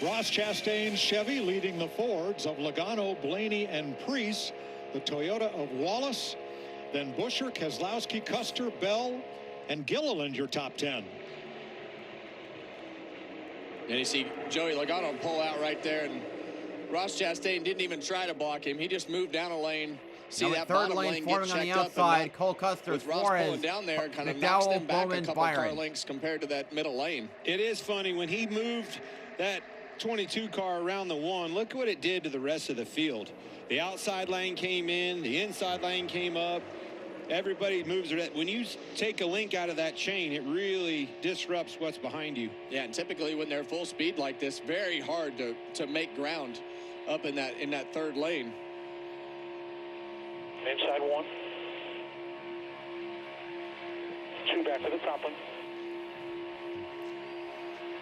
Ross Chastain's Chevy leading the Fords of Logano, Blaney, and Preece. The Toyota of Wallace. Then Buescher, Keselowski, Custer, Bell, and Gilliland, your top 10. And you see Joey Logano pull out right there, and Ross Chastain didn't even try to block him. He just moved down a lane. See that third bottom lane lane forming get on the checked up, outside. Cole Custer, with Ross Flores, pulling down there, kind of knocks McDowell, them back Bowman, a couple car Byron. lengths compared to that middle lane. It is funny when he moved that 22 car around the one. Look what it did to the rest of the field. The outside lane came in, the inside lane came up. Everybody moves it. When you take a link out of that chain, it really disrupts what's behind you. Yeah, and typically when they're full speed like this, very hard to make ground up in that third lane. Inside 1. 2 back to the top one.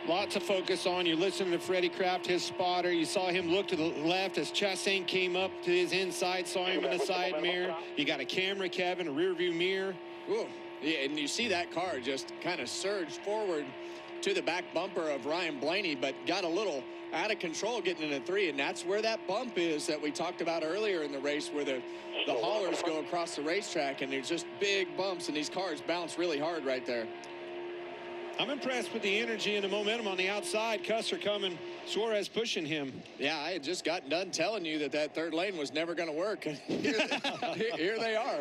Lots of focus on. You're listening to Freddie Kraft, his spotter. You saw him look to the left as Chastain came up to his inside, saw him in the side mirror. You got a camera, Kevin, a rear view mirror. Ooh, yeah, and you see that car just kind of surge forward to the back bumper of Ryan Blaney, but got a little out of control getting into 3, and that's where that bump is that we talked about earlier in the race, where the haulers go across the racetrack, and there's just big bumps, and these cars bounce really hard right there. I'm impressed with the energy and the momentum on the outside. Custer coming, Suarez pushing him. Yeah, I had just gotten done telling you that third lane was never going to work. And here they are.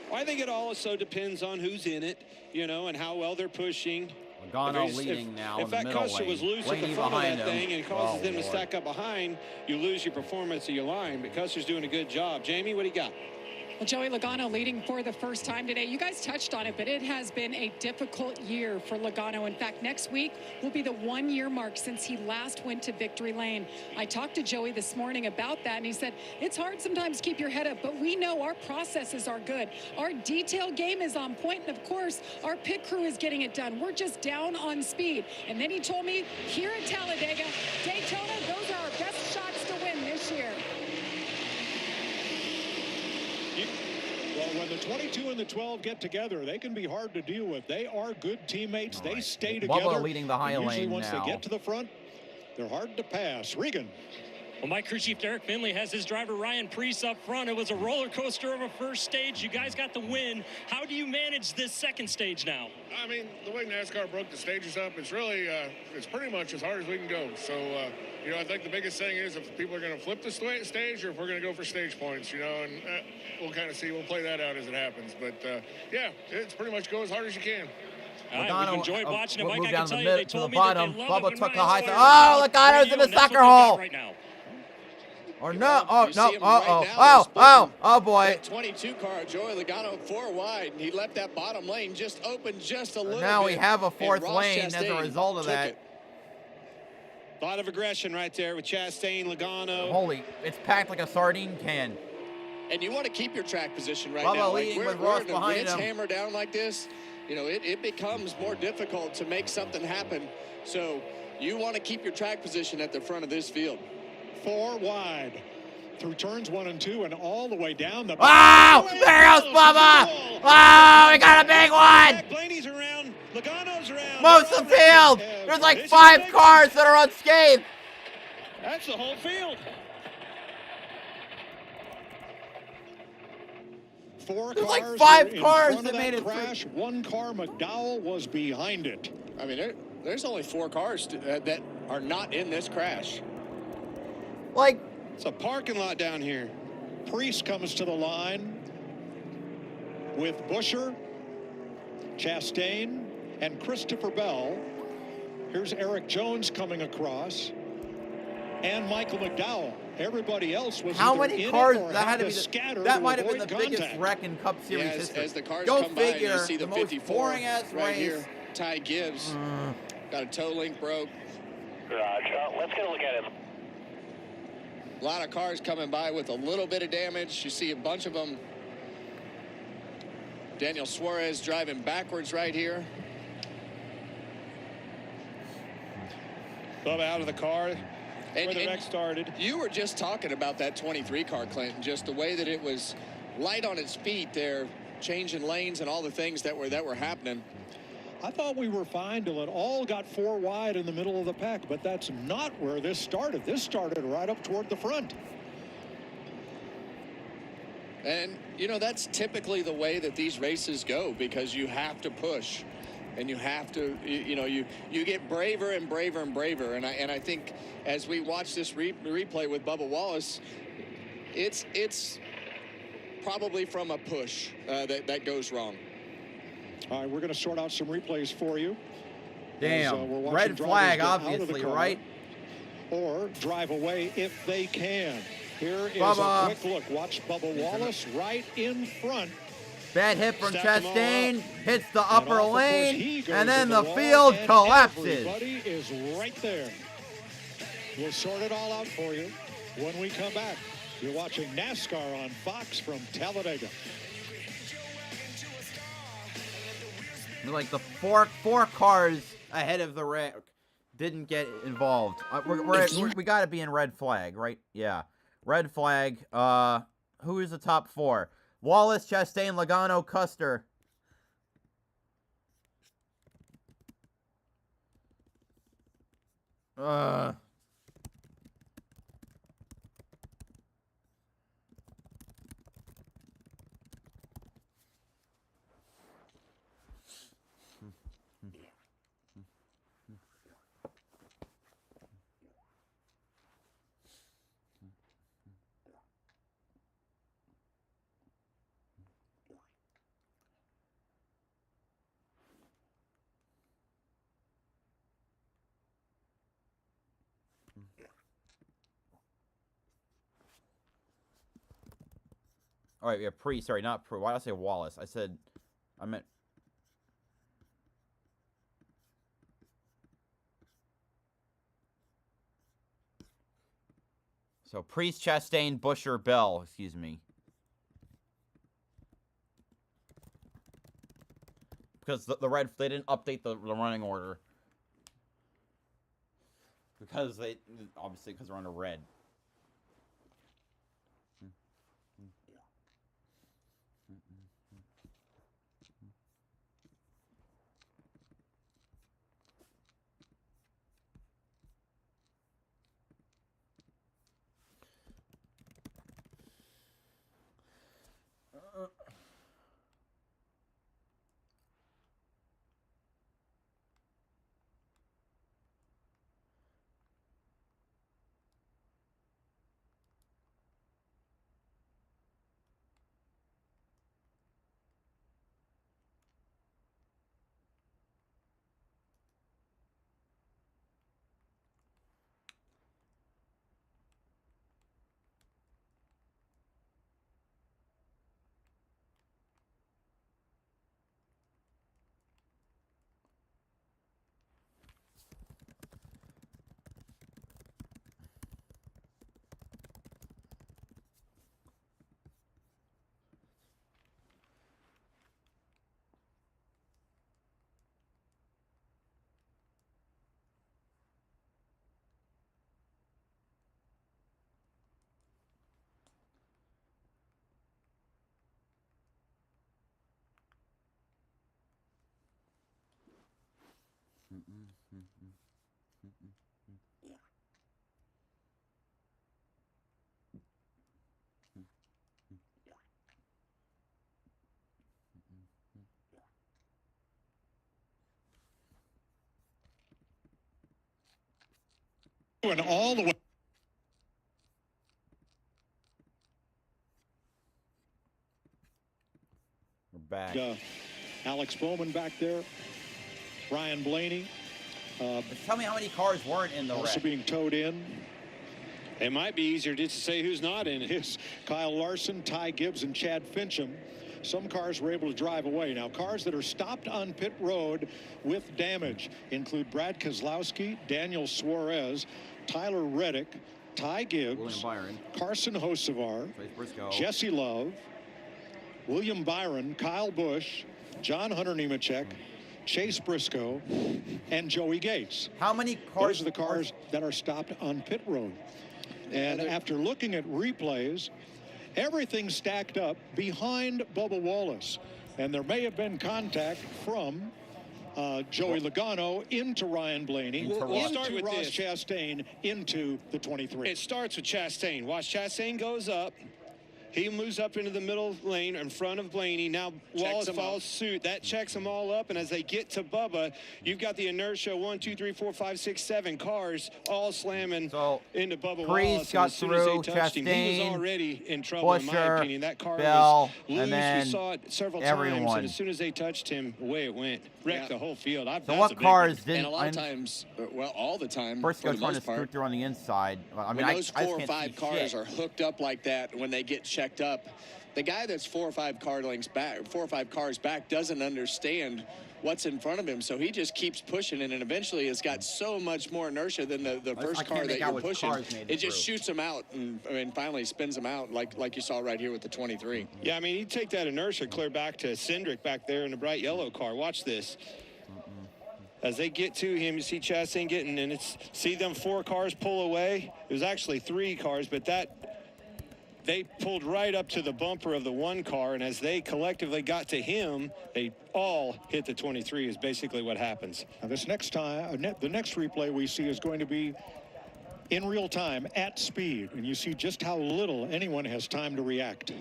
Well, I think it also depends on who's in it, you know, and how well they're pushing. Logano leading now If in the that middle Custer lane. was loose at the Blaney front of behind that him. thing and causes Oh, them to Lord. stack up behind, you lose your performance of your line. But Custer's doing a good job. Jamie, what do you got? Well, Joey Logano leading for the first time today. You guys touched on it, but it has been a difficult year for Logano. In fact, next week will be the 1-year mark since he last went to victory lane. I talked to Joey this morning about that, and he said, it's hard sometimes to keep your head up, but we know our processes are good. Our detail game is on point, and of course, our pit crew is getting it done. We're just down on speed. And then he told me, here at Talladega, Daytona, those are our best shots to win this year. Well, when the 22 and the 12 get together, they can be hard to deal with. They are good teammates. They stay together. Bubba leading the high Usually lane once now. they get to the front, they're hard to pass. Regan. Well, my crew chief Derek Finley has his driver Ryan Preece up front. It was a roller coaster of a first stage. You guys got the win. How do you manage this second stage now? I mean, the way NASCAR broke the stages up, it's really, it's pretty much as hard as we can go. So, you know, I think the biggest thing is if people are going to flip the stage or if we're going to go for stage points, you know, and we'll kind of see. We'll play that out as it happens. But, yeah, it's pretty much go as hard as you can. All right, we've enjoyed watching it, Mike. I can tell you, they told me bottom. that they Bubba love took it the when high. Ryan Oh, Logano's in the sucker hole. right now. Or no, oh, You no, see him right now, oh boy. That 22 car, Joey Logano 4 wide, and he left that bottom lane just open just a little Now bit. we have a fourth and Ross lane as a Chastain result of took that. it. A lot of aggression right there with Chastain, Logano. Holy, it's packed like a sardine can. And you want to keep your track position right Bubba now. leading with we're Ross in a behind winds him. hammer down like this, you know, it becomes more difficult to make something happen. So you want to keep your track position at the front of this field. 4 wide. Through turns 1 and 2 and all the way down the. Oh, there goes Bubba! Oh, we got a big one! Blaney's around. Logano's around. Most of the field! There's like 5 cars that are unscathed! That's the whole field. 4 There's cars like 5 were in cars front that of made it crash. 1 car, McDowell, was behind it. I mean, there's only 4 cars that are not in this crash. Like, it's a parking lot down here. Preece comes to the line with Buscher, Chastain, and Christopher Bell. Here's Eric Jones coming across, and Michael McDowell. Everybody else was how either many in cars? it or That had had to to be. scatter That to might have been the avoid biggest contact. wreck in Cup Series Yeah, history. as the cars Go come by, you figure. see the most 54 boring-ass right race. here. Ty Gibbs got a toe link broke. Roger. Let's get a look at it. A lot of cars coming by with a little bit of damage. You see a bunch of them. Daniel Suarez driving backwards right here. Bubba out of the car. Where the wreck started. You were just talking about that 23 car, Clinton, just the way that it was light on its feet there, changing lanes and all the things that were happening. I thought we were fine till it all got 4 wide in the middle of the pack, but that's not where this started. This started right up toward the front. And, you know, that's typically the way that these races go because you have to push. And you have to, you know, you get braver and braver and braver. And I think as we watch this replay with Bubba Wallace, it's probably from a push that goes wrong. All right, we're going to sort out some replays for you. Damn, As, red drivers flag, get out of the obviously, car right? Or drive away if they can. Here is Bubba. a quick look. Watch Bubba Wallace right in front. Bad hit from Stack them all Chastain, up. hits the And upper off, of course, he lane, goes and then to the wall, field and collapses. Everybody is right there. We'll sort it all out for you when we come back. You're watching NASCAR on Fox from Talladega. Like the four cars ahead of the wreck didn't get involved. We got to be in red flag, right? Yeah, red flag. Who is the top 4? Wallace, Chastain, Logano, Custer. All right, yeah, sorry, not Pre. Why did I say Wallace? I meant. So Priest, Chastain, Buescher, Bell. Excuse me. Because they didn't update the running order. Because because they're under red. And all the way. We're back. Alex Bowman back there. Ryan Blaney. Tell me how many cars weren't in the also wreck. being towed in. It might be easier just to say who's not in it. It's Kyle Larson, Ty Gibbs, and Chad Fincham. Some cars were able to drive away. Now, cars that are stopped on pit road with damage include Brad Keselowski, Daniel Suarez, Tyler Reddick, Ty Gibbs, Carson Hocevar, Jesse Love, William Byron, Kyle Busch, John Hunter Nemechek, Chase Briscoe, and Joey Gates. How many cars? Those are the cars that are stopped on pit road. And after looking at replays, everything stacked up behind Bubba Wallace. And there may have been contact from Joey Logano into Ryan Blaney, into Ross Chastain, into the 23. It starts with Chastain. Watch, Chastain goes up. He moves up into the middle lane in front of Blaney. Now Wallace follows suit. That checks them all up. And as they get to Bubba, you've got the inertia 1, 2, 3, 4, 5, 6, 7 cars all slamming into Bubba Wallace. Got as soon as through, they touched him, he was already in trouble, in my Buescher, opinion. That car Bell, was loose. and then We saw it several everyone. times. And as soon as they touched him, away it went. Wrecked the whole field. So what cars didn't? And a lot of times, well, all the time, Briscoe for the trying to most part, scoot through on the inside. I mean, when those I 4 or can't 5 see cars shit. are hooked up like that, when they get checked up, the guy that's 4 or 5 cars back doesn't understand what's in front of him, so he just keeps pushing it, and eventually it's got so much more inertia than the first car that you're pushing. It just shoots him out and finally spins him out like you saw right here with the 23. Yeah, I mean, you take that inertia clear back to Cindric back there in the bright yellow car. Watch this. As they get to him, you see Chastain getting, and see them 4 cars pull away. It was actually 3 cars, but they pulled right up to the bumper of the 1 car, and as they collectively got to him, they all hit the 23 is basically what happens. Now this next time, the next replay we see is going to be in real time at speed, and you see just how little anyone has time to react.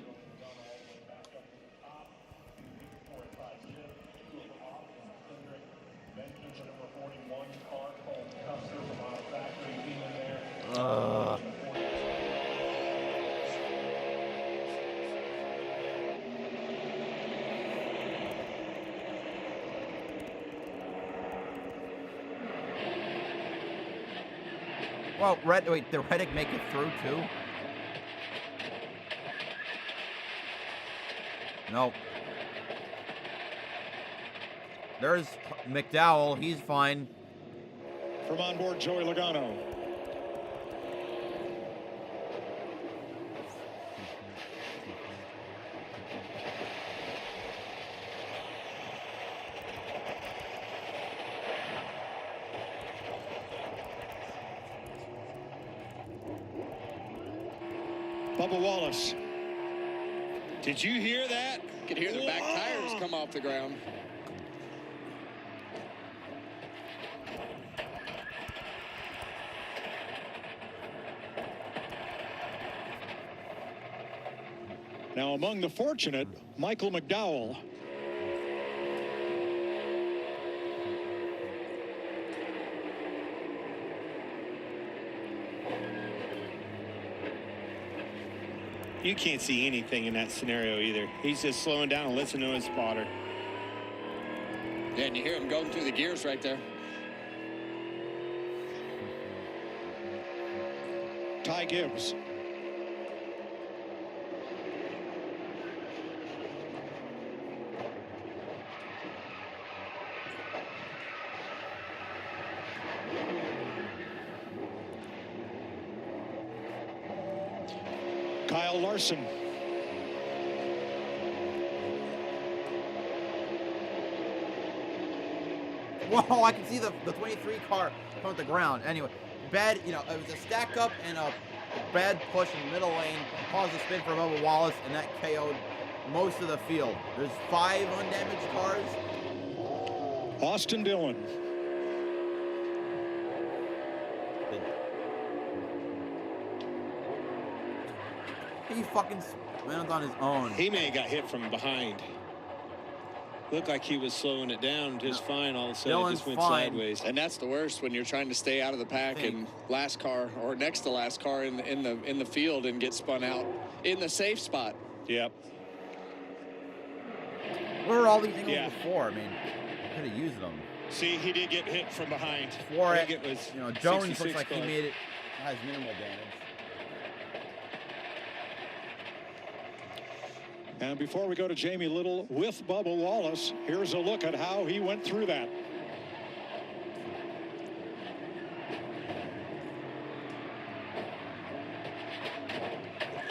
Well, did Reddick make it through too? Nope. There's McDowell. He's fine. From on board Joey Logano. Bubba Wallace. Did you hear that? You could hear the back tires come off the ground. Now among the fortunate, Michael McDowell. You can't see anything in that scenario either. He's just slowing down and listening to his spotter. Yeah, and you hear him going through the gears right there. Ty Gibbs. Kyle Larson. Whoa, I can see the 23 car come at the ground. Anyway, bad, you know, it was a stack up and a bad push in the middle lane, caused a spin for Bubba Wallace, and that KO'd most of the field. There's 5 undamaged cars. Austin Dillon. He fucking went on his own. He may have got hit from behind. Looked like he was slowing it down just fine. All of a sudden, Dylan's it just went fine. sideways. And that's the worst when you're trying to stay out of the pack and last car or next to last car in the field and get spun out in the safe spot. Yep. Where were all these angles before? I mean, could have used them. See, he did get hit from behind. For I it, think it was, you know, Jones looks 66 like he car. made it, has minimal damage. And before we go to Jamie Little with Bubba Wallace, here's a look at how he went through that.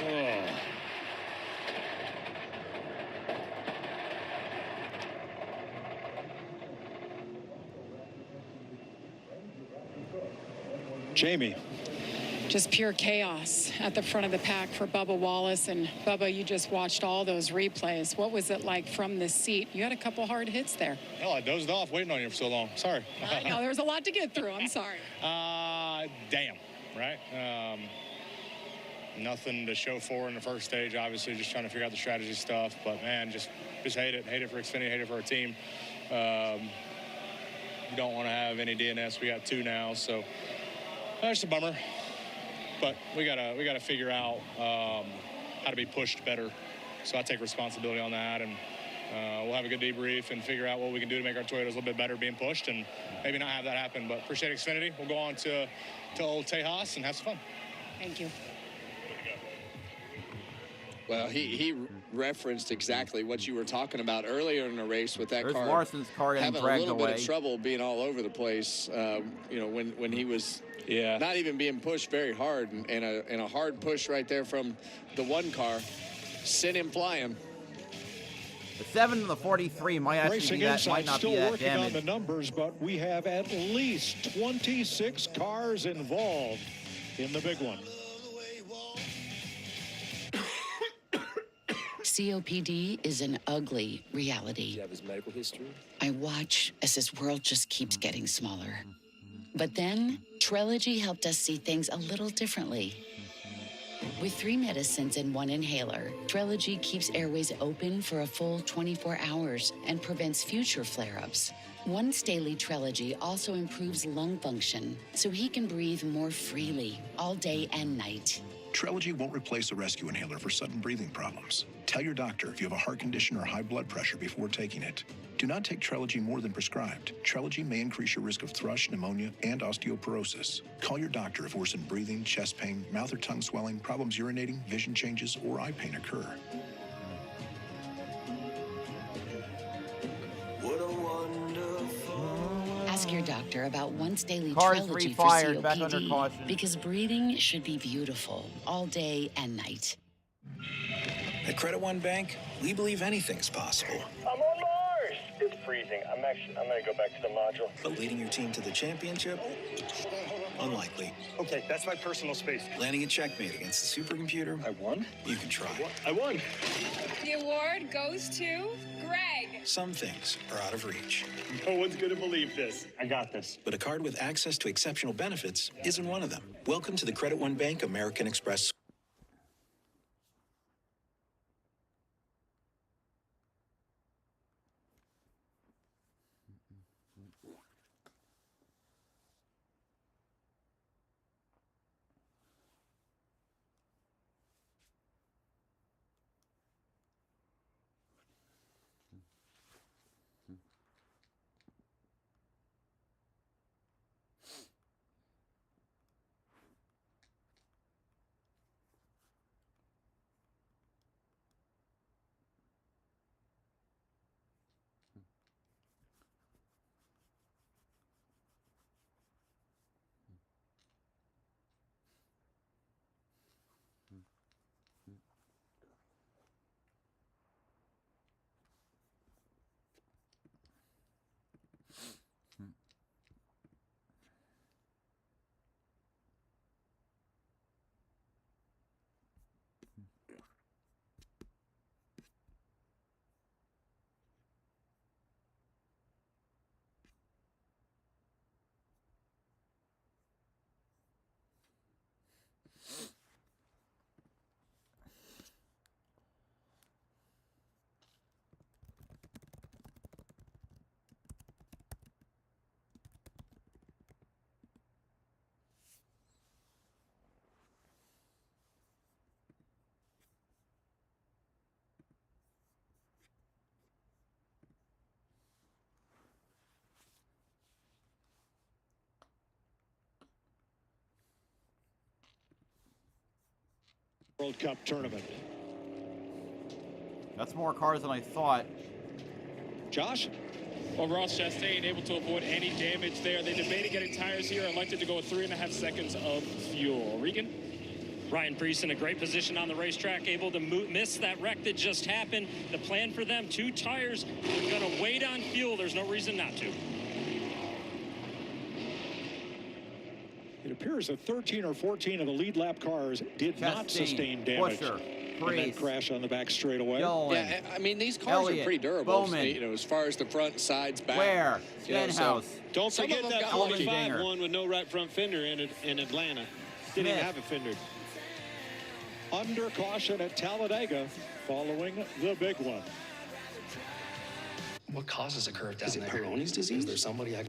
Oh. Jamie. Just pure chaos at the front of the pack for Bubba Wallace. And Bubba, you just watched all those replays. What was it like from the seat? You had a couple hard hits there. Hell, I dozed off waiting on you for so long. Sorry. I know, there was a lot to get through. I'm sorry. Damn, right? Nothing to show for in the first stage, obviously, just trying to figure out the strategy stuff. But, man, just hate it. Hate it for Xfinity, hate it for our team. You don't want to have any DNS. We got 2 now, so that's a bummer. But we gotta figure out how to be pushed better. So I take responsibility on that, and we'll have a good debrief and figure out what we can do to make our Toyotas a little bit better being pushed, and maybe not have that happen. But appreciate Xfinity. We'll go on to old Tejas and have some fun. Thank you. Well, he referenced exactly what you were talking about earlier in the race with that There's car. Larson's car getting having dragged a little away. bit of trouble being all over the place. You know, when he was not even being pushed very hard, and a hard push right there from the 1 car sent him flying. The 7 and the 43 might actually Racing be that, Insight might not still be that working damaged. on the numbers, but we have at least 26 cars involved in the big one. COPD is an ugly reality. Do you have his medical history? I watch as this world just keeps getting smaller. But then, Trelegy helped us see things a little differently. With 3 medicines and 1 inhaler, Trelegy keeps airways open for a full 24 hours and prevents future flare-ups. Once daily Trelegy also improves lung function, so he can breathe more freely all day and night. Trelegy won't replace a rescue inhaler for sudden breathing problems. Tell your doctor if you have a heart condition or high blood pressure before taking it. Do not take Trelegy more than prescribed. Trelegy may increase your risk of thrush, pneumonia, and osteoporosis. Call your doctor if worsened breathing, chest pain, mouth or tongue swelling, problems urinating, vision changes, or eye pain occur. Ask your doctor about once daily Cars Trilogy for refired, back under COPD, caution. because breathing should be beautiful all day and night. At Credit One Bank, we believe anything's possible. I'm on Mars! It's freezing. I'm going to go back to the module. But leading your team to the championship? Unlikely. Okay, that's my personal space. Landing a checkmate against the supercomputer? I won? You can try. I won. The award goes to Greg. Some things are out of reach. No one's going to believe this. I got this. But a card with access to exceptional benefits isn't one of them. Welcome to the Credit One Bank American Express. World Cup tournament. That's more cars than I thought. Josh? Well, Ross Chastain able to avoid any damage there. They debated getting tires here, elected to go 3.5 seconds of fuel. Regan? Ryan Preece in a great position on the racetrack, able to miss that wreck that just happened. The plan for them, 2 tires, going to wait on fuel. There's no reason not to. It appears that 13 or 14 of the lead lap cars did not sustain damage. Busher, in that crash on the back straightaway. Yeah, I mean, these cars are pretty durable, you know, as far as the front, sides, back. Where? You know, Stenhouse. Don't some forget of them that got lucky. 45 one with no right front fender in Atlanta. Didn't even have a fender. Under caution at Talladega following the big one. What causes a curve down Is it there? Peyronie's disease? Is there somebody I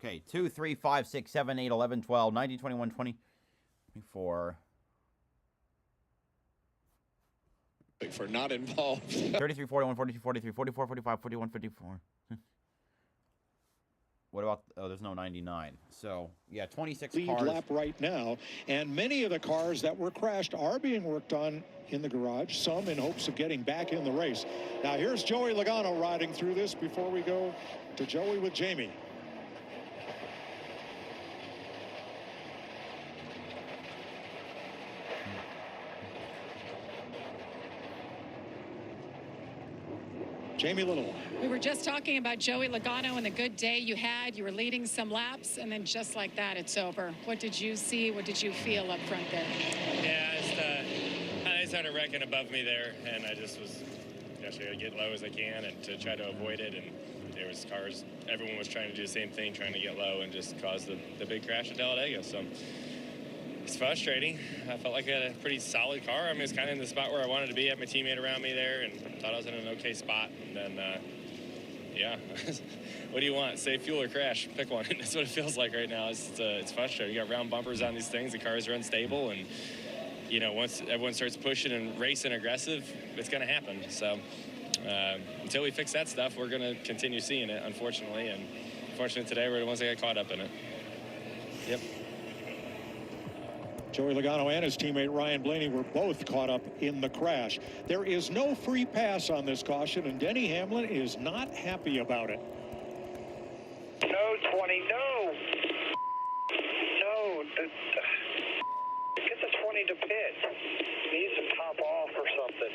Okay, 2, 3, 5, 6, 7, 8, 11, 12, 19, 21, 20, 24. For not involved. 33, 41, 42, 43, 44, 45, 41, 54. What about, oh, there's no 99. So, yeah, 26 lead cars. lap right now, and many of the cars that were crashed are being worked on in the garage, some in hopes of getting back in the race. Now, here's Joey Logano riding through this before we go to Joey with Jamie. Jamie Little. We were just talking about Joey Logano and the good day you had. You were leading some laps, and then just like that, it's over. What did you see? What did you feel up front there? Yeah, I started wrecking above me there, and I just was trying to get low as I can and to try to avoid it. And there was cars, everyone was trying to do the same thing, trying to get low, and just caused the big crash at Talladega. So it's frustrating. I felt like I had a pretty solid car. I mean, it's kind of in the spot where I wanted to be. I had my teammate around me there and thought I was in an okay spot. And then, yeah, what do you want? Save fuel or crash? Pick one. That's what it feels like right now. It's frustrating. You got round bumpers on these things. The cars are unstable. And, you know, once everyone starts pushing and racing aggressive, it's going to happen. So until we fix that stuff, we're going to continue seeing it, unfortunately. And unfortunately today, we're the ones that got caught up in it. Yep. Joey Logano and his teammate Ryan Blaney were both caught up in the crash. There is no free pass on this caution, and Denny Hamlin is not happy about it. No, 20, no. No, get the 20 to pit. He needs to top off or something.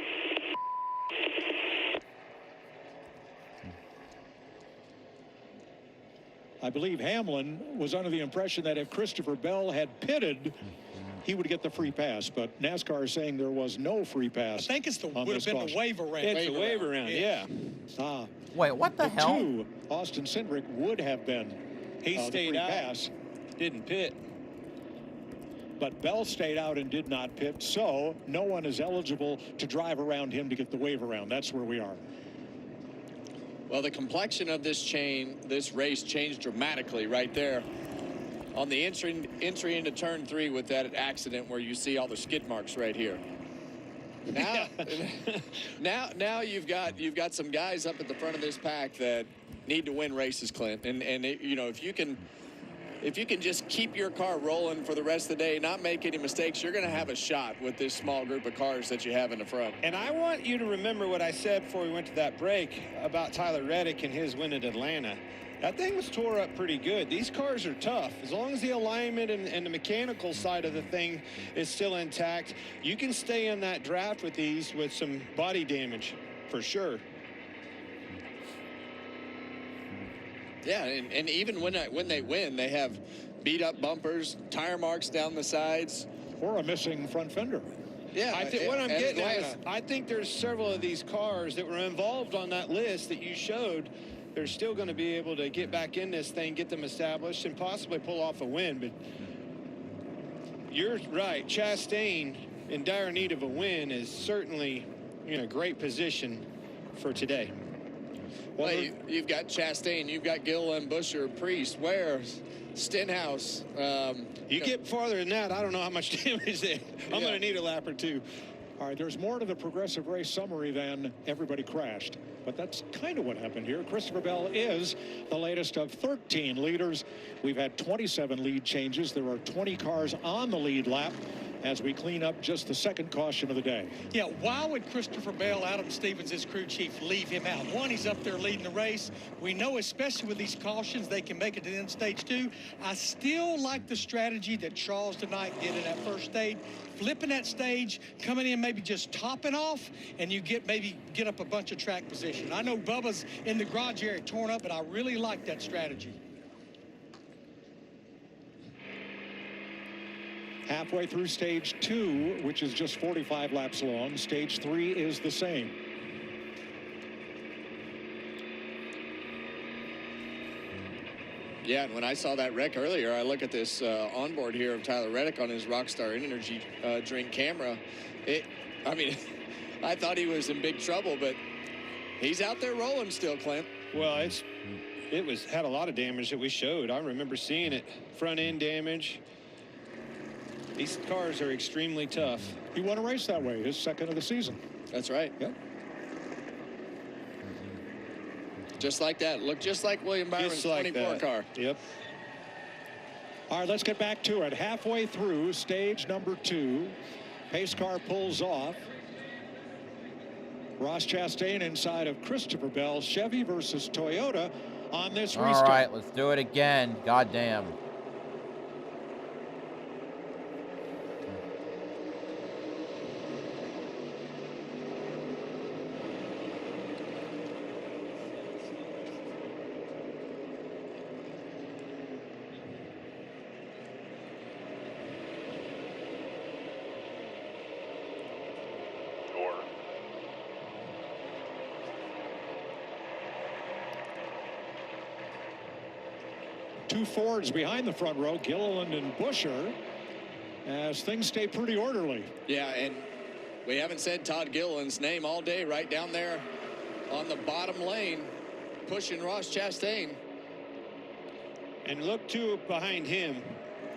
I believe Hamlin was under the impression that if Christopher Bell had pitted, he would get the free pass, but NASCAR is saying there was no free pass. I think it's would have been the waiver round. It's the waiver round, yeah. Wait, what the hell? Two, Austin Cindric would have been he stayed free out, pass. didn't pit. But Bell stayed out and did not pit, so no one is eligible to drive around him to get the waiver round. That's where we are. Well, the complexion of this race changed dramatically right there on the entry into turn 3 with that accident where you see all the skid marks right here. Now, now you've got some guys up at the front of this pack that need to win races, Clint. And you know, if you can just keep your car rolling for the rest of the day, not make any mistakes, you're going to have a shot with this small group of cars that you have in the front. And I want you to remember what I said before we went to that break about Tyler Reddick and his win at Atlanta. That thing was tore up pretty good. These cars are tough. As long as the alignment and the mechanical side of the thing is still intact, you can stay in that draft with these with some body damage, for sure. Yeah, and even when they win, they have beat up bumpers, tire marks down the sides, or a missing front fender. Yeah, I think what I'm getting at is I think there's several of these cars that were involved on that list that you showed. They're still going to be able to get back in this thing, get them established, and possibly pull off a win. But you're right, Chastain in dire need of a win is certainly in a great position for today. Well, you've got Chastain, you've got Gilliland, Busher, Priest, Ware, Stenhouse. You get farther than that, I don't know how much damage there. I'm going to need a lap or two. All right, there's more to the progressive race summary than everybody crashed. But that's kind of what happened here. Christopher Bell is the latest of 13 leaders. We've had 27 lead changes. There are 20 cars on the lead lap as we clean up just the second caution of the day. Yeah, why would Christopher Bell, Adam Stevens, his crew chief, leave him out? One, he's up there leading the race. We know, especially with these cautions, they can make it to the end stage 2. I still like the strategy that Charles tonight did in that first stage, flipping that stage, coming in, maybe just topping off, and you maybe get up a bunch of track position. I know Bubba's in the garage area torn up, but I really like that strategy. Halfway through stage 2, which is just 45 laps long. Stage 3 is the same. Yeah, and when I saw that wreck earlier, I look at this onboard here of Tyler Reddick on his Rockstar Energy drink camera. I mean, I thought he was in big trouble, but he's out there rolling still, Clint. Well, it had a lot of damage that we showed. I remember seeing it. Front end damage. These cars are extremely tough. He won a race that way, his second of the season. That's right. Yep. Just like that. Looked just like William Byron's 24 car. Yep. All right, let's get back to it. Halfway through stage number 2. Pace car pulls off. Ross Chastain inside of Christopher Bell's Chevy versus Toyota on this restart. All right, let's do it again. Goddamn. Two Fords behind the front row, Gilliland and Buescher, as things stay pretty orderly. Yeah, and we haven't said Todd Gilliland's name all day, right down there on the bottom lane, pushing Ross Chastain. And look, too, behind him,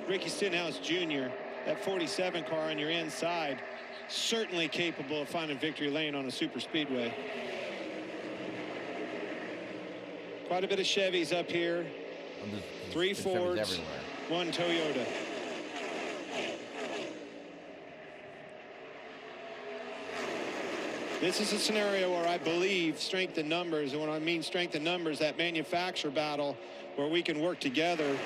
Ricky Stenhouse Jr., that 47 car on your inside, certainly capable of finding victory lane on a super speedway. Quite a bit of Chevys up here. 3 Fords, 1 Toyota. This is a scenario where I believe strength in numbers, and when I mean strength in numbers, that manufacturer battle where we can work together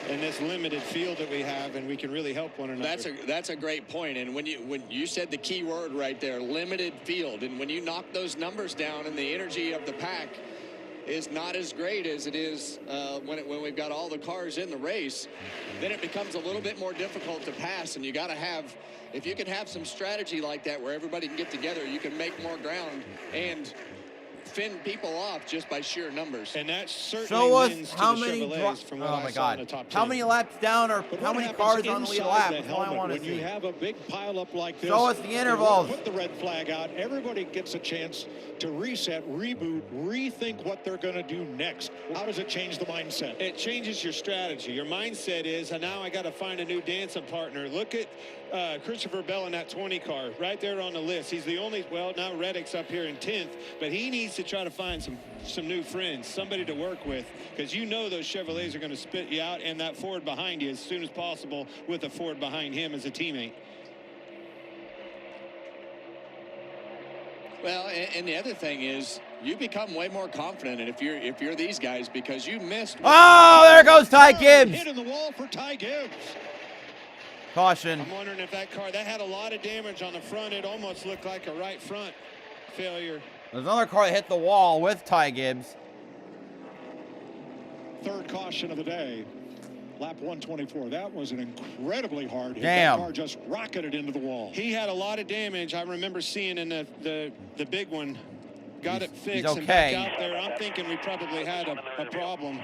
in this limited field that we have, and we can really help one another. That's a great point. And when you said the key word right there, limited field, and when you knock those numbers down and the energy of the pack is not as great as it is when we've got all the cars in the race, then it becomes a little bit more difficult to pass. And you got to have, if you can have some strategy like that where everybody can get together, you can make more ground and fend people off just by sheer numbers. And that certainly Show us wins how to the many. Chevrolets from what Oh I my saw in the God! top 10. How many laps down, or how many cars on the lead lap? That's all I want to when see. you have a big pileup like this, Show us the intervals. Put the red flag out. Everybody gets a chance to reset, reboot, rethink what they're going to do next. How does it change the mindset? It changes your strategy. Your mindset is, now I got to find a new dancing partner. Look at Christopher Bell in that 20 car right there on the list. He's the only, well, now Reddick's up here in 10th, but he needs to try to find some new friends, somebody to work with, because you know those Chevrolets are going to spit you out, and that Ford behind you as soon as possible with a Ford behind him as a teammate. Well, and the other thing is, you become way more confident if you're these guys, because you missed. Oh, there goes Ty Gibbs. Hit in the wall for Ty Gibbs. Caution. I'm wondering if that car, that had a lot of damage on the front. It almost looked like a right front failure. There's another car that hit the wall with Ty Gibbs. Third caution of the day. Lap 124. That was an incredibly hard hit. Damn. That car just rocketed into the wall. He had a lot of damage. I remember seeing in the big one. Got it fixed he's and back okay. out there. I'm thinking we probably had a problem.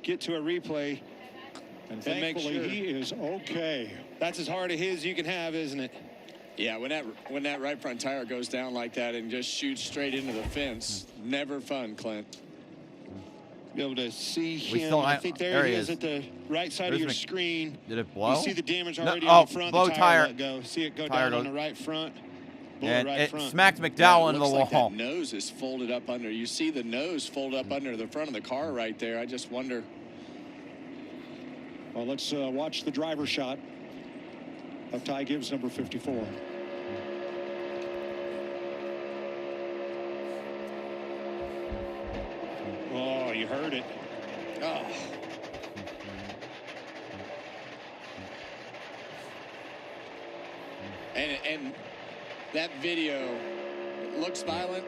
Get to a replay And make thankfully sure. he is okay. That's as hard a hit as you can have, isn't it? Yeah, when that right front tire goes down like that and just shoots straight into the fence, never fun, Clint. Be able to see We him. still- I think there he he is is. at the right side of There's your Mc- screen. Did it blow? You see the damage No, already oh, on the front. blow the tire. let go. See it go Tire down on goes- the right front. Blow And right it front. smacked McDowell into the Looks like wall. that nose is folded up under. You see the nose fold up under the front of the car right there. I just wonder. Well, let's watch the driver shot of Ty Gibbs, number 54. Oh, you heard it. Oh. And that video looks violent.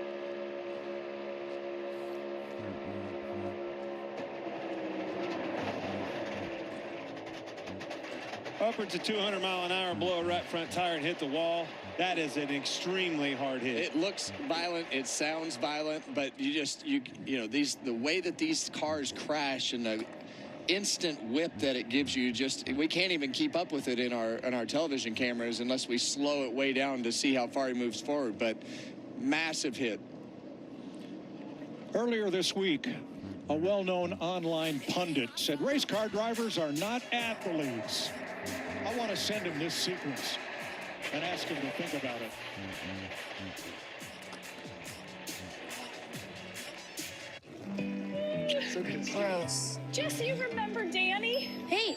Upwards of 200 mile an hour, blow a right front tire and hit the wall. That is an extremely hard hit. It looks violent. It sounds violent, but you know the way that these cars crash and the instant whip that it gives you, we can't even keep up with it in our television cameras unless we slow it way down to see how far he moves forward. But massive hit. Earlier this week, a well-known online pundit, said race car drivers are not athletes. I want to send him this sequence and ask him to think about it. So gross. Jesse, you remember Danny? Hey.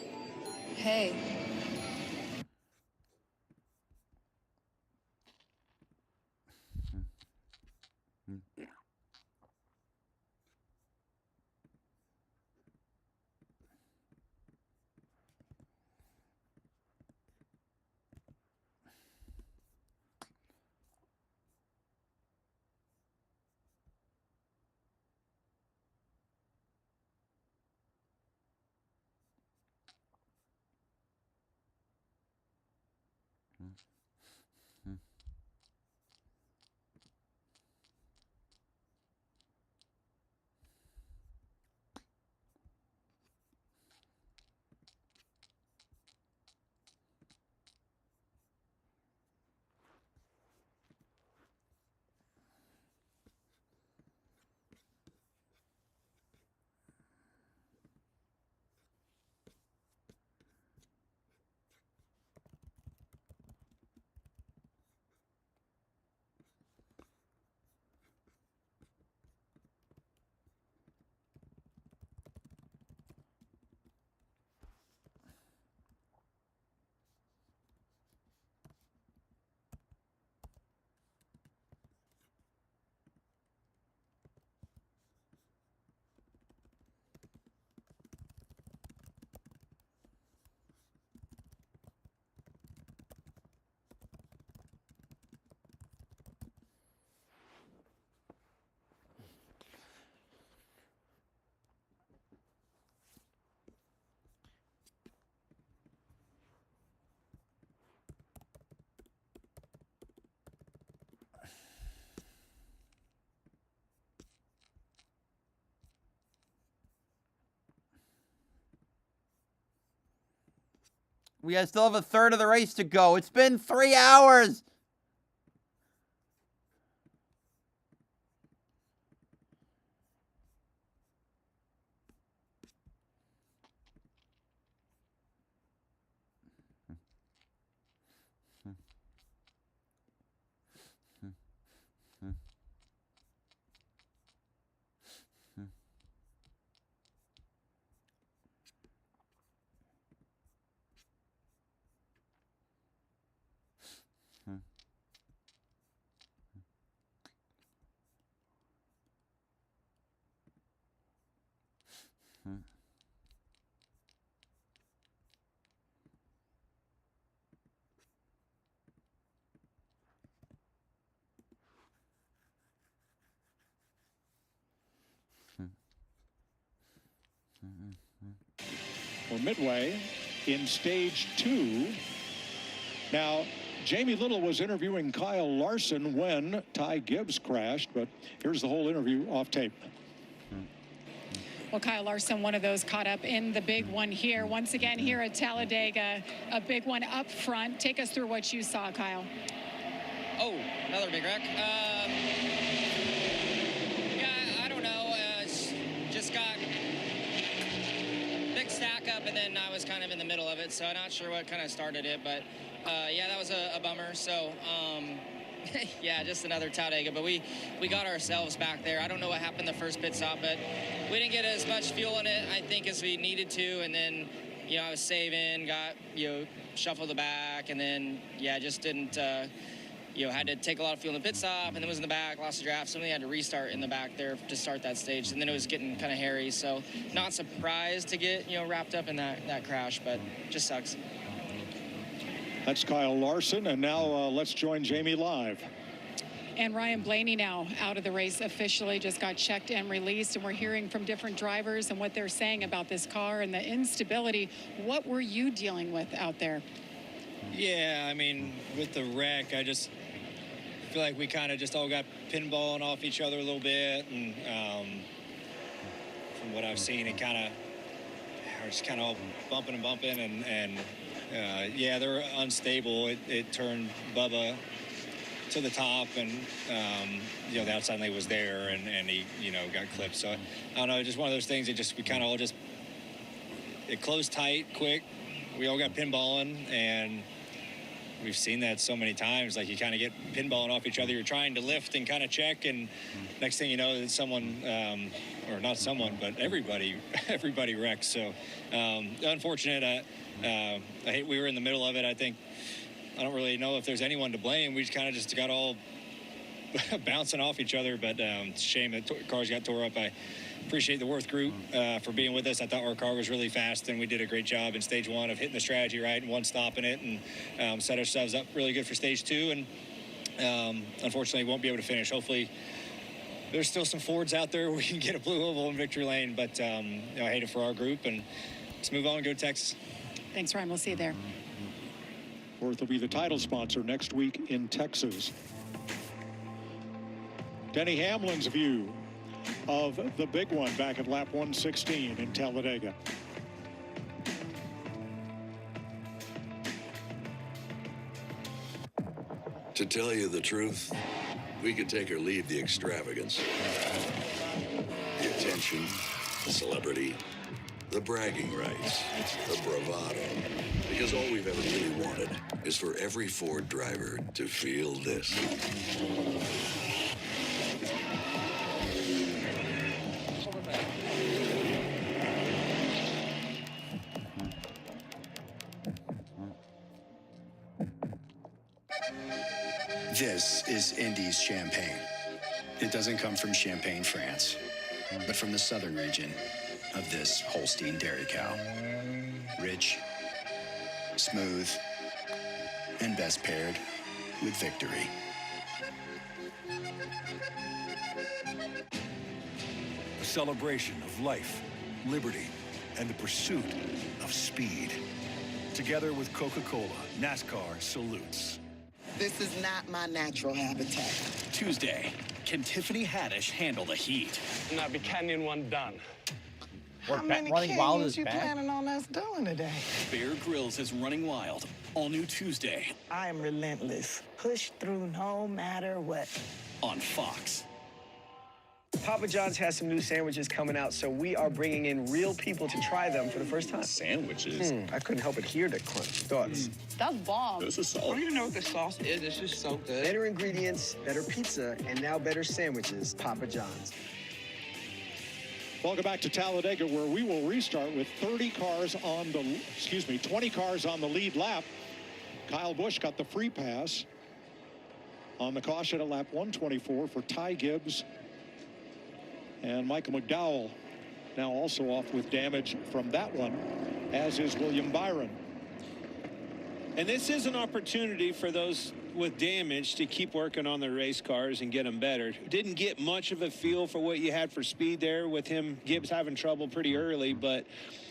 Hey. We still have a third of the race to go. It's been 3 hours. We're midway in stage 2. Now, Jamie Little was interviewing Kyle Larson when Ty Gibbs crashed, but here's the whole interview off tape. Well, Kyle Larson, one of those caught up in the big one here. Once again, here at Talladega, a big one up front. Take us through what you saw, Kyle. Oh, another big wreck. Yeah, I don't know. Just got big stack up, and then I was kind of in the middle of it, so I'm not sure what kind of started it, but yeah, that was a bummer. So, yeah, just another Talladega, but we got ourselves back there. I don't know what happened the first pit stop, but we didn't get as much fuel in it, I think, as we needed to, and then, you know, I was saving, got, you know, shuffled the back, and then, yeah, just didn't, you know, had to take a lot of fuel in the pit stop, and then was in the back, lost the draft, so we had to restart in the back there to start that stage, and then it was getting kind of hairy, so not surprised to get, you know, wrapped up in that crash, but just sucks. That's Kyle Larson, and now let's join Jamie live. And Ryan Blaney now out of the race officially, just got checked and released, and we're hearing from different drivers and what they're saying about this car and the instability. What were you dealing with out there? Yeah, I mean, with the wreck, I just feel like we kind of just all got pinballing off each other a little bit, and from what I've seen, it kind of, we're just kind of all bumping and bumping, and yeah, they're unstable. It turned Bubba to the top, and you know, the outside lane was there, and he, you know, got clipped. So I don't know, just one of those things that just we kind of all just it closed tight, quick. We all got pinballing, and we've seen that so many times. Like, you kind of get pinballing off each other. You're trying to lift and kind of check, and next thing you know, that someone, or not someone, but everybody wrecks. So unfortunate. I hate we were in the middle of it. I think I don't really know if there's anyone to blame. We just kind of just got all bouncing off each other. But it's a shame that cars got tore up. I appreciate the Worth group for being with us. I thought our car was really fast, and we did a great job in stage 1 of hitting the strategy right and one stopping it, and set ourselves up really good for stage 2. And unfortunately, won't be able to finish. Hopefully, there's still some Fords out there where we can get a blue oval in victory lane. But you know, I hate it for our group, and let's move on and go to Texas. Thanks, Ryan. We'll see you there. Worth will be the title sponsor next week in Texas. Denny Hamlin's view of the big one back at lap 116 in Talladega. To tell you the truth, we could take or leave the extravagance, the attention, the celebrity, the bragging rights, the bravado. Because all we've ever really wanted is for every Ford driver to feel this. This is Indy's champagne. It doesn't come from Champagne, France, but from the southern region of this Holstein dairy cow. Rich, smooth, and best paired with victory. A celebration of life, liberty, and the pursuit of speed. Together with Coca-Cola, NASCAR salutes. This is not my natural habitat. Tuesday, can Tiffany Haddish handle the heat? Not be Canyon one done. How many canyons you planning on us doing today? Bear Grylls is running wild. All new Tuesday. I am relentless. Push through no matter what. On Fox. Papa John's has some new sandwiches coming out, so we are bringing in real people to try them for the first time. Sandwiches? I couldn't help but hear the crunch. Thoughts? That's bomb. This is I solid. don't even know what the sauce is. It's just so good. Better ingredients, better pizza, and now better sandwiches. Papa John's. Welcome back to Talladega, where we will restart with 20 cars on the lead lap. Kyle Busch got the free pass on the caution at lap 124 for Ty Gibbs. And Michael McDowell now also off with damage from that one, as is William Byron. And this is an opportunity for those with damage to keep working on their race cars and get them better. Didn't get much of a feel for what you had for speed there with him, Gibbs having trouble pretty early, but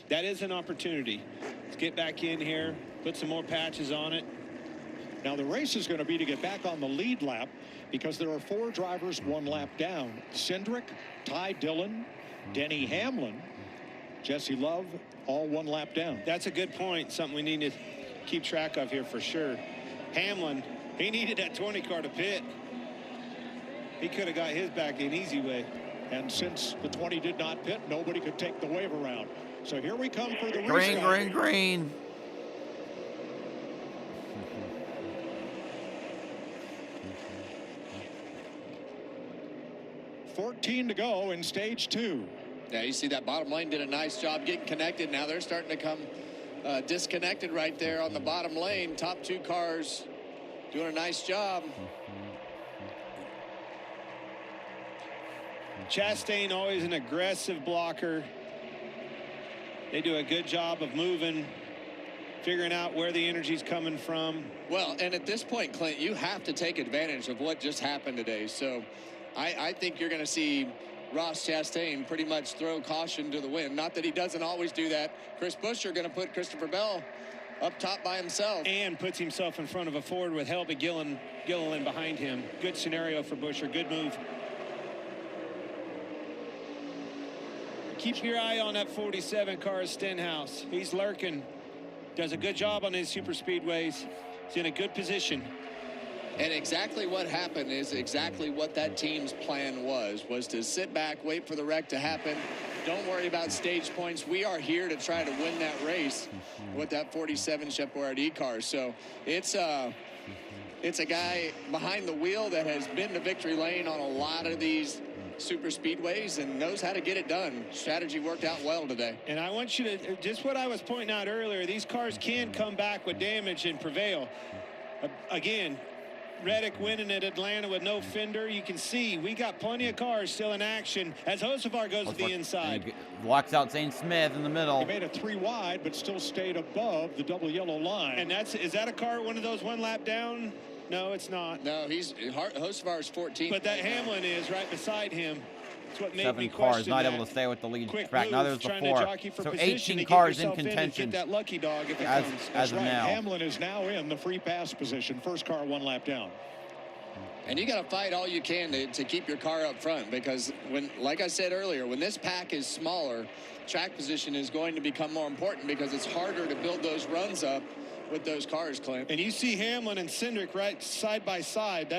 that is an opportunity. Let's get back in here, put some more patches on it. Now the race is going to be to get back on the lead lap, because there are 4 drivers 1 lap down. Cindric, Ty Dillon, Denny Hamlin, Jesse Love, all 1 lap down. That's a good point, something we need to keep track of here for sure. Hamlin, he needed that 20 car to pit. He could have got his back an easy way. And since the 20 did not pit, nobody could take the wave around. So here we come for the Green, restart. green. 14 to go in stage 2. Yeah, you see that bottom lane did a nice job getting connected. Now they're starting to come disconnected right there on the bottom lane. Top 2 cars doing a nice job. Chastain always an aggressive blocker. They do a good job of moving, figuring out where the energy's coming from. Well, and at this point, Clint, you have to take advantage of what just happened today. So I think you're going to see Ross Chastain pretty much throw caution to the wind. Not that he doesn't always do that. Chris Buescher going to put Christopher Bell up top by himself. And puts himself in front of a Ford with Helby Gilliland behind him. Good scenario for Buescher. Good move. Keep your eye on that 47 car, Stenhouse. He's lurking. Does a good job on his super speedways. He's in a good position. And exactly what happened is exactly what that team's plan was to sit back, wait for the wreck to happen. Don't worry about stage points. We are here to try to win that race with that 47 Chef Boyardee car. So it's a guy behind the wheel that has been to victory lane on a lot of these super speedways and knows how to get it done. Strategy worked out well today. And I want you to, just what I was pointing out earlier, these cars can come back with damage and prevail. Again, Reddick winning at Atlanta with no fender. You can see we got plenty of cars still in action as Hocevar goes to the inside. Walks out St. Smith in the middle. He made a 3 wide, but still stayed above the double yellow line. And is that a car, one of those 1 lap down? No, it's not. No, Hocevar's 14. But that Hamlin is right beside him. That's what made 7 me cars not that. able to stay with the lead Quick track. Now there's the 4. So 18 cars in contention. Get that lucky dog if it as, comes. as of right. now. Hamlin is now in the free pass position. First car 1 lap down. And you got to fight all you can to keep your car up front, because like I said earlier, when this pack is smaller, track position is going to become more important because it's harder to build those runs up with those cars, Clint. And you see Hamlin and Cindric right side by side.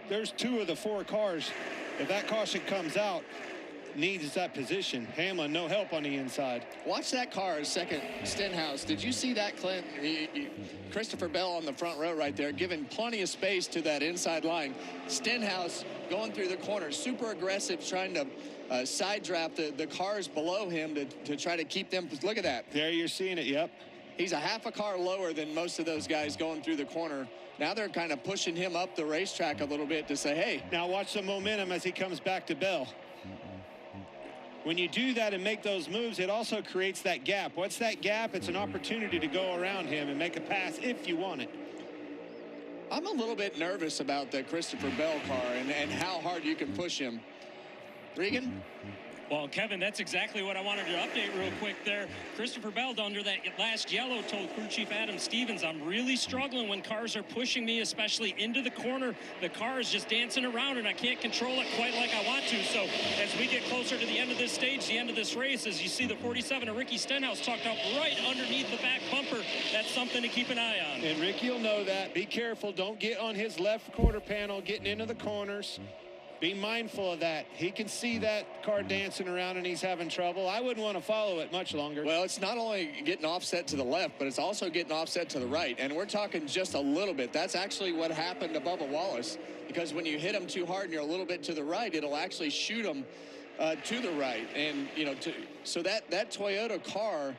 There's 2 of the 4 cars. If that caution comes out, needs that position. Hamlin, no help on the inside. Watch that car, second Stenhouse. Did you see that, Clint? Christopher Bell on the front row right there, giving plenty of space to that inside line. Stenhouse going through the corner, super aggressive, trying to side draft the cars below him to try to keep them. Look at that. There you're seeing it, yep. He's a half a car lower than most of those guys going through the corner. Now they're kind of pushing him up the racetrack a little bit to say, hey. Now watch the momentum as he comes back to Bell. When you do that and make those moves, it also creates that gap. What's that gap? It's an opportunity to go around him and make a pass if you want it. I'm a little bit nervous about the Christopher Bell car and how hard you can push him. Regan? Well, Kevin, that's exactly what I wanted to update real quick there. Christopher Bell, under that last yellow, told crew chief Adam Stevens, I'm really struggling when cars are pushing me, especially into the corner. The car is just dancing around, and I can't control it quite like I want to. So as we get closer to the end of this stage, the end of this race, as you see the 47 of Ricky Stenhouse tucked up right underneath the back bumper, that's something to keep an eye on. And Ricky will know that. Be careful. Don't get on his left quarter panel, getting into the corners. Be mindful of that. He can see that car dancing around and he's having trouble. I wouldn't want to follow it much longer. Well, it's not only getting offset to the left, but it's also getting offset to the right. And we're talking just a little bit. That's actually what happened to Bubba Wallace, because when you hit him too hard and you're a little bit to the right, it'll actually shoot him to the right. And, you know, so that Toyota car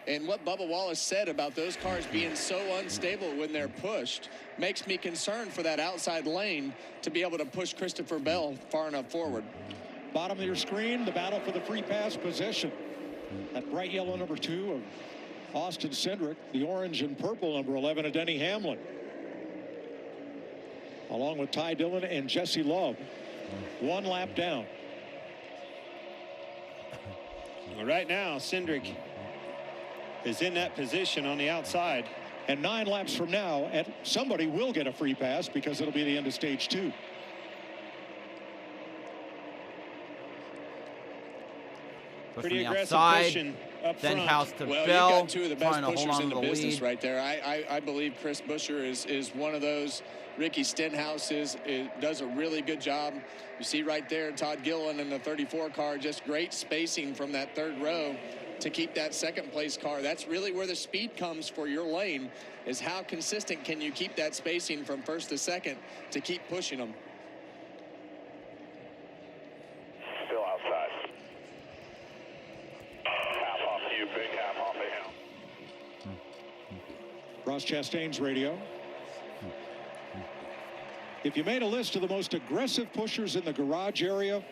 and what Bubba Wallace said about those cars being so unstable when they're pushed makes me concerned for that outside lane to be able to push Christopher Bell far enough forward. Bottom of your screen, the battle for the free pass position. That bright yellow number 2 of Austin Cindric, the orange and purple number 11 of Denny Hamlin, along with Ty Dillon and Jesse Love. 1 lap down. Well, right now, Cindric is in that position on the outside. And 9 laps from now, somebody will get a free pass because it'll be the end of stage 2. Pretty aggressive outside, pushing up front. Stenhouse to Well, Bell, you've got 2 of the best trying to hold pushers on in to the the business lead. right there. I believe Chris Buescher is one of those. Ricky Stenhouse does a really good job. You see right there, Todd Gilliland in the 34 car, just great spacing from that 3rd row to keep that 2nd place car. That's really where the speed comes for your lane, is how consistent can you keep that spacing from 1st to 2nd to keep pushing them. Still outside. Half off you, big half off of him. Ross Chastain's radio. If you made a list of the most aggressive pushers in the garage area,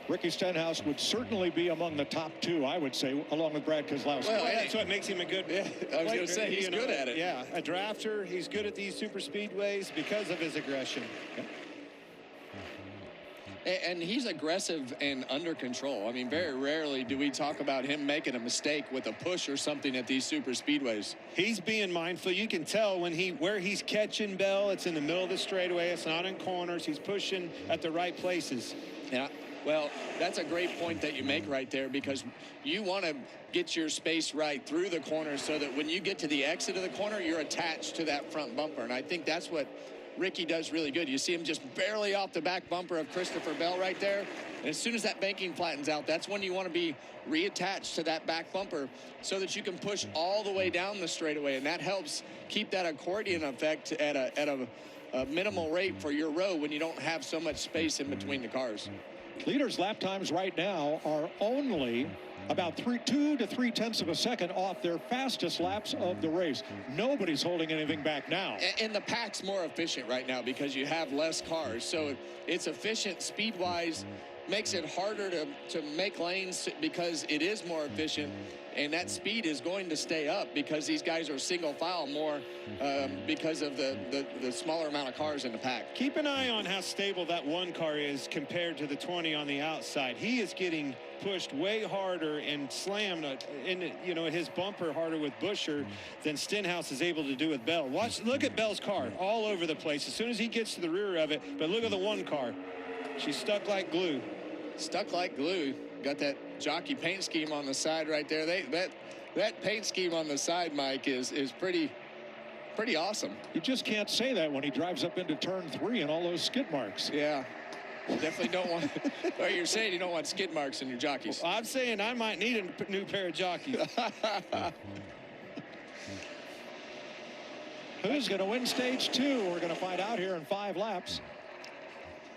Ricky Stenhouse would certainly be among the top 2, I would say, along with Brad Keselowski. Well, that's what makes him a good I was going to say, he's good at it. Yeah, a drafter. He's good at these super speedways because of his aggression. And he's aggressive and under control. I mean, very rarely do we talk about him making a mistake with a push or something at these super speedways. He's being mindful. You can tell when where he's catching Bell, it's in the middle of the straightaway. It's not in corners. He's pushing at the right places. Yeah. Well, that's a great point that you make right there, because you want to get your space right through the corner so that when you get to the exit of the corner, you're attached to that front bumper. And I think that's what Ricky does really good. You see him just barely off the back bumper of Christopher Bell right there. And as soon as that banking flattens out, that's when you want to be reattached to that back bumper so that you can push all the way down the straightaway. And that helps keep that accordion effect at a minimal rate for your row when you don't have so much space in between the cars. Leaders' lap times right now are only about 2 to 3/10 of a second off their fastest laps of the race. Nobody's holding anything back now. And the pack's more efficient right now because you have less cars. So it's efficient speed-wise, makes it harder to make lanes because it is more efficient. And that speed is going to stay up because these guys are single file more because of the smaller amount of cars in the pack. Keep an eye on how stable that one car is compared to the 20 on the outside. He is getting pushed way harder and slammed in his bumper harder with Buescher than Stenhouse is able to do with Bell. Look at Bell's car all over the place as soon as he gets to the rear of it. But look at the one car. She's stuck like glue. Stuck like glue. Got that jockey paint scheme on the side right there. That paint scheme on the side, Mike, is pretty awesome. You just can't say that when he drives up into turn 3 and all those skid marks. Yeah. Definitely don't want, or you're saying you don't want skid marks in your jockeys. Well, I'm saying I might need a new pair of jockeys. Who's going to win stage 2? We're going to find out here in 5 laps.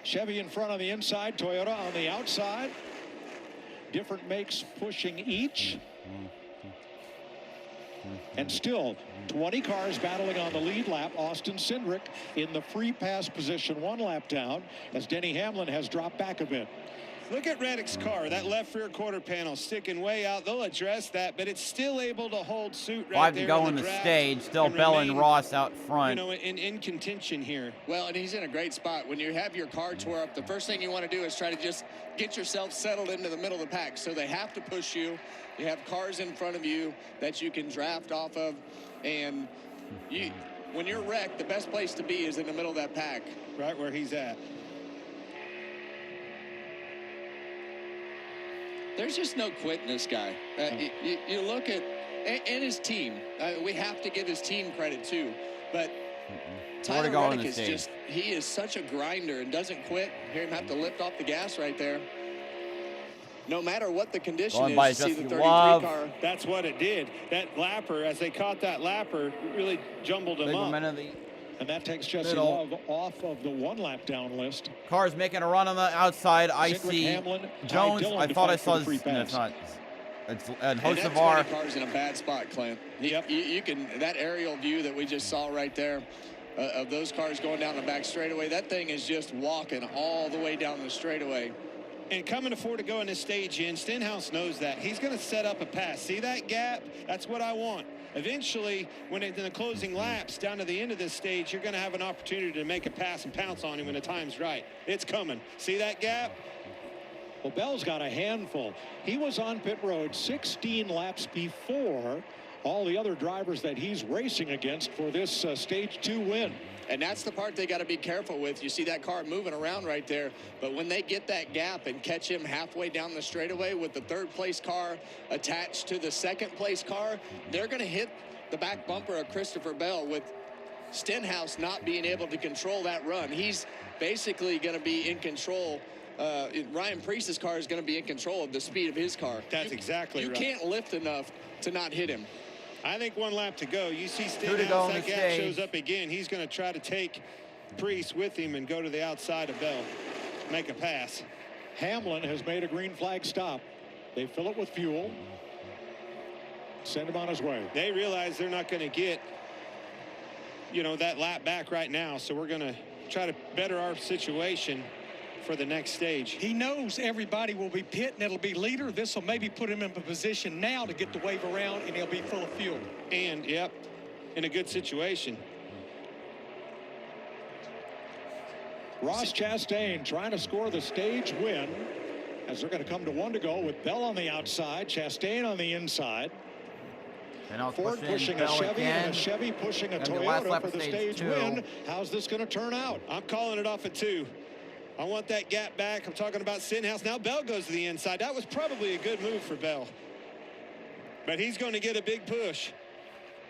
Chevy in front on the inside, Toyota on the outside. Different makes pushing each. And still 20 cars battling on the lead lap. Austin Cindric in the free pass position 1 lap down as Denny Hamlin has dropped back a bit. Look at Reddick's car, that left rear quarter panel sticking way out. They'll address that, but it's still able to hold suit right 5 there. to go in the stage. Still Bell and Ross out front. In contention here. Well, and he's in a great spot. When you have your car tore up, the first thing you want to do is try to just get yourself settled into the middle of the pack. So they have to push you. You have cars in front of you that you can draft off of. And when you're wrecked, the best place to be is in the middle of that pack. Right where he's at. There's just no quit in this guy. You look at, and his team. We have to give his team credit too. But Tyler Reddick is just, he is such a grinder and doesn't quit. Hear him have to lift off the gas right there. No matter what the condition is, you see the 33 car. That's what it did. That lapper, as they caught that lapper, really jumbled him up. And that takes Jesse Love off of the 1 lap down list. Cars making a run on the outside. I see Hamlin, Jones. I thought I saw his. No, it's not. It's Hocevar. Car's in a bad spot, Clint. You can, that aerial view that we just saw right there of those cars going down the back straightaway. That thing is just walking all the way down the straightaway. And coming to 4 to go in this stage in, Stenhouse knows that. He's going to set up a pass. See that gap? That's what I want. Eventually, when in the closing laps down to the end of this stage, you're going to have an opportunity to make a pass and pounce on him when the time's right. It's coming. See that gap? Well, Bell's got a handful. He was on pit road 16 laps before all the other drivers that he's racing against for this stage 2 win. And that's the part they got to be careful with. You see that car moving around right there. But when they get that gap and catch him halfway down the straightaway with the 3rd place car attached to the 2nd place car, they're going to hit the back bumper of Christopher Bell with Stenhouse not being able to control that run. He's basically going to be in control. Ryan Preece's car is going to be in control of the speed of his car. That's exactly right. You can't lift enough to not hit him. I think 1 lap to go. You see Stenhouse, that gap shows up again. He's going to try to take Preece with him and go to the outside of Bell. Make a pass. Hamlin has made a green flag stop. They fill it with fuel. Send him on his way. They realize they're not going to get, that lap back right now. So we're going to try to better our situation for the next stage. He knows everybody will be pitting. It'll be leader. This will maybe put him in a position now to get the wave around, and he'll be full of fuel. And, yep, in a good situation. Ross Chastain trying to score the stage win as they're going to come to 1 to go with Bell on the outside, Chastain on the inside. Ford pushing a Chevy and a Chevy pushing a Toyota for the stage win. How's this going to turn out? I'm calling it off at 2. I want that gap back. I'm talking about Stenhouse. Now Bell goes to the inside. That was probably a good move for Bell. But he's going to get a big push.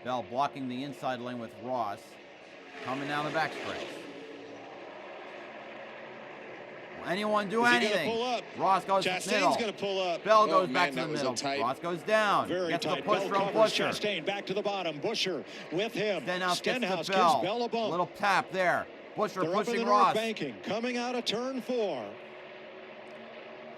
Bell blocking the inside lane with Ross. Coming down the backstretch. anyone do Is he gonna anything. pull up? Ross goes to the Chastain's middle. going to pull up. Bell Oh, goes man, back to that the was a middle. tight- Ross goes down. Very Gets the tight. push Bell from covers Buscher. Chastain back to the bottom. Buscher with him. Stenhouse gets Stenhouse to gives Bell. Bell a bump. Little tap there. Buscher They're up in pushing the Ross. north banking, coming out of turn 4.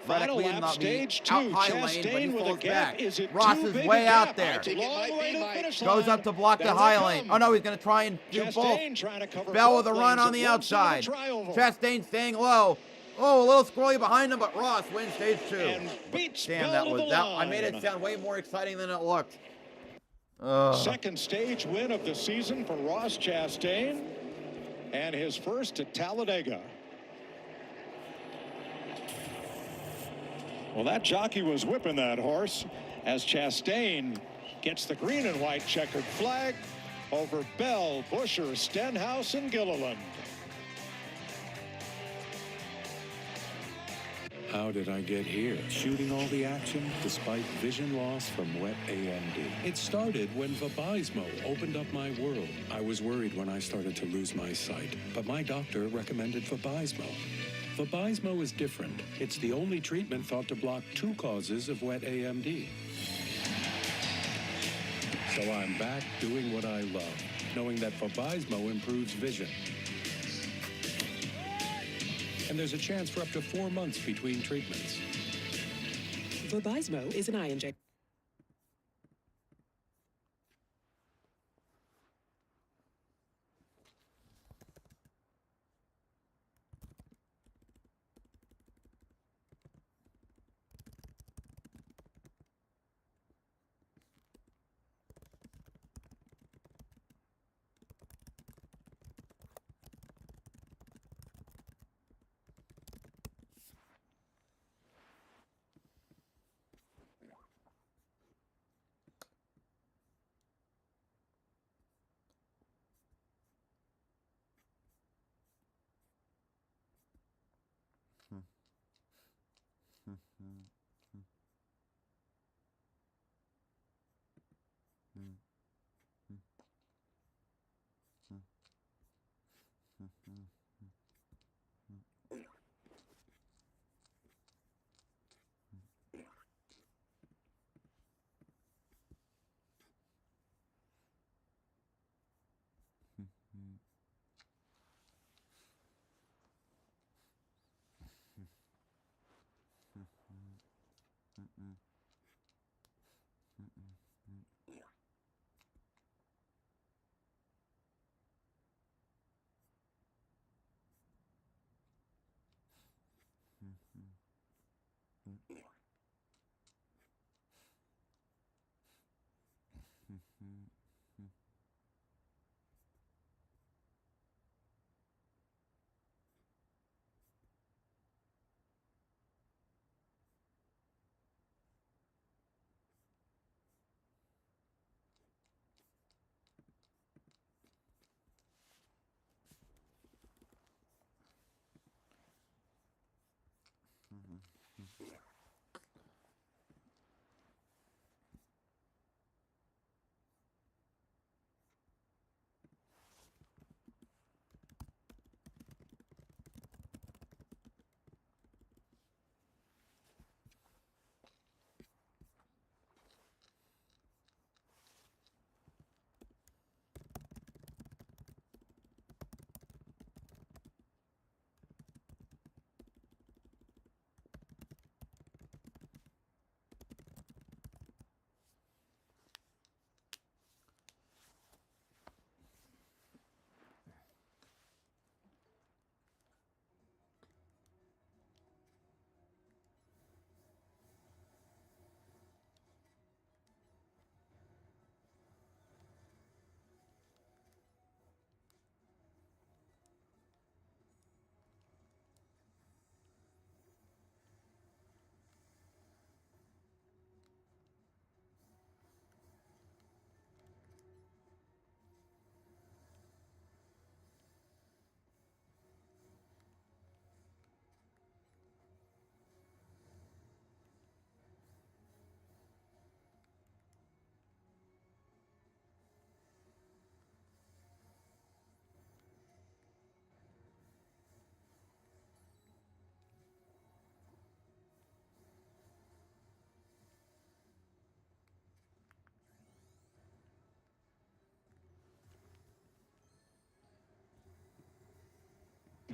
Final Reddick lap, leading stage the out 2. high lane, but Chastain he with a falls gap. back. Is it Ross too is big way a out gap? there. I think it might be, Mike. Goes up to block the Does it high come? lane. Oh no, he's going to try and do Chastain both. trying to cover Bell both with a run lanes on the at one side outside. of the trioval. Chastain staying low. Oh, a little squirrely behind him, but Ross wins stage 2. And beats Damn, Bell that to was the that. I made it line. sound way more exciting than it looked. Ugh. Second stage win of the season for Ross Chastain, and his first at Talladega. Well, that jockey was whipping that horse as Chastain gets the green and white checkered flag over Bell, Buscher, Stenhouse, and Gilliland. How did I get here? Shooting all the action despite vision loss from wet AMD. It started when Vabysmo opened up my world. I was worried when I started to lose my sight, but my doctor recommended Vabysmo. Vabysmo is different. It's the only treatment thought to block 2 causes of wet AMD. So I'm back doing what I love, knowing that Vabysmo improves vision. And there's a chance for up to 4 months between treatments. Vabysmo is an eye injection.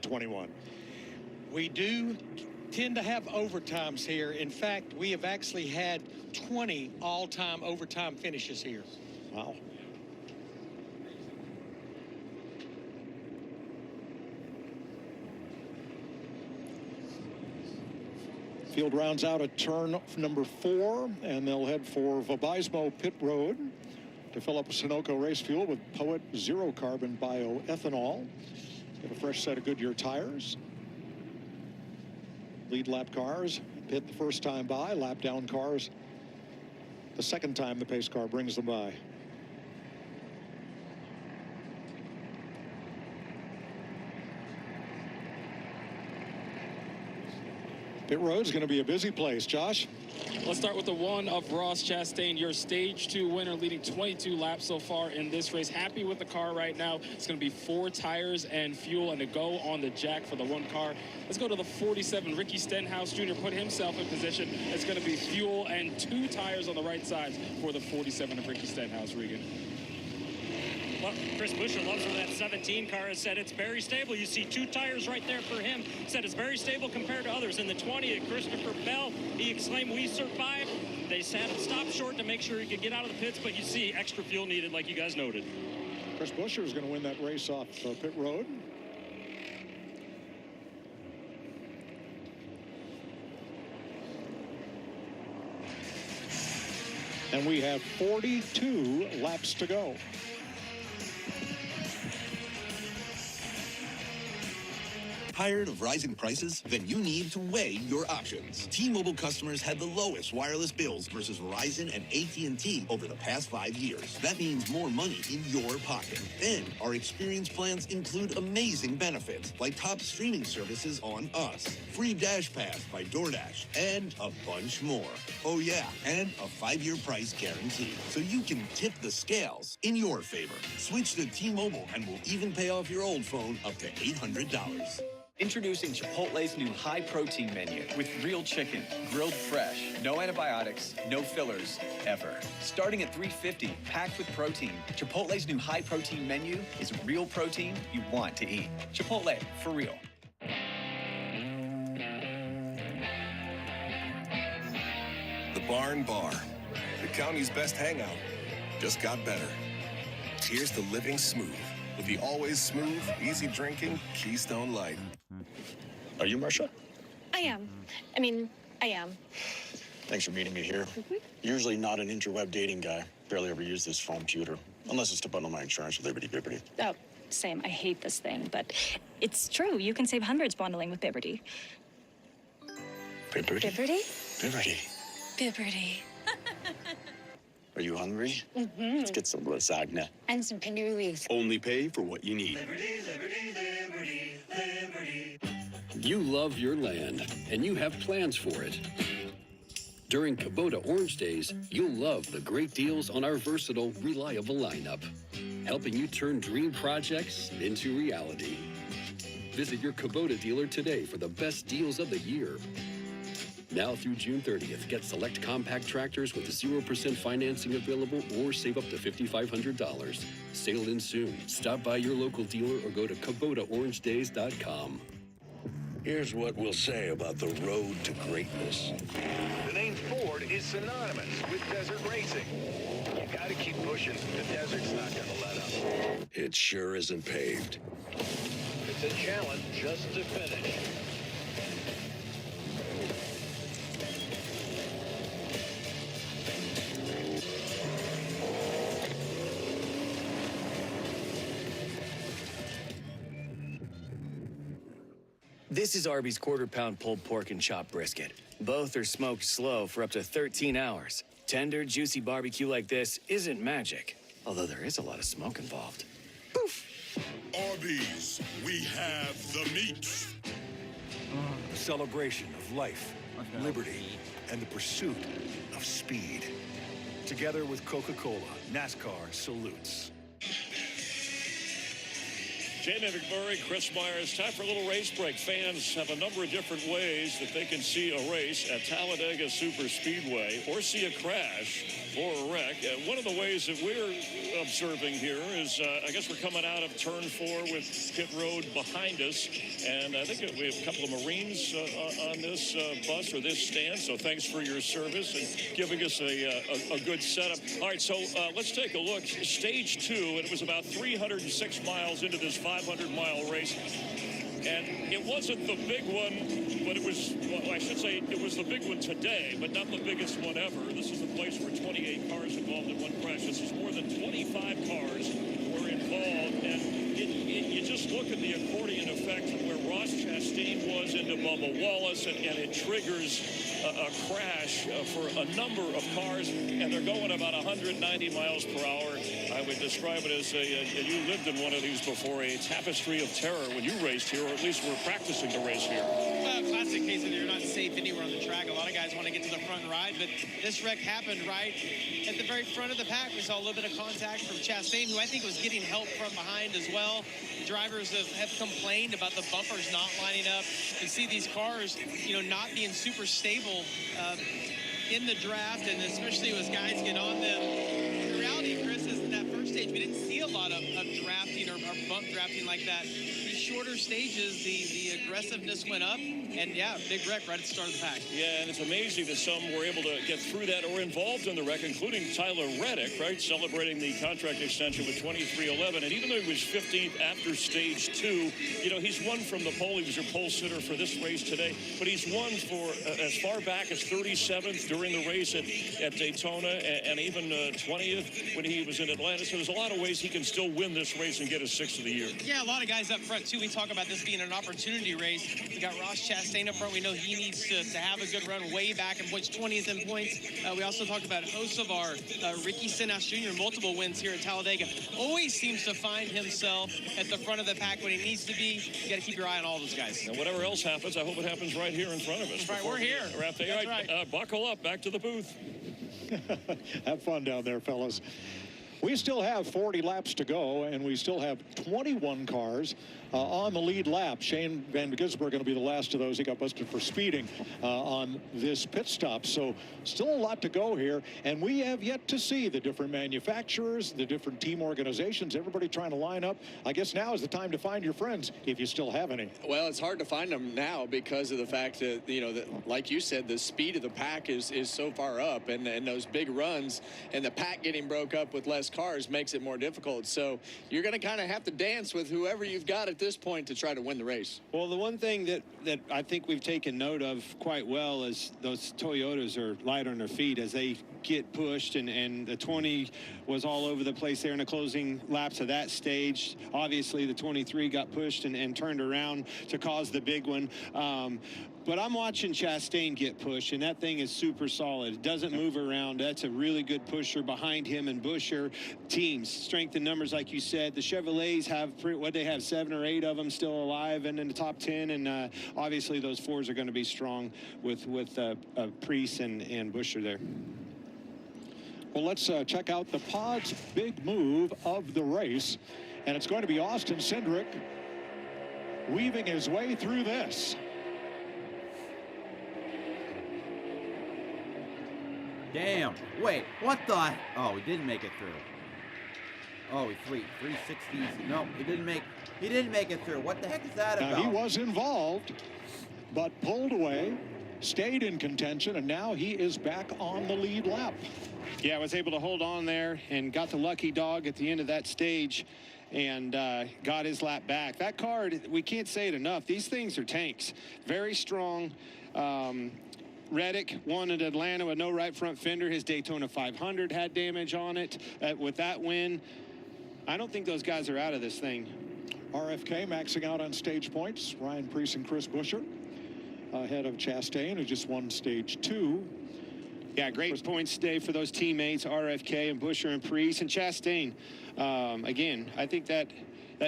21. We do tend to have overtimes here. In fact, we have actually had 20 all-time overtime finishes here. Wow. Field rounds out at turn number 4, and they'll head for Vabismo Pit Road to fill up Sunoco race fuel with Poet Zero Carbon Bioethanol. Get a fresh set of Goodyear tires. Lead lap cars pit the first time by. Lap down cars the second time the pace car brings them by. Pit road's going to be a busy place. Josh? Let's start with the one of Ross Chastain, your stage 2 winner, leading 22 laps so far in this race. Happy with the car right now. It's going to be 4 tires and fuel and to go on the jack for the one car. Let's go to the 47. Ricky Stenhouse Jr. put himself in position. It's going to be fuel and 2 tires on the right side for the 47 of Ricky Stenhouse, Regan. Well, Chris Buescher loves where that 17 car has said it's very stable. You see 2 tires right there for him. Said it's very stable compared to others. In the 20, Christopher Bell, he exclaimed, "We survived." They had him stop short to make sure he could get out of the pits, but you see extra fuel needed, like you guys noted. Chris Buescher is going to win that race off pit road. And we have 42 laps to go. Tired of rising prices? Then you need to weigh your options. T-Mobile customers had the lowest wireless bills versus Verizon and AT&T over the past 5 years. That means more money in your pocket. And our experience plans include amazing benefits, like top streaming services on us, free Dash Pass by DoorDash, and a bunch more. Oh yeah, and a 5-year price guarantee. So you can tip the scales in your favor. Switch to T-Mobile and we'll even pay off your old phone up to $800. Introducing Chipotle's new high-protein menu with real chicken, grilled fresh, no antibiotics, no fillers, ever. Starting at $3.50, packed with protein, Chipotle's new high-protein menu is real protein you want to eat. Chipotle, for real. The Barn Bar, the county's best hangout, just got better. Here's to living smooth with the always smooth, easy drinking Keystone Light. Are you Marsha? I am. I am. Thanks for meeting me here. Usually not an interweb dating guy. Barely ever use this phone computer. Unless it's to bundle my insurance with Liberty Bibbity. Oh, same. I hate this thing, but it's true. You can save hundreds bundling with Bibberty. Bibbity? Bibberty? Bibbity. Bibberty. Are you hungry? Mm-hmm. Let's get some lasagna. And some cannolis. Only pay for what you need. You love your land, and you have plans for it. During Kubota Orange Days, you'll love the great deals on our versatile, reliable lineup, helping you turn dream projects into reality. Visit your Kubota dealer today for the best deals of the year. Now through June 30th, get select compact tractors with 0% financing available or save up to $5,500. Sale ends soon. Stop by your local dealer or go to KubotaOrangeDays.com. Here's what we'll say about the road to greatness. The name Ford is synonymous with desert racing. You gotta keep pushing. The desert's not gonna let up. It sure isn't paved. It's a challenge just to finish. This is Arby's quarter-pound pulled pork and chopped brisket. Both are smoked slow for up to 13 hours. Tender, juicy barbecue like this isn't magic, although there is a lot of smoke involved. Arby's, we have the meat. A celebration of life, liberty, and the pursuit of speed. Together with Coca-Cola, NASCAR salutes. Jamie McMurray, Chris Myers. Time for a little race break. Fans have a number of different ways that they can see a race at Talladega Superspeedway or see a crash or a wreck. One of the ways that we're observing here is, I guess we're coming out of turn 4 with pit road behind us. And I think we have a couple of Marines on this bus or this stand. So thanks for your service and giving us a good setup. All right, so let's take a look. Stage 2, and it was about 306 miles into this 500-mile race. And it wasn't the big one, but it was, well, I should say it was the big one today, but not the biggest one ever. This is the place where 28 cars involved in one crash. This is more than 25 cars were involved. And you just look at the accordion effect from where Ross Chastain was into Bubba Wallace, and it triggers a crash for a number of cars, and they're going about 190 miles per hour. I would describe it as and you lived in one of these before, a tapestry of terror when you raced here, or at least were practicing to race here. Classic case of you're not safe anywhere on the track. A lot of guys want to get to the front ride, but this wreck happened right at the very front of the pack. We saw a little bit of contact from Chastain, who I think was getting help from behind as well. Drivers have complained about the bumpers not lining up. You see these cars, not being super stable in the draft, and especially as guys get on them. The reality, Chris, is in that first stage, we didn't see a lot of drafting or bump drafting like that. These shorter stages, the aggressiveness went up, and yeah, big wreck right at the start of the pack. Yeah, and it's amazing that some were able to get through that or involved in the wreck, including Tyler Reddick, right, celebrating the contract extension with 23:11. And even though he was 15th after stage 2, he's won from the pole. He was your pole sitter for this race today, but he's won for as far back as 37th during the race at Daytona, and even 20th when he was in Atlanta. So there's a lot of ways he can still win this race and get his 6th of the year. Yeah, a lot of guys up front, too. We talk about this being an opportunity race. We got Ross Chastain up front. We know he needs to have a good run way back in points, 20th in points. We also talked about Hocevar, Ricky Stenhouse Jr., multiple wins here at Talladega. Always seems to find himself at the front of the pack when he needs to be. You got to keep your eye on all those guys. And whatever else happens, I hope it happens right here in front of us. Right, we're here. That's right. Buckle up. Back to the booth. Have fun down there, fellas. We still have 40 laps to go, and we still have 21 cars on the lead lap. Shane Van Gisbergen going to be the last of those. He got busted for speeding on this pit stop. So still a lot to go here, and we have yet to see the different manufacturers, the different team organizations, everybody trying to line up. I guess now is the time to find your friends, if you still have any. Well, it's hard to find them now because of the fact that, that, like you said, the speed of the pack is so far up, and those big runs and the pack getting broke up with less cars makes it more difficult. So you're going to kind of have to dance with whoever you've got at this point to try to win the race. Well, the one thing that I think we've taken note of quite well is those Toyotas are light on their feet as they get pushed, and the 20 was all over the place there in the closing laps of that stage. Obviously, the 23 got pushed and turned around to cause the big one. But I'm watching Chastain get pushed, and that thing is super solid. It doesn't move around. That's a really good pusher behind him and Buscher. Teams, strength in numbers, like you said. The Chevrolets have, what they have, 7 or 8 of them still alive and in the top 10. And obviously those 4s are going to be strong with Priest and Buscher there. Well, let's check out the Pod's big move of the race. And it's going to be Austin Cindric weaving his way through this. Damn. Wait, what the? Oh, he didn't make it through. Oh, he 360s. No, he didn't make it through. What the heck is that about? Now, he was involved, but pulled away, stayed in contention, and now he is back on the lead lap. Yeah, was able to hold on there and got the lucky dog at the end of that stage and got his lap back. That car, we can't say it enough. These things are tanks. Very strong. Reddick won at Atlanta with no right front fender. His Daytona 500 had damage on it with that win. I don't think those guys are out of this thing. RFK maxing out on stage points. Ryan Priest and Chris Buscher ahead of Chastain, who just won stage 2. Yeah, great points today for those teammates, RFK and Buscher and Priest. And Chastain, again, I think that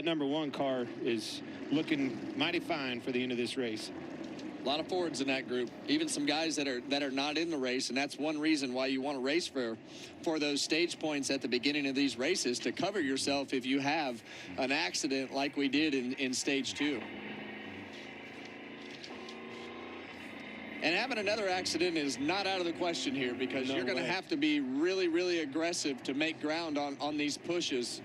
number 1 car is looking mighty fine for the end of this race. A lot of Fords in that group, even some guys that are not in the race, and that's one reason why you want to race for those stage points at the beginning of these races, to cover yourself if you have an accident like we did in stage 2. And having another accident is not out of the question here, because you're going to have to be really, really aggressive to make ground on these pushes.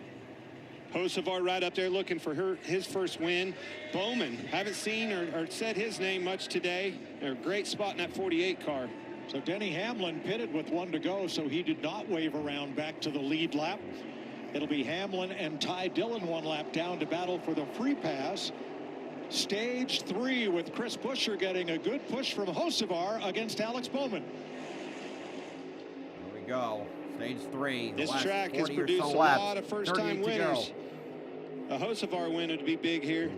Hocevar right up there looking for his first win. Bowman, haven't seen or said his name much today. They're a great spot in that 48 car. So Denny Hamlin pitted with 1 to go, so he did not wave around back to the lead lap. It'll be Hamlin and Ty Dillon 1 lap down to battle for the free pass. Stage 3 with Chris Buescher getting a good push from Hocevar against Alex Bowman. Here we go. Stage 3. This track has produced a lot of first-time winners. A Hocevar win would be big here.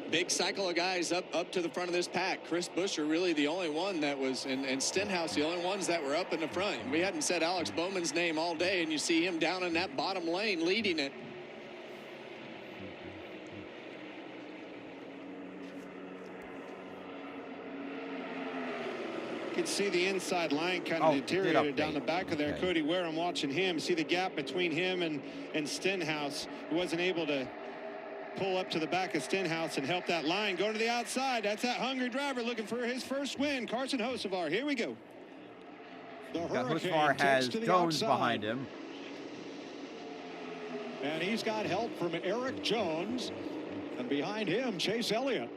Big cycle of guys up to the front of this pack. Chris Buescher really the only one that was, and Stenhouse the only ones that were up in the front. We hadn't said Alex Bowman's name all day, and you see him down in that bottom lane leading it. You can see the inside line kind of deteriorated down the back of there. Cody Wareham watching him. See the gap between him and Stenhouse. He wasn't able to pull up to the back of Stenhouse and help that line go to the outside. That's that hungry driver looking for his first win. Carson Hocevar. Here we go. The Hocevar has Jones behind him. And he's got help from Eric Jones. And behind him, Chase Elliott.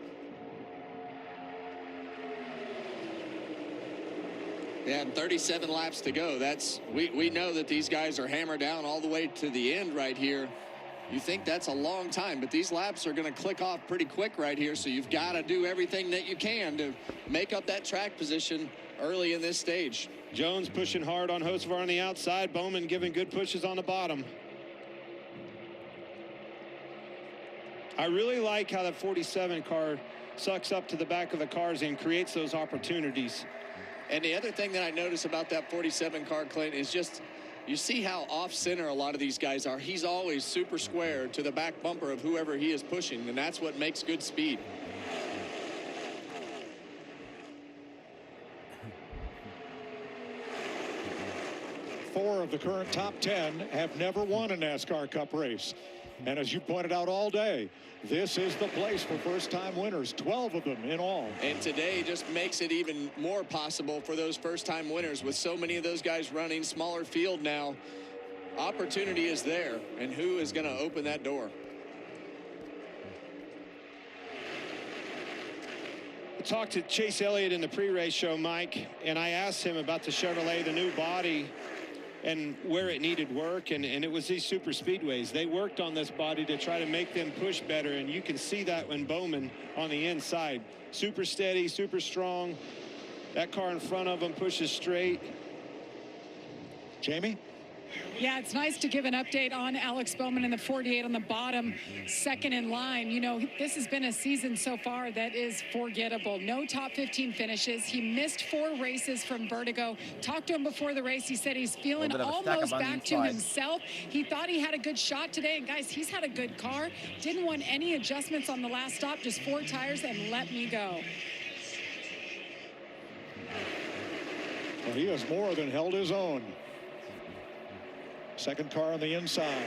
Yeah, and 37 laps to go. We know that these guys are hammered down all the way to the end right here. You think that's a long time, but these laps are going to click off pretty quick right here, so you've got to do everything that you can to make up that track position early in this stage. Jones pushing hard on Hocevar on the outside. Bowman giving good pushes on the bottom. I really like how that 47 car sucks up to the back of the cars and creates those opportunities. And the other thing that I notice about that 47 car, Clint, is just you see how off-center a lot of these guys are. He's always super square to the back bumper of whoever he is pushing, and that's what makes good speed. Four of the current top 10 have never won a NASCAR Cup race. And as you pointed out all day, this is the place for first-time winners, 12 of them in all. And today just makes it even more possible for those first-time winners with so many of those guys running, smaller field now. Opportunity is there, and who is going to open that door? I talked to Chase Elliott in the pre-race show, Mike, and I asked him about the Chevrolet, the new body, and where it needed work, and it was these super speedways. They worked on this body to try to make them push better, and you can see that when Bowman on the inside. Super steady, super strong. That car in front of him pushes straight. Jamie? Yeah, it's nice to give an update on Alex Bowman in the 48 on the bottom, second in line. You know, this has been a season so far that is forgettable. No top 15 finishes. He missed 4 races from vertigo. Talked to him before the race. He said he's feeling almost back to himself. He thought he had a good shot today. And guys, he's had a good car. Didn't want any adjustments on the last stop, just 4 tires and let me go. Well, he has more than held his own. Second car on the inside.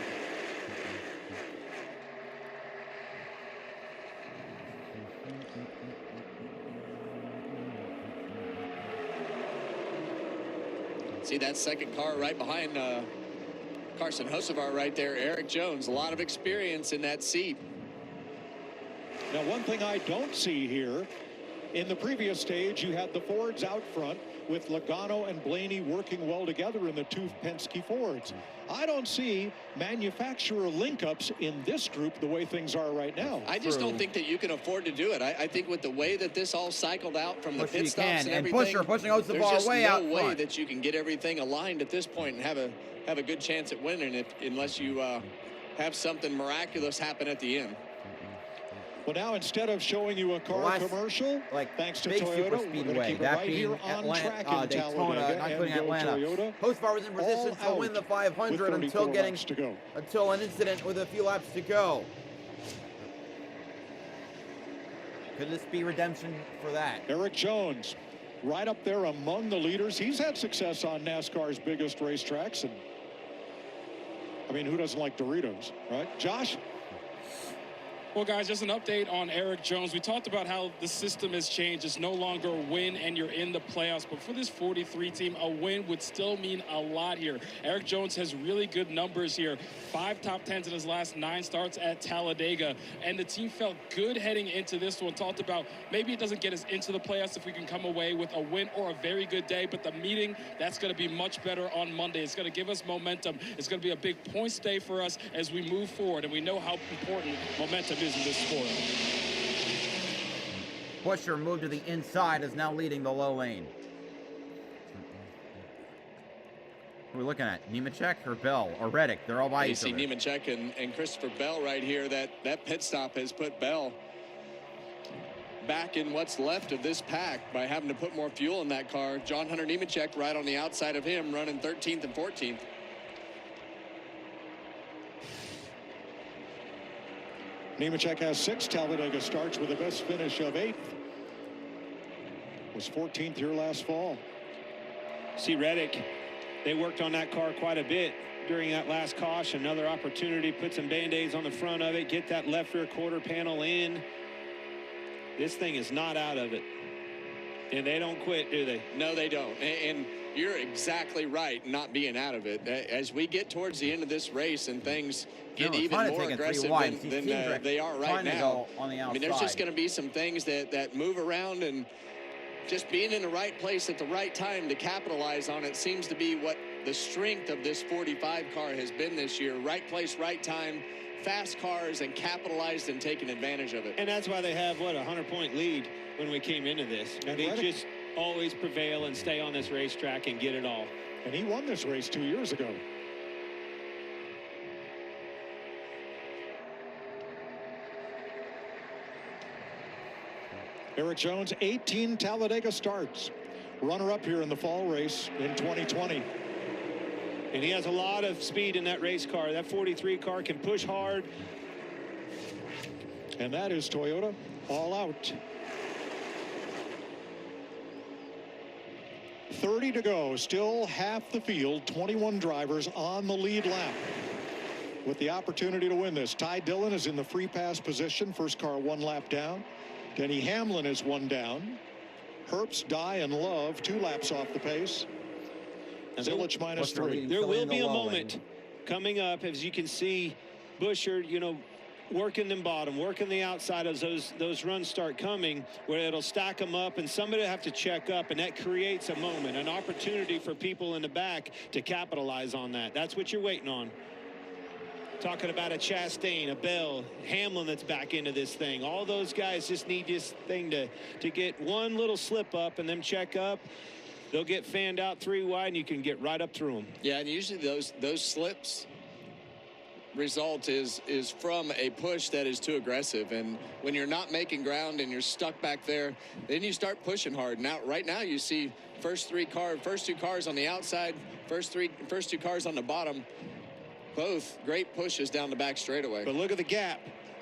See that second car right behind Carson Hocevar right there, Eric Jones. A lot of experience in that seat. Now, one thing I don't see here, in the previous stage, you had the Fords out front with Logano and Blaney working well together in the 2 Penske Fords. I don't see manufacturer link-ups in this group the way things are right now. I just don't think that you can afford to do it. I think with the way that this all cycled out from the pit stops and everything, pushing Hocevar there's just way no out way front. that you can get everything aligned at this point and have a good chance at winning it unless you have something miraculous happen at the end. Well, now instead of showing you a car commercial, thanks to big Toyota, Superspeedway, we're going to keep it that right being here on Atlanta, track in Daytona, Talladega, not and including go Atlanta. Toyota. Hocevar was in position to win the 500 until an incident with a few laps to go. Could this be redemption for that? Erik Jones, right up there among the leaders. He's had success on NASCAR's biggest racetracks. And I mean, who doesn't like Doritos, right? Josh? Well, guys, just an update on Erik Jones. We talked about how the system has changed. It's no longer a win and you're in the playoffs. But for this 43 team, a win would still mean a lot here. Erik Jones has really good numbers here. 5 top 10s in his last 9 starts at Talladega. And the team felt good heading into this one. Talked about maybe it doesn't get us into the playoffs if we can come away with a win or a very good day. But the meeting, that's going to be much better on Monday. It's going to give us momentum. It's going to be a big points day for us as we move forward. And we know how important momentum is in this sport. Buescher moved to the inside, is now leading the low lane. Who are we looking at? Nemechek or Bell or Reddick? They're all by each other. You see Nemechek and Christopher Bell right here. That pit stop has put Bell back in what's left of this pack by having to put more fuel in that car. John Hunter Nemechek right on the outside of him, running 13th and 14th. Nemechek has 6 Talladega starts with the best finish of 8th. Was 14th here last fall. See Reddick, they worked on that car quite a bit during that last caution. Another opportunity, put some Band-Aids on the front of it, get that left rear quarter panel in. This thing is not out of it. And they don't quit, do they? No, they don't. And you're exactly right not being out of it. As we get towards the end of this race and things get even more aggressive than they are right now. I mean, there's just going to be some things that move around, and just being in the right place at the right time to capitalize on it seems to be what the strength of this 45 car has been this year. Right place, right time, fast cars, and capitalized and taken advantage of it. And that's why they have, what, a 100-point lead when we came into this. And they just always prevail and stay on this racetrack and get it all. And he won this race 2 years ago. Erik Jones, 18 Talladega starts. Runner-up here in the fall race in 2020. And he has a lot of speed in that race car. That 43 car can push hard. And that is Toyota all out. 30 to go, still half the field, 21 drivers on the lead lap with the opportunity to win this. Ty Dillon is in the free pass position, first car 1 lap down. Denny Hamlin is 1 down. Herbst, Dye, and Love 2 laps off the pace. Zilic -3. There will be a moment coming up, as you can see, Buescher, you know, working them bottom, working the outside as those runs start coming, where it'll stack them up and somebody will have to check up, and that creates a moment, an opportunity for people in the back to capitalize on that. That's what you're waiting on. Talking about a Chastain, a Bell, Hamlin that's back into this thing. All those guys just need this thing to get one little slip up and then check up. They'll get fanned out 3 wide and you can get right up through them. Yeah, and usually those slips result is from a push that is too aggressive, and when you're not making ground and you're stuck back there, then you start pushing hard. Now right now you see first 2 cars on the outside, first 2 cars on the bottom, both great pushes down the back straightaway. But look at the gap.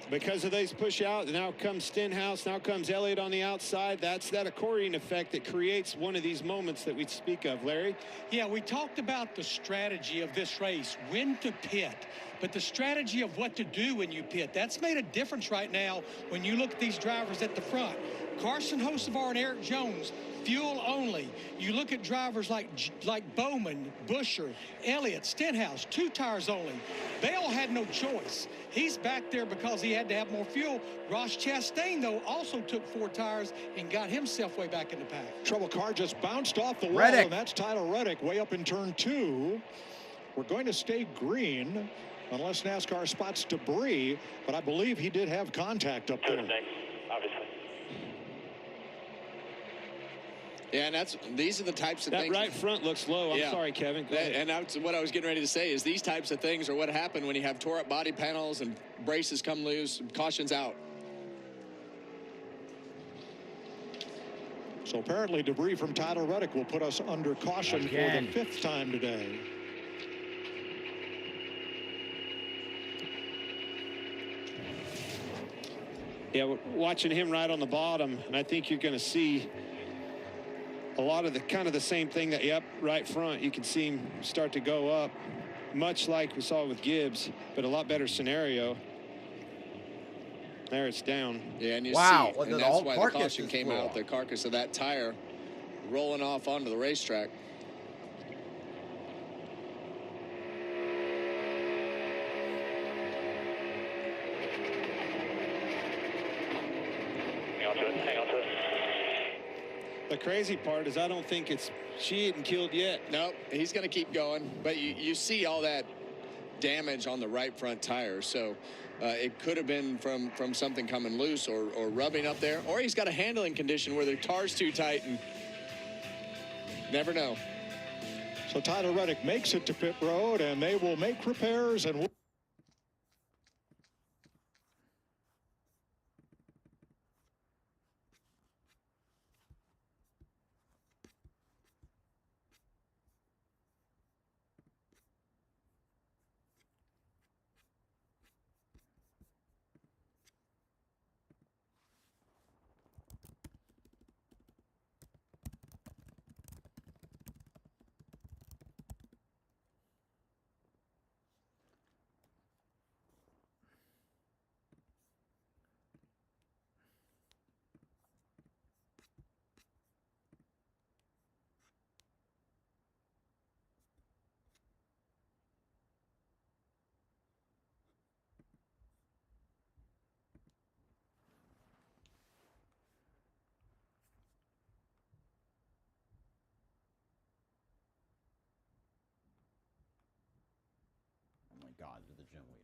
Because of these push out, now comes Stenhouse, now comes Elliott on the outside. That's that accordion effect that creates one of these moments that we speak of, Larry. Yeah, we talked about the strategy of this race, when to pit, but the strategy of what to do when you pit. That's made a difference right now when you look at these drivers at the front. Carson Hocevar and Erik Jones, fuel only. You look at drivers like Bowman, Buescher, Elliott, Stenhouse, 2 tires only. Bell had no choice. He's back there because he had to have more fuel. Ross Chastain, though, also took 4 tires and got himself way back in the pack. Trouble car just bounced off the wall, and that's Tyler Reddick way up in turn 2. We're going to stay green unless NASCAR spots debris, but I believe he did have contact up there. Obviously. Yeah, and these are the types of that things. That right front looks low. I'm sorry, Kevin. And that's what I was getting ready to say is these types of things are what happen when you have tore up body panels and braces come loose, cautions out. So apparently debris from Tyler Reddick will put us under caution for the 5th time today. Yeah, we're watching him right on the bottom, and I think you're going to see a lot of the kind of the same thing that, yep, right front. You can see him start to go up, much like we saw with Gibbs, but a lot better scenario. There it's down. Yeah, and you Wow, see, well, and the that's whole why the carcass caution is came flew out, off. the carcass of that tire rolling off onto the racetrack. Hang on to it. The crazy part is I don't think she isn't killed yet. Nope, he's going to keep going. But you see all that damage on the right front tire. So it could have been from something coming loose or rubbing up there. Or he's got a handling condition where the tar's too tight and never know. So Tyler Reddick makes it to pit road, and they will make repairs and Oh my God, to the gym leader.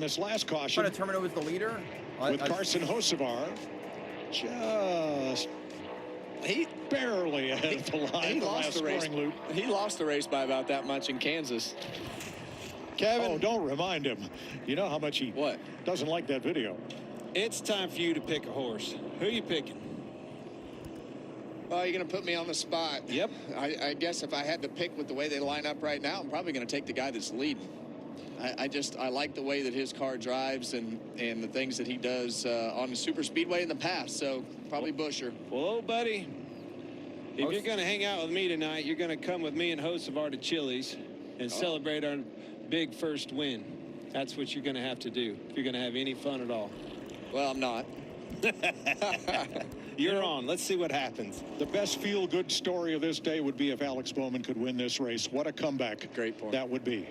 this last caution. Trying to determine who was the leader? With Carson Hocevar just he barely ahead of the line. He lost the race. Loop. He lost the race by about that much in Kansas. Kevin, don't remind him. You know how much he doesn't like that video. It's time for you to pick a horse. Who are you picking? Well, you're going to put me on the spot. Yep. I guess if I had to pick with the way they line up right now, I'm probably going to take the guy that's leading. I like the way that his car drives and the things that he does on the super speedway in the past. So probably Busher. Well, old buddy, if you're going to hang out with me tonight, you're going to come with me and Hocevar to Chili's and celebrate our big first win. That's what you're going to have to do if you're going to have any fun at all. Well, I'm not. You're on. Let's see what happens. The best feel-good story of this day would be if Alex Bowman could win this race. What a comeback. Great point. That would be.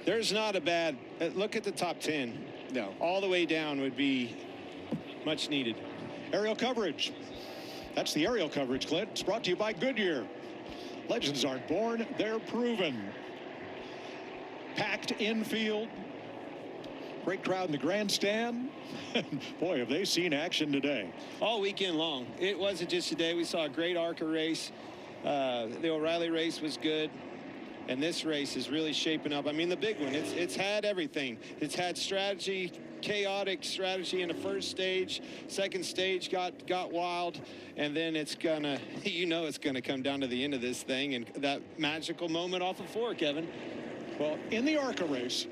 There's not a bad look at the top 10. No. All the way down would be much needed. Aerial coverage. That's the aerial coverage, Clint. It's brought to you by Goodyear. Legends aren't born, they're proven. Packed infield. Great crowd in the grandstand. Boy, have they seen action today. All weekend long. It wasn't just today. We saw a great ARCA race. The O'Reilly race was good. And this race is really shaping up. I mean, the big one, it's had everything. It's had strategy, chaotic strategy in the first stage. Second stage got wild. And then it's gonna, it's gonna come down to the end of this thing and that magical moment off of 4, Kevin. Well, in the ARCA race,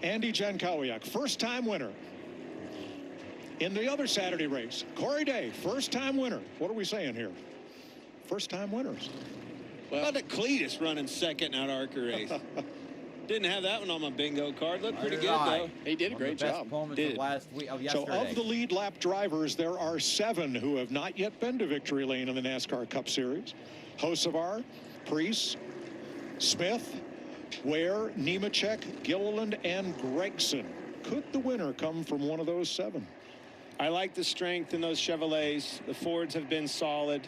Andy Jankowiak, first-time winner. In the other Saturday race, Corey Day, first-time winner. What are we saying here? First-time winners. Well, how about Cletus running second in that ARCA race? Didn't have that one on my bingo card. Looked pretty good, though. He did a great job. Last week of yesterday. So of the lead lap drivers, there are 7 who have not yet been to victory lane in the NASCAR Cup Series. Hocevar, Preece, Smith, Ware, Nemechek, Gilliland, and Gregson. Could the winner come from one of those 7? I like the strength in those Chevrolets. The Fords have been solid.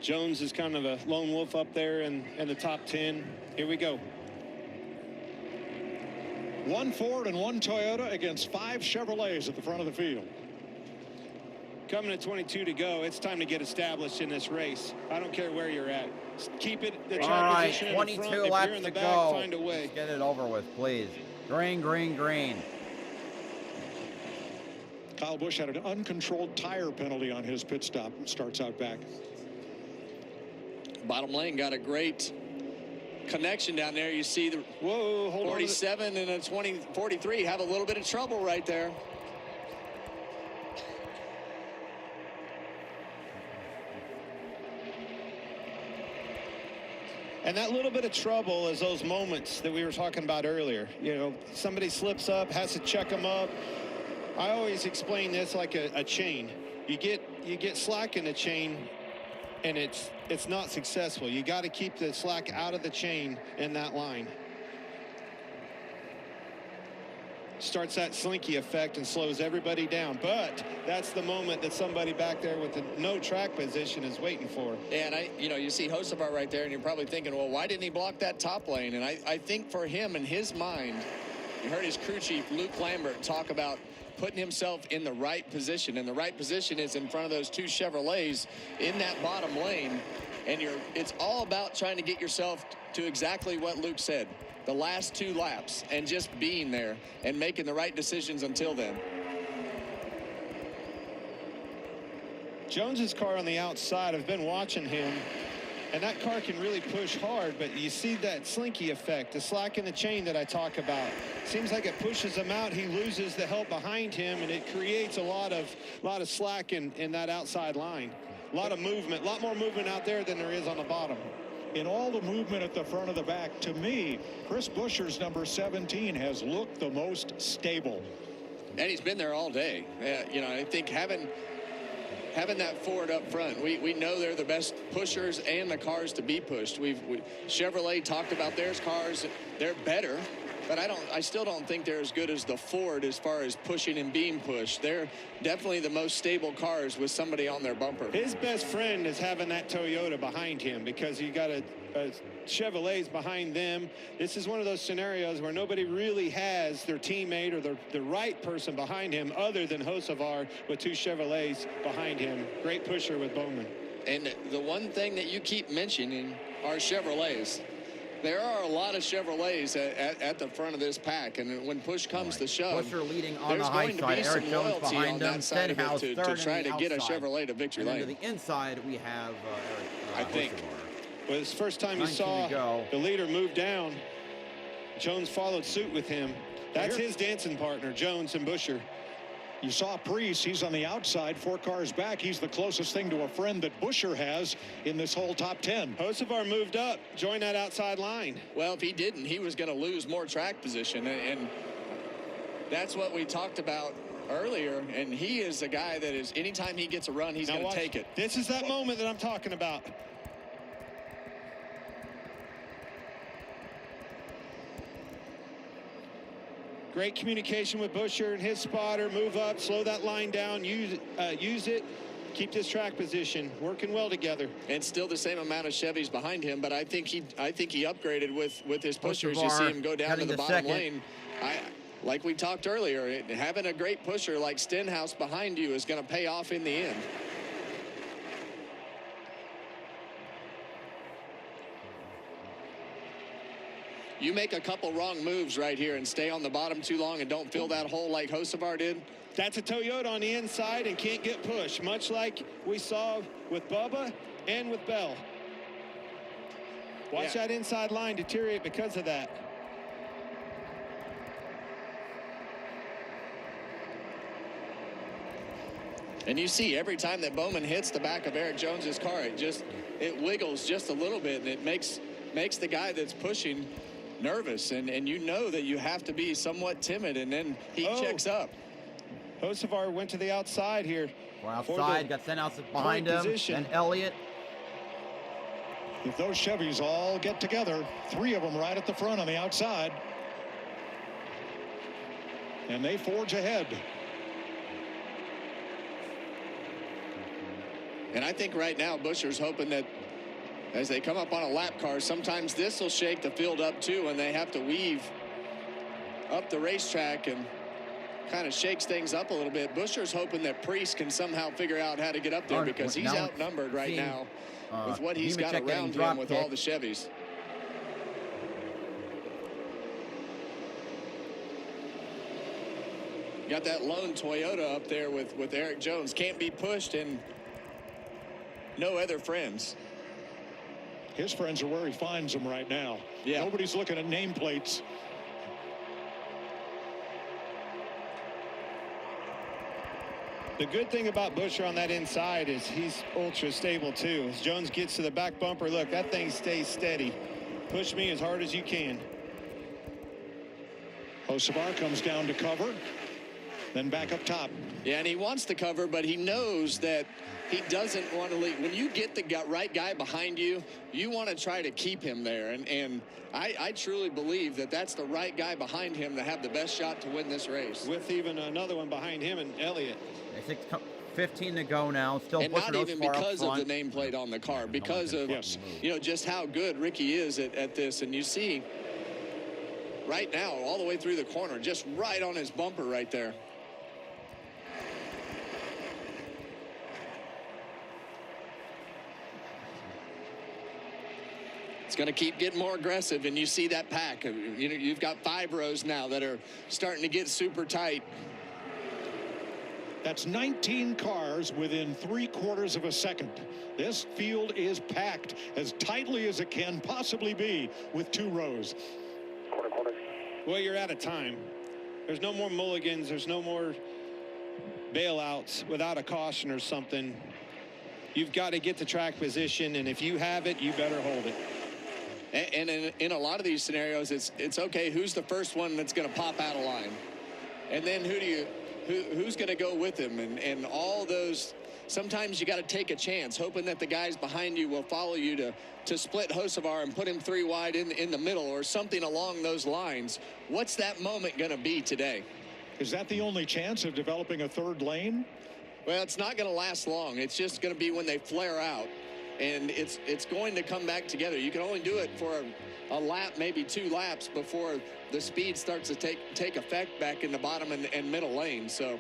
Jones is kind of a lone wolf up there in the top 10. Here we go. 1 Ford and 1 Toyota against 5 Chevrolets at the front of the field. Coming to 22 to go, it's time to get established in this race. I don't care where you're at. Keep it the track position in the front. 22 if laps you're in the to back, go. find a way. Let's get it over with, please. Green, green, green. Kyle Busch had an uncontrolled tire penalty on his pit stop. Starts out back. Bottom lane got a great connection down there. You see the 47 and a 43 have a little bit of trouble right there. And that little bit of trouble is those moments that we were talking about earlier. Somebody slips up, has to check them up. I always explain this like a chain. You get slack in the chain, and it's not successful. You got to keep the slack out of the chain in that line. Starts that slinky effect and slows everybody down. But that's the moment that somebody back there with the no track position is waiting for. Yeah, and you see Hocevar right there, and you're probably thinking, well, why didn't he block that top lane? And I think for him, in his mind, you heard his crew chief, Luke Lambert, talk about putting himself in the right position. And the right position is in front of those 2 Chevrolets in that bottom lane. And it's all about trying to get yourself to exactly what Luke said. The last 2 laps and just being there and making the right decisions until then. Jones's car on the outside, I've been watching him, and that car can really push hard, but you see that slinky effect, the slack in the chain that I talk about. Seems like it pushes him out. He loses the help behind him, and it creates a lot of slack in that outside line. A lot of movement, a lot more movement out there than there is on the bottom. In all the movement at the front of the back, to me, Chris Buescher's number 17 has looked the most stable. And he's been there all day. I think having that Ford up front, we know they're the best pushers and the cars to be pushed. Chevrolet talked about their cars. They're better. But I still don't think they're as good as the Ford as far as pushing and being pushed. They're definitely the most stable cars with somebody on their bumper. His best friend is having that Toyota behind him, because you got a Chevrolet's behind them. This is one of those scenarios where nobody really has their teammate or the right person behind him other than Hocevar with 2 Chevrolets behind him. Great pusher with Bowman. And the one thing that you keep mentioning are Chevrolets. There are a lot of Chevrolets at the front of this pack, and when push comes to shove, Busher leading on there's the high going to side. be Eric some Jones loyalty behind on them. that side of Stenhouse it third to try on the to get a outside. Chevrolet to victory And lane. then to the inside, we have I think. Well, it's the first time you 19 saw to go. the leader move down. Jones followed suit with him. That's his dancing partner, Jones and Busher. You saw Priest. He's on the outside, 4 cars back. He's the closest thing to a friend that Busher has in this whole top 10. Hocevar moved up, joined that outside line. Well, if he didn't, he was going to lose more track position, and that's what we talked about earlier. And he is a guy that is, anytime he gets a run, he's going to take it. This is that moment that I'm talking about. Great communication with Busher and his spotter. Move up, slow that line down, use it, keep this track position. Working well together. And still the same amount of Chevys behind him, but I think he upgraded with his pushers. You see him go down to the bottom lane. Like we talked earlier, having a great pusher like Stenhouse behind you is going to pay off in the end. You make a couple wrong moves right here and stay on the bottom too long and don't fill that hole like Hocevar did. That's a Toyota on the inside and can't get pushed, much like we saw with Bubba and with Bell. Watch that inside line deteriorate because of that. And you see every time that Bowman hits the back of Eric Jones's car, it wiggles just a little bit, and it makes the guy that's pushing nervous, and you know that you have to be somewhat timid, and then he checks up. Hocevar went to the outside here. We're outside, got Stenhouse behind him, and Elliott. If those Chevys all get together, 3 of them right at the front on the outside, and they forge ahead. And I think right now Busher's hoping that as they come up on a lap car, sometimes this will shake the field up too, and they have to weave up the racetrack and kind of shakes things up a little bit. Busher's hoping that Priest can somehow figure out how to get up there, because he's outnumbered right now with what he's got around him with all the Chevys. Got that lone Toyota up there with Eric Jones. Can't be pushed, and no other friends. His friends are where he finds them right now. Yeah. Nobody's looking at nameplates. The good thing about Busher on that inside is he's ultra stable too. As Jones gets to the back bumper, look, that thing stays steady. Push me as hard as you can. Hocevar comes down to cover, then back up top. Yeah, and he wants to cover, but he knows that he doesn't want to leave. When you get the right guy behind you, you want to try to keep him there. And I truly believe that that's the right guy behind him to have the best shot to win this race. With even another one behind him and Elliott. 15 to go now. Still and pushing not even far because up of the front. nameplate on the car, because of just how good Ricky is at this. And you see right now, all the way through the corner, just right on his bumper right there. It's going to keep getting more aggressive, and you see that pack. You know, you've got 5 rows now that are starting to get super tight. That's 19 cars within 3/4 of a second. This field is packed as tightly as it can possibly be with 2 rows. Well, you're out of time. There's no more mulligans. There's no more bailouts without a caution or something. You've got to get the track position, and if you have it, you better hold it. And in a lot of these scenarios, it's okay. Who's the first one that's going to pop out of line? And then who's going to go with him? And all those sometimes you got to take a chance, hoping that the guys behind you will follow you to split Hocevar and put him 3 wide in the middle or something along those lines. What's that moment going to be today? Is that the only chance of developing a third lane? Well, it's not going to last long. It's just going to be when they flare out, and it's going to come back together. You can only do it for a lap, maybe 2 laps before the speed starts to take effect back in the bottom and middle lane. So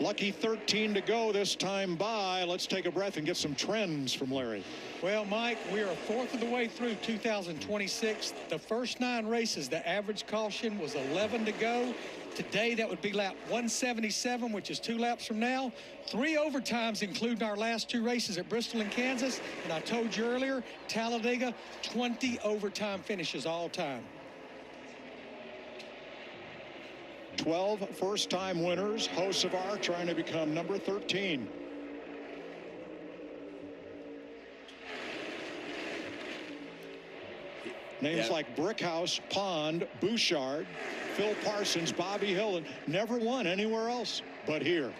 lucky 13 to go this time by. Let's take a breath and get some trends from Larry. Well, Mike, we are 1/4 of the way through 2026. The first 9 races, the average caution was 11 to go. Today, that would be lap 177, which is 2 laps from now. 3 overtimes, including our last 2 races at Bristol and Kansas. And I told you earlier, Talladega, 20 overtime finishes all time. 12 first-time winners. Hocevar trying to become number 13. Names like Brickhouse, Pond, Bouchard, Phil Parsons, Bobby Hill, never won anywhere else but here.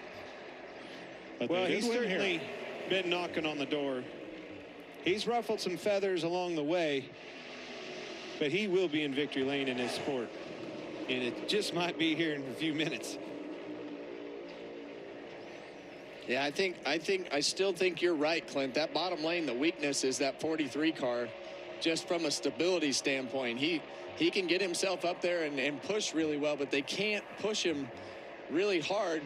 But well, he's certainly been knocking on the door. He's ruffled some feathers along the way, but he will be in victory lane in his sport. And it just might be here in a few minutes. yeah, I still think you're right, Clint. That bottom lane, the weakness is that 43 car. Just from a stability standpoint, he can get himself up there and push really well, but they can't push him really hard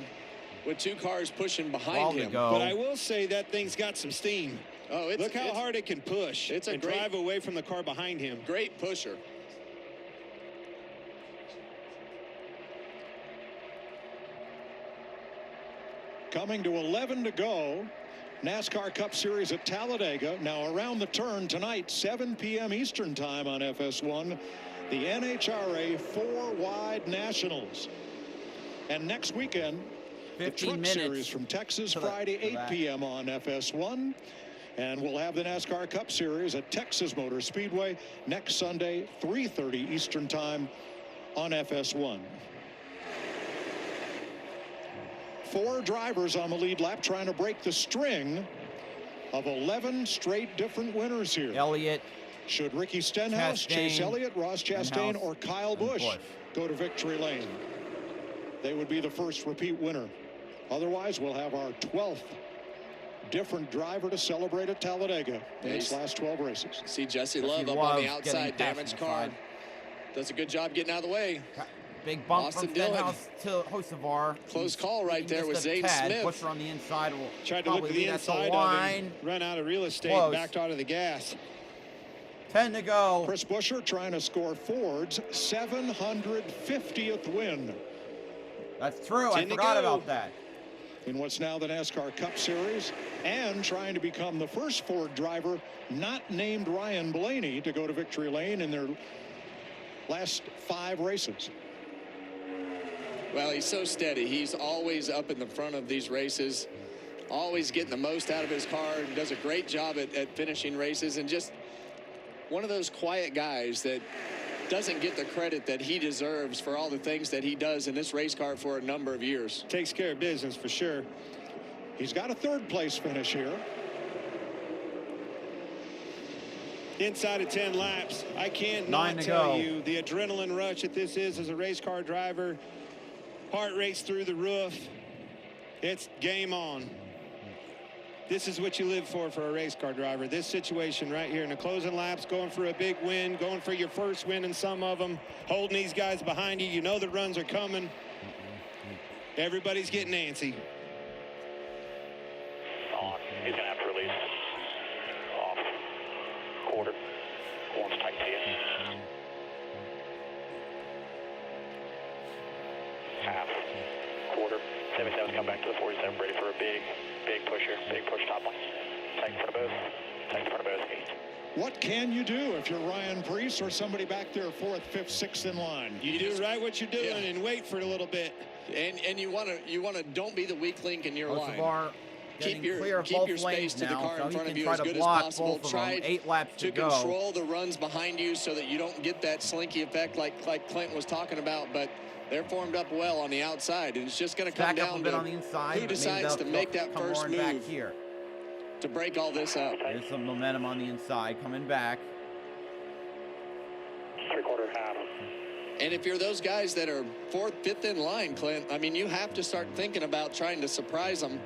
with 2 cars pushing behind him. But I will say that thing's got some steam. Oh, look how hard it can push. It's a and great, drive away from the car behind him. Great pusher. Coming to 11 to go. NASCAR Cup Series at Talladega. Now around the turn tonight, 7 p.m. Eastern time on FS1, the NHRA 4-wide Nationals. And next weekend, the Truck Series from Texas, Friday, 8 p.m. on FS1. And we'll have the NASCAR Cup Series at Texas Motor Speedway next Sunday, 3:30 Eastern time on FS1. 4 drivers on the lead lap trying to break the string of 11 straight different winners here. Elliott. Should Ricky Stenhouse, Chase Elliott, Ross Chastain, or Kyle Busch go to victory lane, they would be the first repeat winner. Otherwise, we'll have our 12th different driver to celebrate at Talladega in its last 12 races. See Jesse Love up on the outside, damaged car. Does a good job getting out of the way. Big bump Austin from Stenhouse to Hocevar. Close call right there with Zane Smith. Busher on the inside will tried to look at the inside of him, run out of real estate, backed out of the gas. 10 to go. Chris Buescher trying to score Ford's 750th win. That's true. I forgot about that. In what's now the NASCAR Cup Series, and trying to become the first Ford driver not named Ryan Blaney to go to victory lane in their last 5 races. Well, he's so steady. He's always up in the front of these races, always getting the most out of his car, and does a great job at finishing races, and just one of those quiet guys that doesn't get the credit that he deserves for all the things that he does in this race car for a number of years. Takes care of business for sure. He's got a 3rd place finish here. Inside of 10 laps, I can't not tell you the adrenaline rush that this is as a race car driver. Heart rate's through the roof. It's game on. This is what you live for a race car driver. This situation right here in the closing laps, going for a big win, going for your first win in some of them, holding these guys behind you. You know the runs are coming. Everybody's getting antsy. On. He's going to have to release. Off. Quarter. One's tight to you. Half. Quarter. 77's come back to the 47, ready for a big push here. Big push top line. Take in front of both. Take in front of both. 8. What can you do if you're Ryan Preece or somebody back there 4th, 5th, 6th in line? You do right what you're doing and wait for it a little bit. And you want to don't be the weak link in your line. Keep your space to the car in front of you as good as possible. Try 8 laps to control the runs behind you so that you don't get that slinky effect like Clinton was talking about. But They're formed up well on the outside, and it's just going to come Back up a down bit to on the inside, who but maybe decides to they'll make that come first roaring back move here. to break all this up. There's some momentum on the inside coming back. 3/4 half. And if you're those guys that are 4th, 5th in line, Clint, I mean, you have to start thinking about trying to surprise them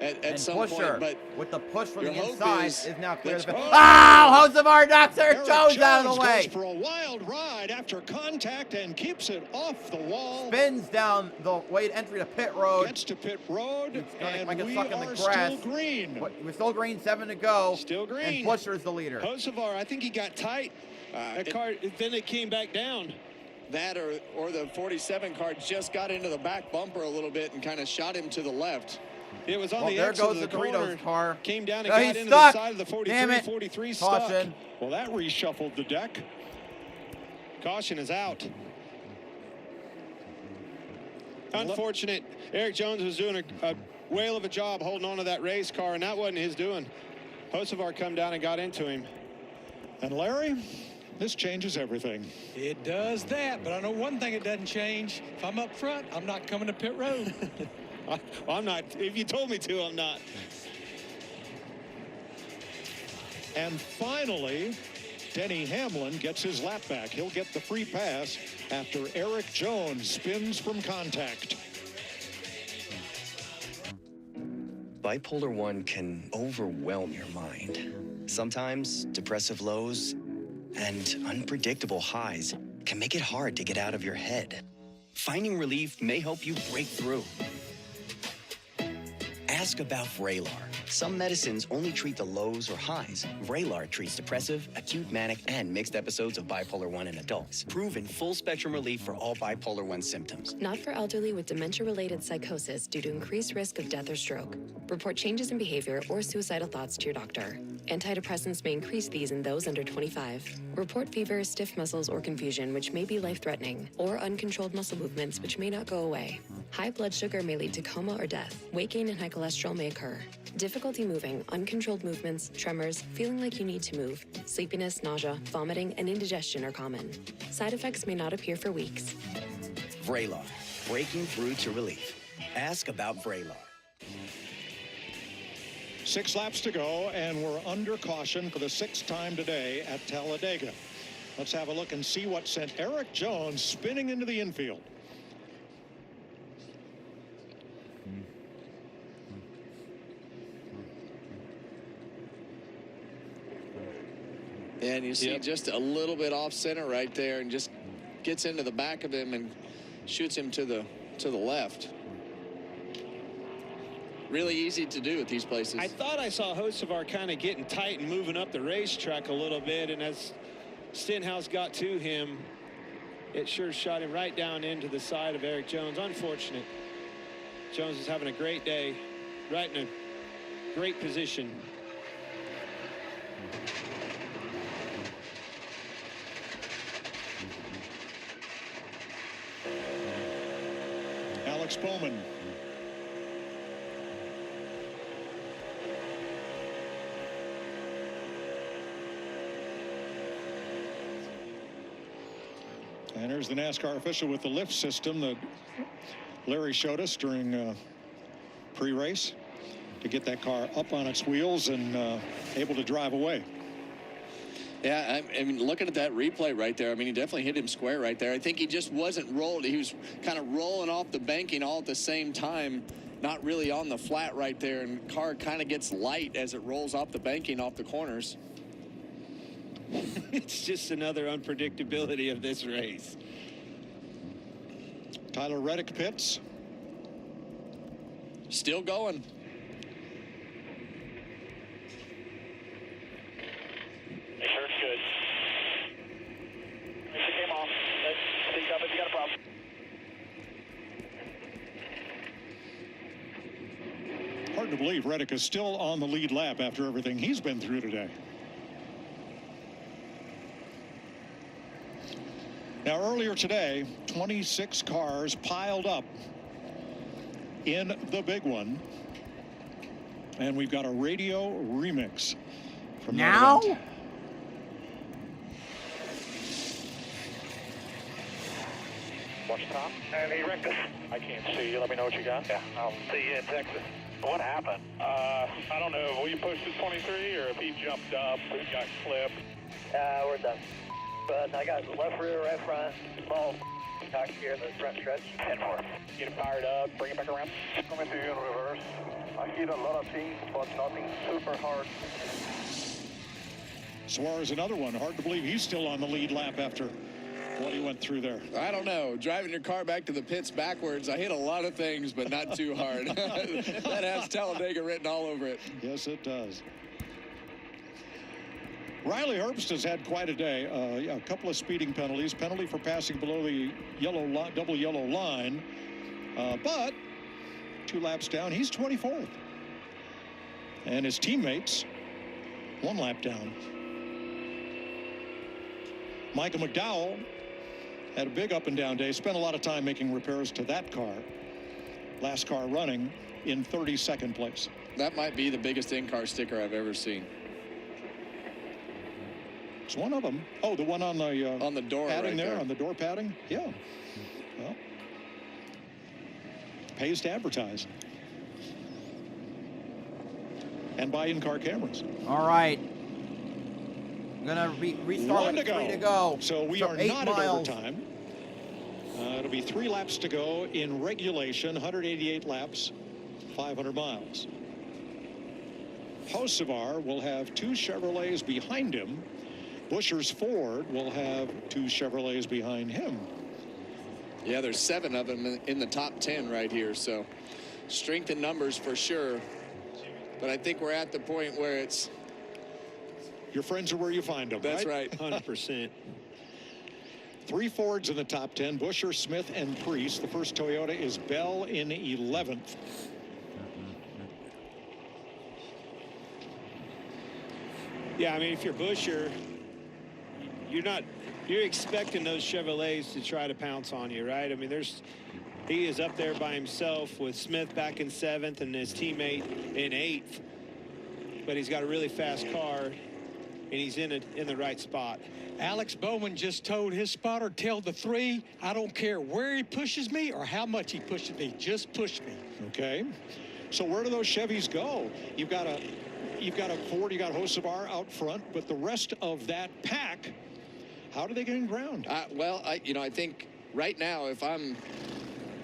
at some Pusher, point. But with the push from your the hope inside is is now clear. that- Oh, Josevar knocks Eric Jones out of the way. Goes for a wild ride after contact and keeps it off the wall. Spins down the way to entry to pit road. Gets to pit road, and like a we suck in the are grass. still green. We're still green, 7 to go. Still green. And Pusher's the leader. Josevar, I think he got tight. That car, then it came back down. that or the 47 car just got into the back bumper a little bit and kind of shot him to the left. It was on Well, the there exit goes of the the Doritos corner, car. came down and No, got he's into stuck. the side of the 43, Damn it. 43 Caution. stuck. Well, that reshuffled the deck. Caution is out. Unfortunate. Eric Jones was doing a whale of a job holding on to that race car, and that wasn't his doing. Josevar come down and got into him. And Larry, this changes everything. It does that, but I know one thing it doesn't change. If I'm up front, I'm not coming to pit road. I'm not. If you told me to, I'm not. And finally, Denny Hamlin gets his lap back. He'll get the free pass after Eric Jones spins from contact. Bipolar 1 can overwhelm your mind. Sometimes depressive lows and unpredictable highs can make it hard to get out of your head. Finding relief may help you break through. Ask about Vraylar. Some medicines only treat the lows or highs. Vraylar treats depressive, acute manic, and mixed episodes of bipolar 1 in adults. Proven full-spectrum relief for all bipolar 1 symptoms. Not for elderly with dementia-related psychosis due to increased risk of death or stroke. Report changes in behavior or suicidal thoughts to your doctor. Antidepressants may increase these in those under 25. Report fever, stiff muscles, or confusion, which may be life-threatening, or uncontrolled muscle movements, which may not go away. High blood sugar may lead to coma or death. Weight gain and high cholesterol may occur. Difficulty moving, uncontrolled movements, tremors, feeling like you need to move, sleepiness, nausea, vomiting, and indigestion are common. Side effects may not appear for weeks. Vraylar. Breaking through to relief. Ask about Vraylar. 6 laps to go, and we're under caution for the 6th time today at Talladega. Let's have a look and see what sent Eric Jones spinning into the infield. And you see just a little bit off center right there, and just gets into the back of him and shoots him to the left. Really easy to do at these places. I thought I saw Josevar kind of getting tight and moving up the racetrack a little bit, and as Stenhouse got to him, it sure shot him right down into the side of Eric Jones. Unfortunate. Jones is having a great day, right in a great position. Alex Bowman. And there's the NASCAR official with the lift system that Larry showed us during pre-race to get that car up on its wheels and able to drive away. Yeah, I mean, looking at that replay right there, I mean, he definitely hit him square right there. I think he just wasn't rolled. He was kind of rolling off the banking all at the same time, not really on the flat right there, and car kind of gets light as it rolls off the banking off the corners. It's just another unpredictability of this race. Tyler Reddick pits. Still going. Sure, good. It came off. Speak up if you got a problem. Hard to believe Reddick is still on the lead lap after everything he's been through today. Now, earlier today, 26 cars piled up in the big one. And we've got a radio remix from now. That event. Watch top. And he wrecked us. I can't see you. Let me know what you got. Yeah, I'll see you in Texas. What happened? I don't know if we pushed to 23 or if he jumped up, he got clipped. We're done. But I got left rear, right front, ball back here in the front stretch. 10-4. Get it fired up, bring it back around. Coming to you in reverse. I hit a lot of things, but nothing super hard. Suarez, another one. Hard to believe he's still on the lead lap after what he went through there. I don't know. Driving your car back to the pits backwards, I hit a lot of things, but not too hard. That has Talladega written all over it. Yes, it does. Riley Herbst has had quite a day. A couple of speeding penalties. Penalty for passing below the double yellow line. But 2 laps down, he's 24th. And his teammates, 1 lap down. Michael McDowell had a big up and down day. Spent a lot of time making repairs to that car. Last car running in 32nd place. That might be the biggest in-car sticker I've ever seen. It's one of them. Oh, the one on the door padding right there, on the door padding. Yeah. Well, pays to advertise and buy in-car cameras. All right. I'm gonna restart with 3 to go. So we are 8 not miles. at overtime. It'll be 3 laps to go in regulation. 188 laps, 500 miles. Hocevar will have 2 Chevrolets behind him. Buescher's Ford will have 2 Chevrolets behind him. Yeah, there's 7 of them in the top 10 right here. So strength in numbers for sure. But I think we're at the point where it's... Your friends are where you find them, That's right? 100%. 3 Fords in the top 10, Buescher, Smith, and Priest. The first Toyota is Bell in 11th. Yeah, I mean, if you're Buescher, you're expecting those Chevrolets to try to pounce on you, right? I mean, he is up there by himself with Smith back in 7th and his teammate in 8th. But he's got a really fast car, and he's in the right spot. Alex Bowman just told his spotter, tell the 3, I don't care where he pushes me or how much he pushes me, just push me. Okay. So where do those Chevys go? You've got a Ford, you got Hocevar out front, but the rest of that pack, how do they get in ground? I think right now, if I'm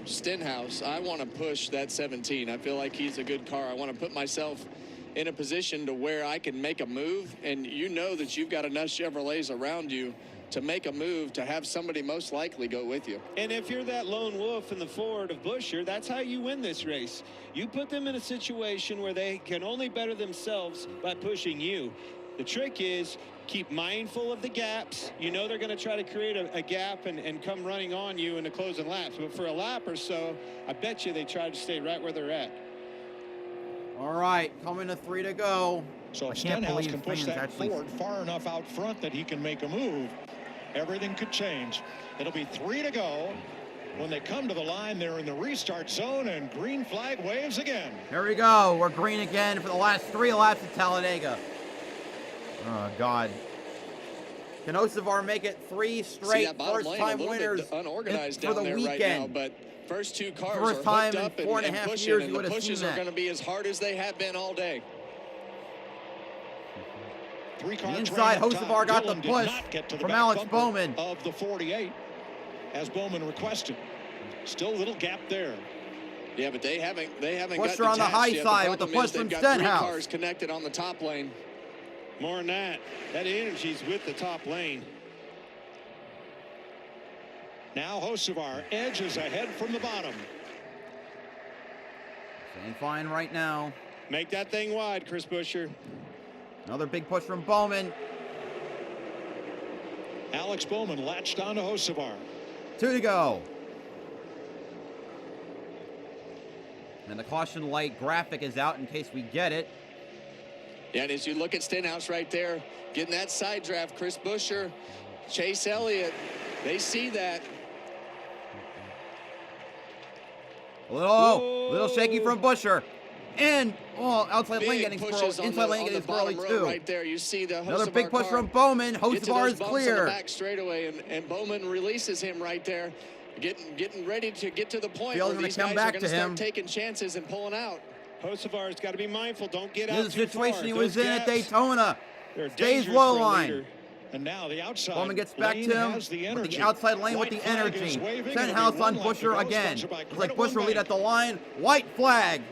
Stenhouse, I want to push that 17. I feel like he's a good car. I want to put myself in a position to where I can make a move, and you know that you've got enough Chevrolets around you to make a move, to have somebody most likely go with you. And if you're that lone wolf in the Ford of Buescher, that's how you win this race. You put them in a situation where they can only better themselves by pushing you. The trick is keep mindful of the gaps. You know they're going to try to create a gap and come running on you in the closing laps. But for a lap or so, I bet you they try to stay right where they're at. All right, coming to 3 to go. So I if can't Stenhouse believe can push fans that actually... Ford far enough out front that he can make a move, everything could change. It'll be 3 to go. When they come to the line, they're in the restart zone, and green flag waves again. Here we go. We're green again for the last 3 laps at Talladega. Oh, God. Can Hocevar make it 3 straight first-time winners unorganized for the down there weekend? Right now, but first 2 cars First are time hooked in up 4.5 and pushing, years and you would the have pushes seen are that. going to be as hard as they have been all day. 3-car The inside, train up Hocevar top. got the Dillon did push not get to the from back Alex bumper Bowman. of the 48, as Bowman requested. Still a little gap there. Yeah, but they haven't Pusher got on the high yet. side with the problem push is they've from got Stenhouse. 3 cars connected on the top lane. More than that, that energy's with the top lane. Now Hocevar edges ahead from the bottom. Staying fine right now. Make that thing wide, Chris Buescher. Another big push from Bowman. Alex Bowman latched onto Hocevar. 2 to go. And the caution light graphic is out in case we get it. Yeah, and as you look at Stenhouse right there, getting that side draft, Chris Buescher, Chase Elliott, they see that. Little shaky from Buescher. And, outside lane Big getting pushes squirrely. on Inside the- lane on getting the bottom squirrely row too. right there. You see the Another Hocevar big push car from Bowman. get to Hocevar those is bumps on clear. the back straightaway, and Bowman releases him right there. getting ready to get to the point Field's where gonna these come guys back are going to to him. start taking chances and pulling out. Hocevar's got to be mindful. Don't get out This is the too far. situation he was Those in at gaps, Daytona. they're Stays dangerous low for a line. leader. And now the outside Bowman gets back lane to him has the with energy. the outside lane with White the flag is energy. waving. Stenhouse It'll be on one lap to Busher go, again. sponsored by It's Credit like Busher One lead Bank. at the line. White flag.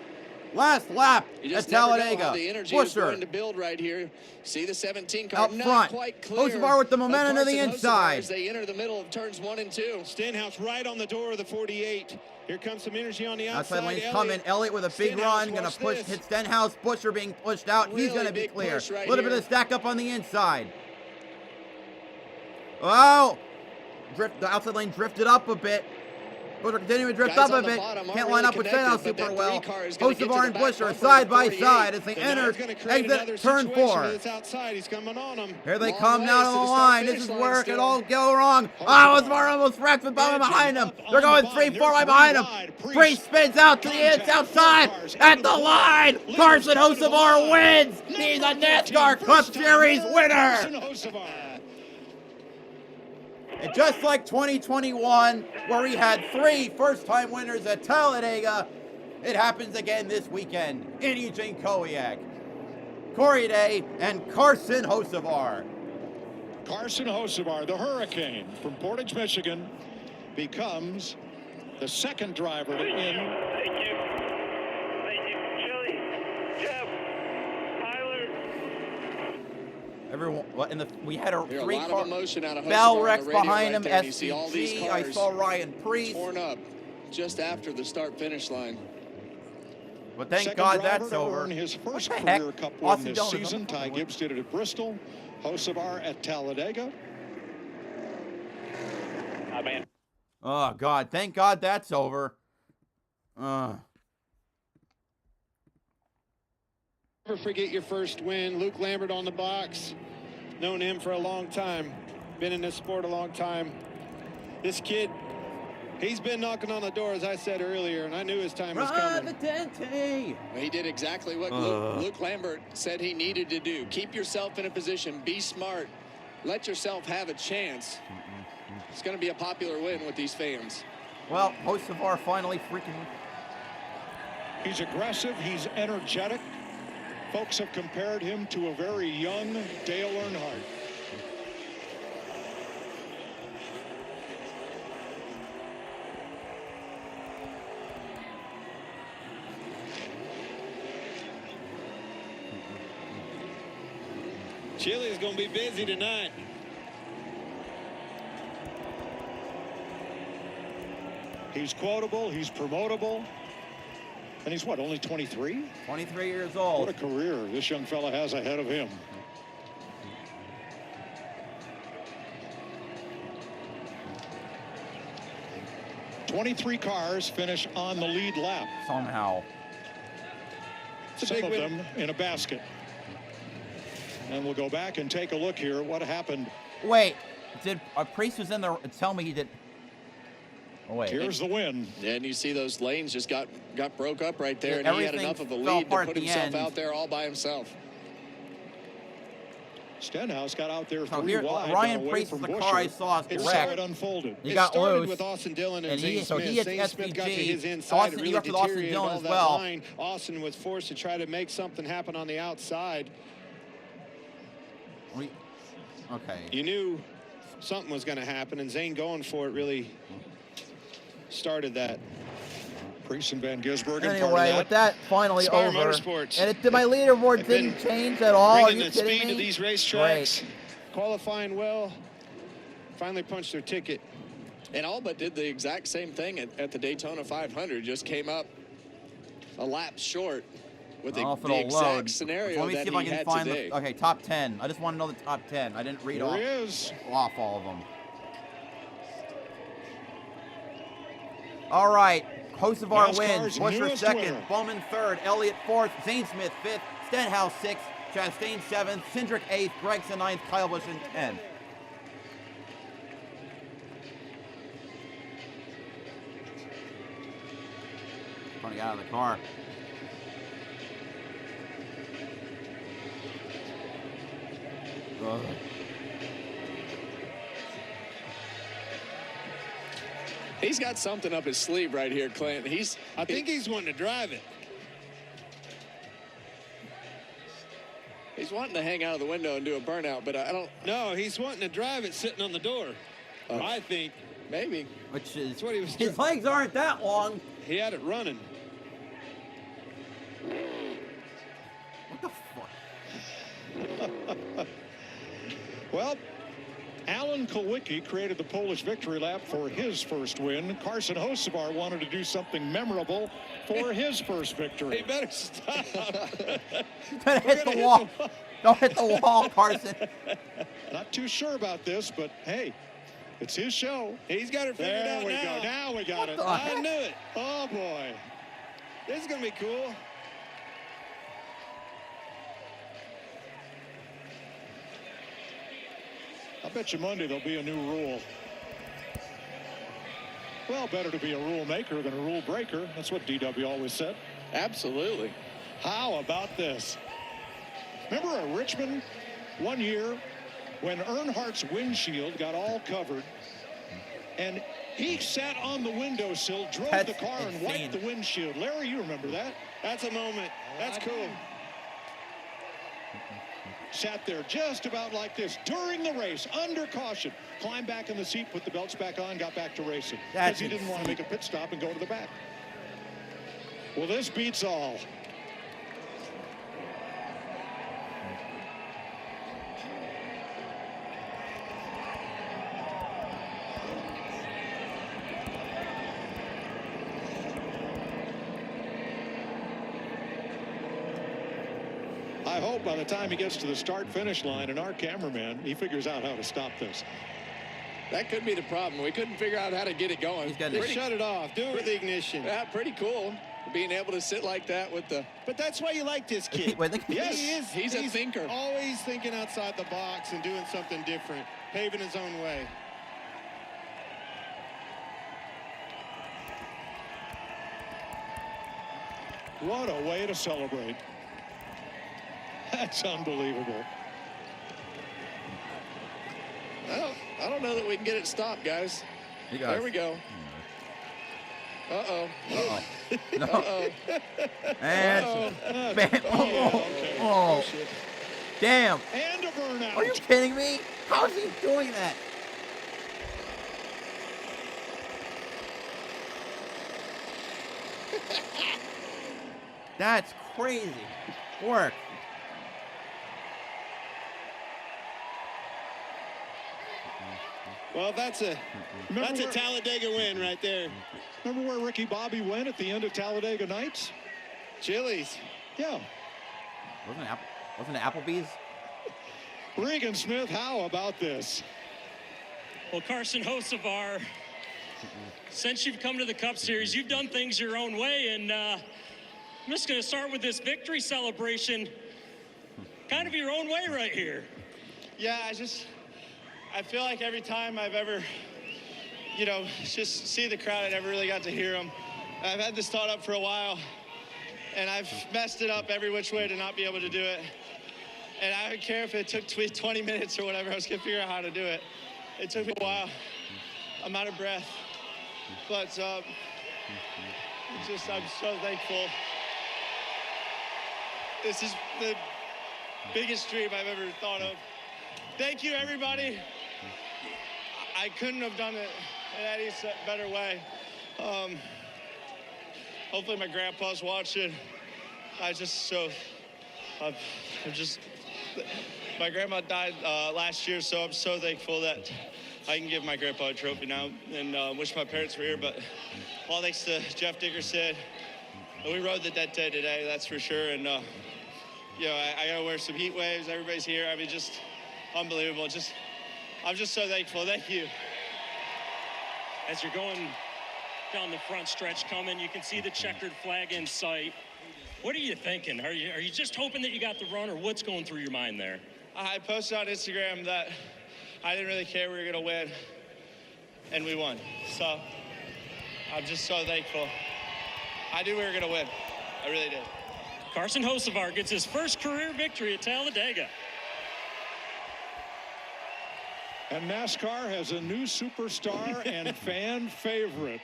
Last lap You at just never know Talladega. how the energy is Busher going to build right here. See the 17 car out not front. quite clear. Hocevar with the momentum to the Carson Hocevar inside. as they enter the middle of turns 1 and 2. Stenhouse right on the door of the 48. Here comes some energy on the outside. Outside lane's coming. Elliott with a big Stenhouse, run. Gonna watch push, this. hit Stenhouse. Busher being pushed out. He's Really gonna be big clear. push right A little bit here. of stack up on the inside. Oh! The outside lane drifted up a bit. Busher continuing to drift Guys up a on the bit. bottom Can't aren't line really up with connected, Stenhouse but that super well. three car is gonna get to Hocevar the and back Busher bumper side of by 48. side as they And now enter he's gonna create another exit turn situation 4. with this outside. He's coming on him. Here they Long come ways now to to the the start line. This finish is line where it still. could all go wrong. Oh, Hocevar almost wrecked with Bowman behind him. They're going 3-4 right behind him. Priest spins out to the outside at the line. Carson Hocevar wins. He's a NASCAR Cup Series winner. And just like 2021, where he had 3 first-time winners at Talladega, it happens again this weekend in Eugene Kowiak, Corey Day, and Carson Hocevar. Carson Hocevar, the Hurricane from Portage, Michigan, becomes the second driver to win. Thank you. Thank you. Chili, Jeff, Tyler. Everyone, we had a There's a 3 lot car. of emotion out of Hocevar Bell on Rex the radio behind right him. there, and you see all these SVG. I cars saw Ryan Priest. torn up just after the start-finish line. But thank Second God driver that's to over. earn his first What the heck? career Cup win Austin this Dillon is season. on the Ty board. Gibbs did it at Bristol. Hocevar at Talladega. Man. Oh God! Thank God that's over. Never forget your first win. Luke Lambert on the box. Known him for a long time. Been in this sport a long time. This kid, he's been knocking on the door, as I said earlier, and I knew his time was coming. He did exactly what Luke Lambert said he needed to do. Keep yourself in a position. Be smart. Let yourself have a chance. It's going to be a popular win with these fans. Well, Hocevar finally freaking. He's aggressive. He's energetic. Folks have compared him to a very young Dale Earnhardt. Chili's going to be busy tonight. He's quotable. He's promotable. And he's what, only 23? 23 years old. What a career this young fella has ahead of him. "23 cars finish on the lead lap. Somehow. Some of them in a basket. And we'll go back and take a look here at what happened. Wait, did Priest was in there? Tell me he did. Oh wait. Here's the win. And you see those lanes just got broke up right there, Yeah, and he had everything enough of a fell lead to apart put at the himself end. out there all by himself. Stenhouse got out there So 3 here, wide. Ryan got away Priest from is the Busher. car I saw It's wrecked. how it unfolded. He It got started loose. with Austin Dillon and And Zane he- so Smith. he hit Zane Smith got to his SVG. inside. Austin- It he really wrecked with Austin deteriorated Dillon all as that well. line. Austin was forced to try to make something happen on the outside. Okay. You knew something was going to happen, and Zane going for it really started that. Priest and Van Gisbergen. Anyway, with that finally Spire over, Motorsports. and my leaderboard They've been didn't change at all. Are bringing you the kidding speed me? to these racetracks, qualifying well, finally punched their ticket. And all but did the exact same thing at the Daytona 500, just came up a lap short with the exact load. scenario Let me that see if I he can had find today. the. Okay, top 10. I just want to know the top 10. I didn't read Here he is. off all of them. All right. Hocevar NASCAR's wins. Busher newest second. winner. Bowman third. Elliott fourth. Zane Smith fifth. Stenhouse sixth. Chastain seventh. Cindric eighth. Gregson ninth. Kyle Busch in 10th. Trying to get out of the car. Ugh. He's got something up his sleeve right here, Clint. I think he's wanting to drive it. He's wanting to hang out of the window and do a burnout, but I don't. No, he's wanting to drive it sitting on the door. I think. Maybe. Which is, that's what he was. His legs aren't that long. He had it running. What the fuck? Well, Alan Kulwicki created the Polish victory lap for his first win. Carson Hocevar wanted to do something memorable for his first victory. He better stop. Better hit the wall. Don't hit the wall, Carson. Not too sure about this, but hey, it's his show. He's got it figured out now. There we go. Now we got it. I knew it. Oh, boy. This is going to be cool. I bet you Monday there'll be a new rule. Well, better to be a rule maker than a rule breaker. That's what DW always said. Absolutely. How about this? Remember at Richmond one year when Earnhardt's windshield got all covered and he sat on the windowsill, drove the car and wiped the windshield. Larry, you remember that? That's a moment. That's cool. Sat there just about like this during the race, under caution. Climbed back in the seat, put the belts back on, got back to racing. Because he didn't want to make a pit stop and go to the back. Well, this beats all. I hope by the time he gets to the start-finish line and our cameraman, he figures out how to stop this. That could be the problem. We couldn't figure out how to get it going. Just shut it off. Do it with the ignition. Yeah, pretty cool. Being able to sit like that with the... But that's why you like this kid. Yes, he's a thinker. Always thinking outside the box and doing something different, paving his own way. What a way to celebrate. That's unbelievable. I don't know that we can get it stopped, guys. There we go. Uh-oh. Uh-oh. No. Uh-oh. And oh. Damn. And a burnout. Are you kidding me? How is he doing that? That's crazy work. Well, that's a Talladega win right there. Remember where Ricky Bobby went at the end of Talladega Nights? Chili's. Yeah. Wasn't it Applebee's? Regan Smith, how about this? Well, Carson Hocevar, since you've come to the Cup Series, you've done things your own way, and I'm just going to start with this victory celebration. Kind of your own way right here. Yeah, I feel like every time I've ever, just see the crowd, I never really got to hear them. I've had this thought up for a while, and I've messed it up every which way to not be able to do it. And I don't care if it took 20 minutes or whatever, I was going to figure out how to do it. It took me a while. I'm out of breath. But I'm so thankful. This is the biggest dream I've ever thought of. Thank you, everybody. I couldn't have done it in any better way. Hopefully my grandpa's watching. My grandma died last year, so I'm so thankful that I can give my grandpa a trophy now and wish my parents were here. But all thanks to Jeff Dickerson. We rode the dead day today, that's for sure. And, I got to wear some heat waves. Everybody's here. I mean, just unbelievable. I'm just so thankful. Thank you. As you're going down the front stretch coming, you can see the checkered flag in sight. What are you thinking? Are you just hoping that you got the run, or what's going through your mind there? I posted on Instagram that I didn't really care we were going to win, and we won. So I'm just so thankful. I knew we were going to win. I really did. Carson Hocevar gets his first career victory at Talladega. And NASCAR has a new superstar and fan favorite.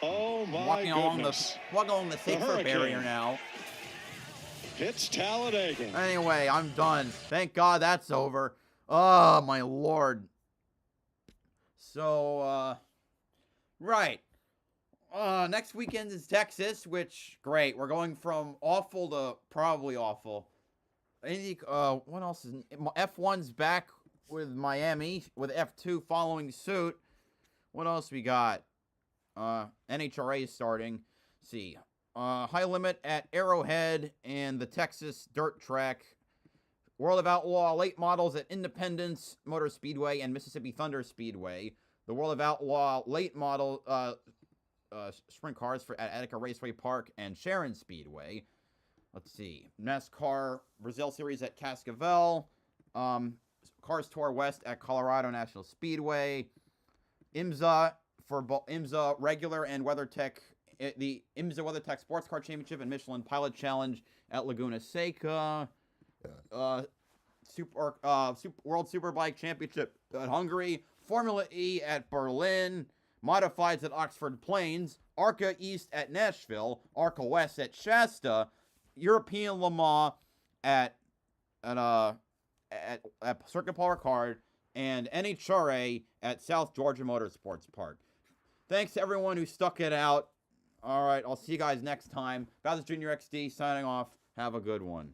Oh, my goodness. Walking along the safe barrier now. It's Talladega. Anyway, I'm done. Thank God that's over. Oh, my Lord. So, right. Next weekend is Texas, which, great. We're going from awful to probably awful. What else is... F1's back with Miami, with F2 following suit. What else we got? NHRA is starting. Let's see. High limit at Arrowhead and the Texas dirt track. World of Outlaw late models at Independence Motor Speedway and Mississippi Thunder Speedway. The World of Outlaw late model sprint cars at Attica Raceway Park and Sharon Speedway. Let's see. NASCAR Brazil Series at Cascavel. Cars Tour West at Colorado National Speedway. IMSA for IMSA regular and WeatherTech. The IMSA WeatherTech Sports Car Championship and Michelin Pilot Challenge at Laguna Seca. World Superbike Championship at Hungary. Formula E at Berlin. Modifieds at Oxford Plains. ARCA East at Nashville. ARCA West at Shasta. European Le Mans at Circuit Paul Ricard, and NHRA at South Georgia Motorsports Park. Thanks to everyone who stuck it out. All right, I'll see you guys next time. BowserJrXD signing off. Have a good one.